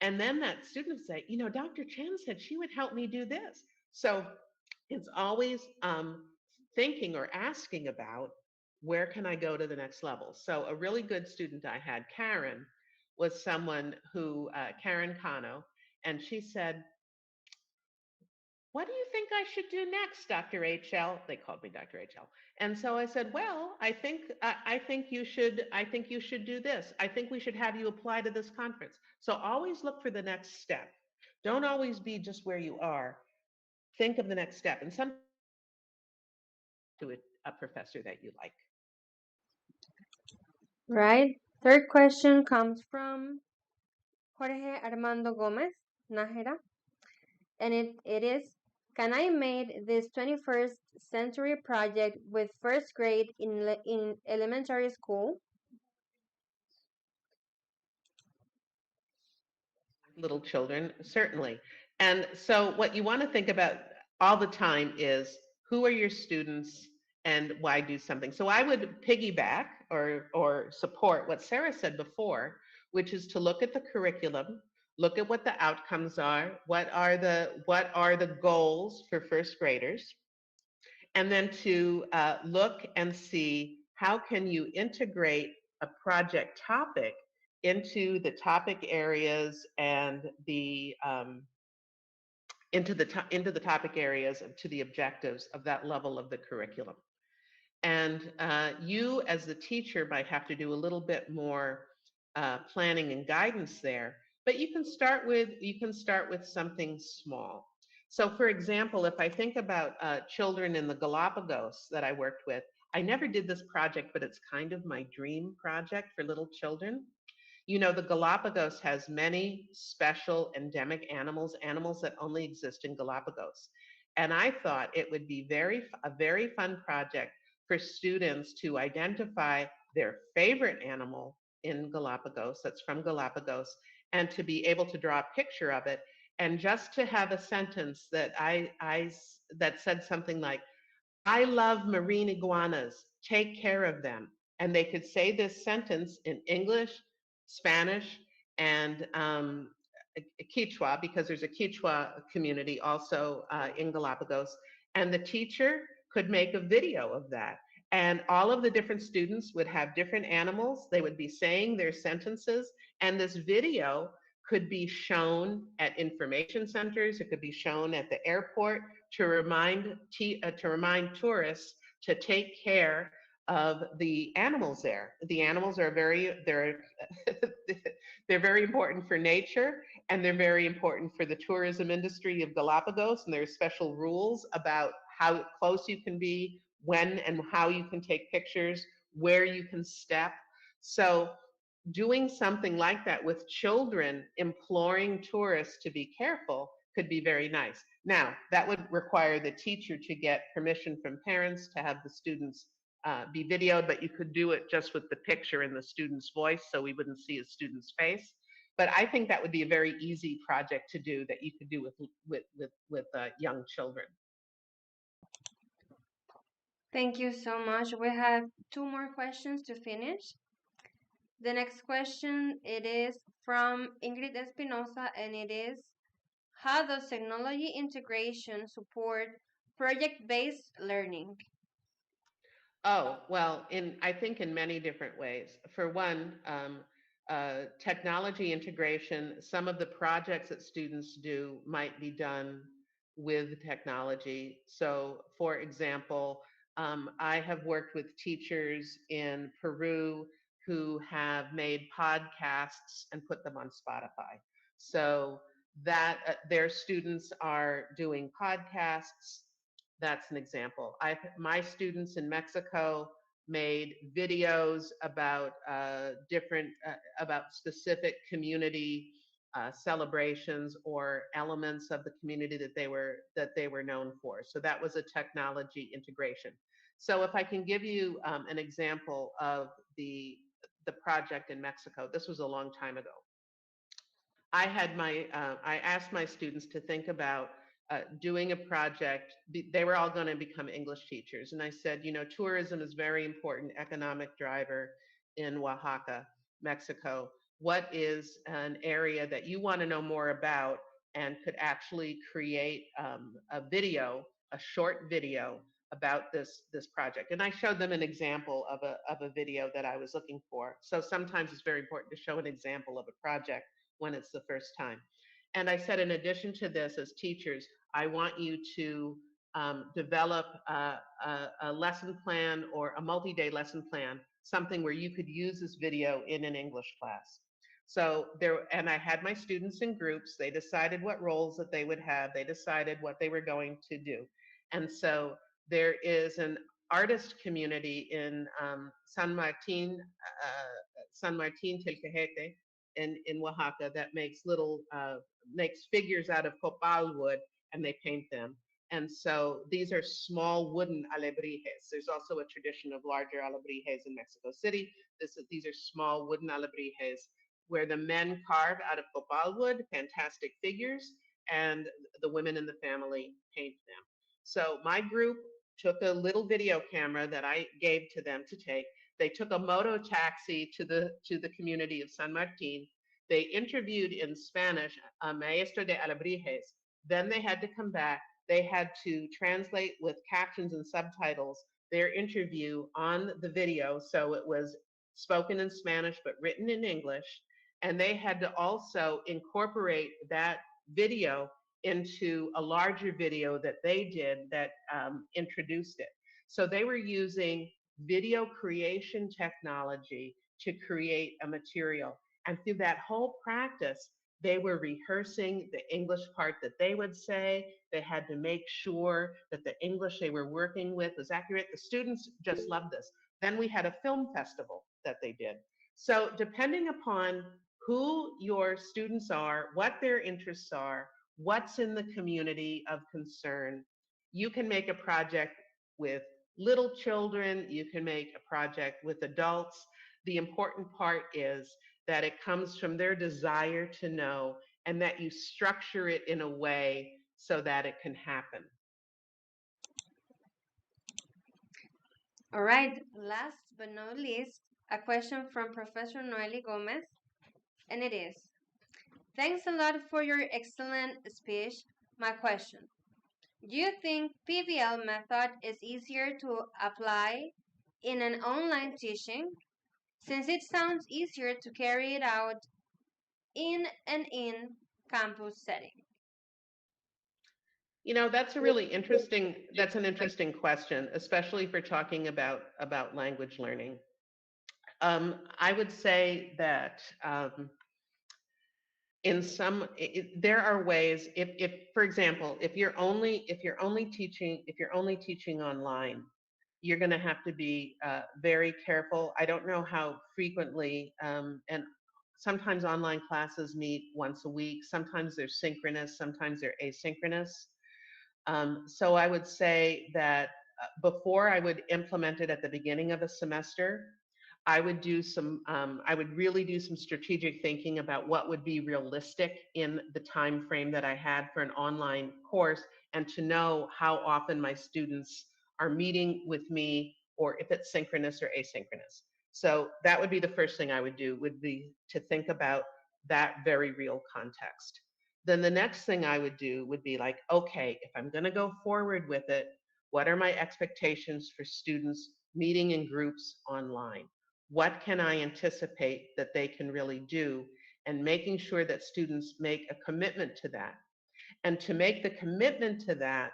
Speaker 9: And then that student would say, you know, Dr. Chen said she would help me do this. So it's always thinking or asking about where can I go to the next level. So a really good student I had, Karen, was someone who, Karen Kano, and she said, what do you think I should do next, Dr. HL? They called me Dr. HL. And so I said, well, I think you should do this. I think we should have you apply to this conference. So always look for the next step. Don't always be just where you are. Think of the next step. And some to a professor that you like.
Speaker 1: Right? Third question comes from Jorge Armando Gomez Nájera, and it is, can I made this 21st century project with first grade in elementary school?
Speaker 9: Little children, certainly. And so what you want to think about all the time is who are your students and why do something. So I would piggyback or support what Sarah said before, which is to look at the curriculum, look at what the outcomes are, what are the goals for first graders, and then to look and see how can you integrate a project topic into the topic areas and the into the topic areas and to the objectives of that level of the curriculum. And you as the teacher might have to do a little bit more planning and guidance there, But you can start with something small. So, for example, if I think about children in the Galapagos that I worked with, I never did this project, but it's kind of my dream project for little children. You know, the Galapagos has many special endemic animals, animals that only exist in Galapagos. And I thought it would be a very fun project for students to identify their favorite animal in Galapagos, that's from Galapagos, and to be able to draw a picture of it, and just to have a sentence that said something like, I love marine iguanas. Take care of them. And they could say this sentence in English, Spanish, and Quechua, because there's a Quechua community also in Galapagos. And the teacher could make a video of that. And all of the different students would have different animals. They would be saying their sentences. And this video could be shown at information centers. It could be shown at the airport to remind tourists to take care of the animals there. The animals are they're very important for nature, and they're very important for the tourism industry of Galapagos. And there's special rules about how close you can be, when and how you can take pictures, where you can step. So doing something like that with children, imploring tourists to be careful, could be very nice. Now, that would require the teacher to get permission from parents to have the students be videoed, but you could do it just with the picture and the student's voice, so we wouldn't see a student's face. But I think that would be a very easy project to do, that you could do with young children.
Speaker 1: Thank you so much. We have two more questions to finish. The next question, it is from Ingrid Espinosa, and it is, how does technology integration support project-based learning?
Speaker 9: Oh, well, I think in many different ways. For one, technology integration, some of the projects that students do might be done with technology. So, for example, I have worked with teachers in Peru who have made podcasts and put them on Spotify. So that their students are doing podcasts. That's an example. My students in Mexico made videos about about specific community celebrations or elements of the community that they were known for. So that was a technology integration. So if I can give you an example of the project in Mexico, this was a long time ago. I asked my students to think about doing a project. They were all going to become English teachers. And I said, tourism is very important economic driver in Oaxaca, Mexico. What is an area that you want to know more about and could actually create a short video about this project? And I showed them an example of a video that I was looking for. So sometimes it's very important to show an example of a project when it's the first time. And I said, in addition to this, as teachers, I want you to develop a lesson plan or a multi-day lesson plan, something where you could use this video in an English class. So and I had my students in groups. They decided what roles that they would have. They decided what they were going to do. And so there is an artist community in San Martin Tilcajete, in Oaxaca, that makes figures out of copal wood, and they paint them. And so these are small wooden alebrijes. There's also a tradition of larger alebrijes in Mexico City. These are small wooden alebrijes where the men carve out of copal wood fantastic figures, and the women in the family paint them. So my group took a little video camera that I gave to them to take. They took a moto taxi to the community of San Martin. They interviewed in Spanish a maestro de alebrijes. Then they had to come back. They had to translate with captions and subtitles their interview on the video. So it was spoken in Spanish but written in English. And they had to also incorporate that video into a larger video that they did that introduced it. So they were using video creation technology to create a material. And through that whole practice, They were rehearsing the English part that they would say. They had to make sure that the English they were working with was accurate. The students just loved this. Then we had a film festival that they did. So depending upon who your students are, what their interests are, what's in the community of concern, you can make a project with little children, you can make a project with adults. The important part is that it comes from their desire to know and that you structure it in a way so that it can happen.
Speaker 1: All right, last but not least, a question from Professor Noeli Gomez, and it is, thanks a lot for your excellent speech. My question, do you think PBL method is easier to apply in an online teaching, since it sounds easier to carry it out in an in-campus setting?
Speaker 9: You know, that's an interesting question, especially for talking about language learning. I would say that there are ways. If for example, if you're only teaching online, you're going to have to be very careful. I don't know how frequently, and sometimes online classes meet once a week. Sometimes they're synchronous, sometimes they're asynchronous. So I would say that before I would implement it at the beginning of a semester, I would really do some strategic thinking about what would be realistic in the time frame that I had for an online course, and to know how often my students are meeting with me, or if it's synchronous or asynchronous. So that would be the first thing I would do, would be to think about that very real context. Then the next thing I would do would be like, okay, if I'm going to go forward with it, what are my expectations for students meeting in groups online? What can I anticipate that they can really do? And making sure that students make a commitment to that. And to make the commitment to that,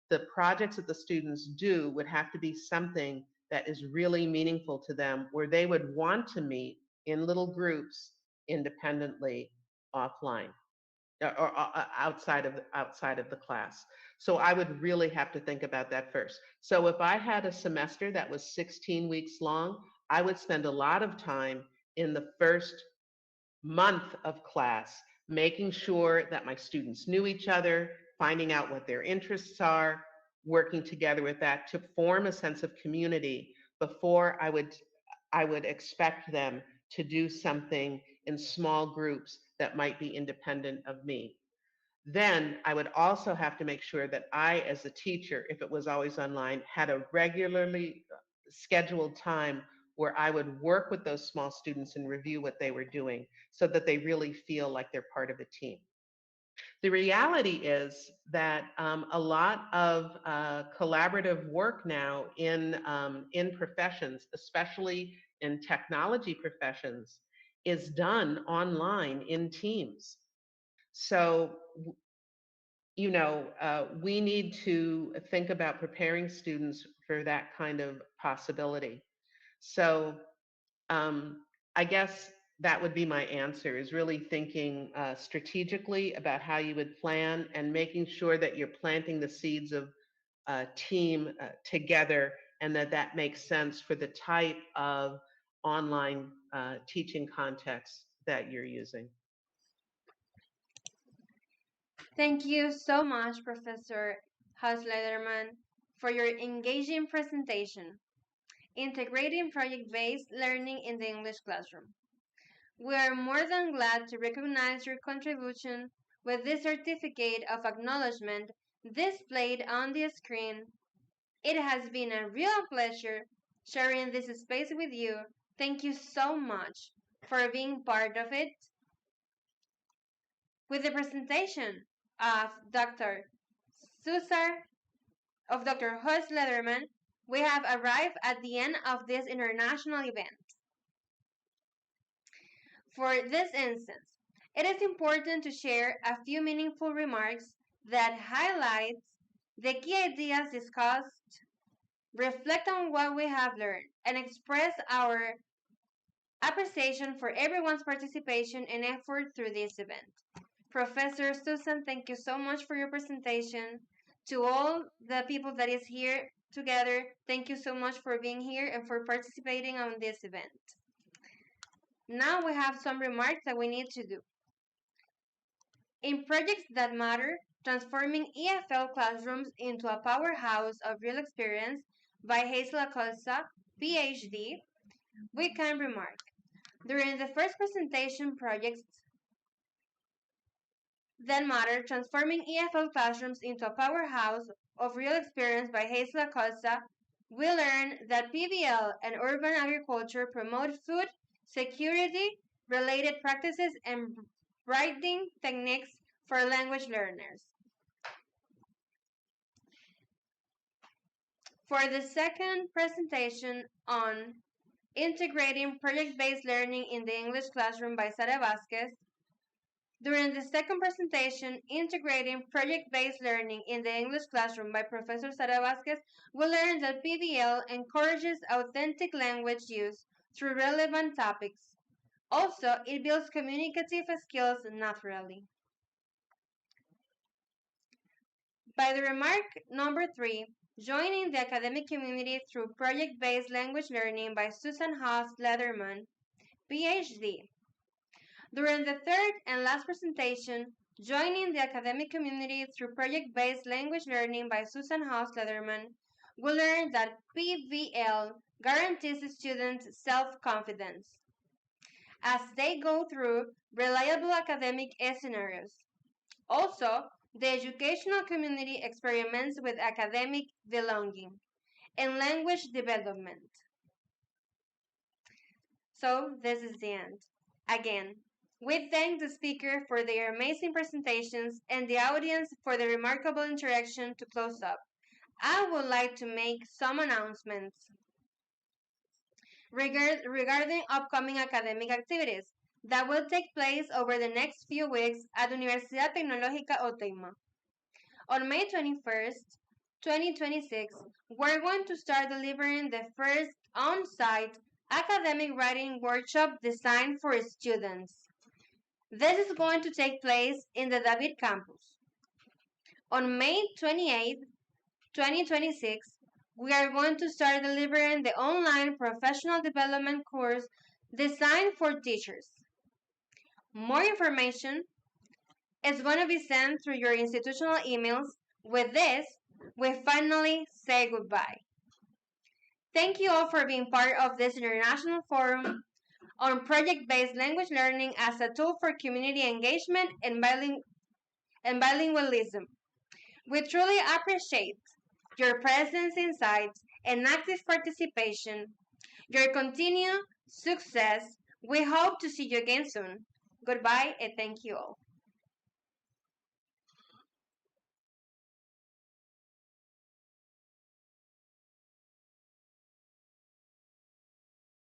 Speaker 9: the projects that the students do would have to be something that is really meaningful to them, where they would want to meet in little groups independently offline, or outside of the class. So I would really have to think about that first. So if I had a semester that was 16 weeks long, I would spend a lot of time in the first month of class making sure that my students knew each other, finding out what their interests are, working together with that to form a sense of community before I would expect them to do something in small groups that might be independent of me. Then I would also have to make sure that I, as a teacher, if it was always online, had a regularly scheduled time where I would work with those small students and review what they were doing so that they really feel like they're part of a team. The reality is that a lot of collaborative work now in professions, especially in technology professions, is done online in teams. So, we need to think about preparing students for that kind of possibility. So, I guess that would be my answer, is really thinking strategically about how you would plan and making sure that you're planting the seeds of team together, and that makes sense for the type of online teaching context that you're using.
Speaker 1: Thank you so much, Professor Haus-Lederman, for your engaging presentation, integrating project-based learning in the English classroom. We are more than glad to recognize your contribution with this certificate of acknowledgement displayed on the screen. It has been a real pleasure sharing this space with you. Thank you so much for being part of it. With the presentation of Dr. Susar, of Dr. Horst Lederman, we have arrived at the end of this international event. For this instance, it is important to share a few meaningful remarks that highlight the key ideas discussed, reflect on what we have learned, and express our appreciation for everyone's participation and effort through this event. Professor Susan, thank you so much for your presentation. To all the people that is here together, thank you so much for being here and for participating on this event. Now we have some remarks that we need to do. In projects that matter, transforming EFL classrooms into a powerhouse of real experience by Hazel Acosta, PhD, we can remark. During the first presentation, projects that matter, transforming EFL classrooms into a powerhouse of real experience by Hazel Acosta, we learned that PBL and urban agriculture promote food security related practices and writing techniques for language learners. For the second presentation on integrating project-based learning in the English classroom by Sara Vasquez, during the second presentation, Integrating Project-Based Learning in the English Classroom by Professor Sara Vasquez, we learned that PBL encourages authentic language use through relevant topics. Also, it builds communicative skills naturally. By the remark number 3, joining the academic community through project-based language learning by Susan Haas Leatherman, PhD. During the third and last presentation, joining the academic community through project-based language learning by Susan Haas Leatherman, we learned that PVL guarantees students self-confidence as they go through reliable academic scenarios. Also, the educational community experiments with academic belonging and language development. So, this is the end. Again, we thank the speaker for their amazing presentations and the audience for the remarkable interaction to close up. I would like to make some announcements regarding upcoming academic activities that will take place over the next few weeks at Universidad Tecnológica Oteima. On May 21st, 2026, we're going to start delivering the first on-site academic writing workshop designed for students. This is going to take place in the David campus. On May 28, 2026, we are going to start delivering the online professional development course designed for teachers. More information is going to be sent through your institutional emails. With this, we finally say goodbye. Thank you all for being part of this international forum on project-based language learning as a tool for community engagement and bilingualism. We truly appreciate your presence, insights, and active participation. Your continued success. We hope to see you again soon. Goodbye and thank you all.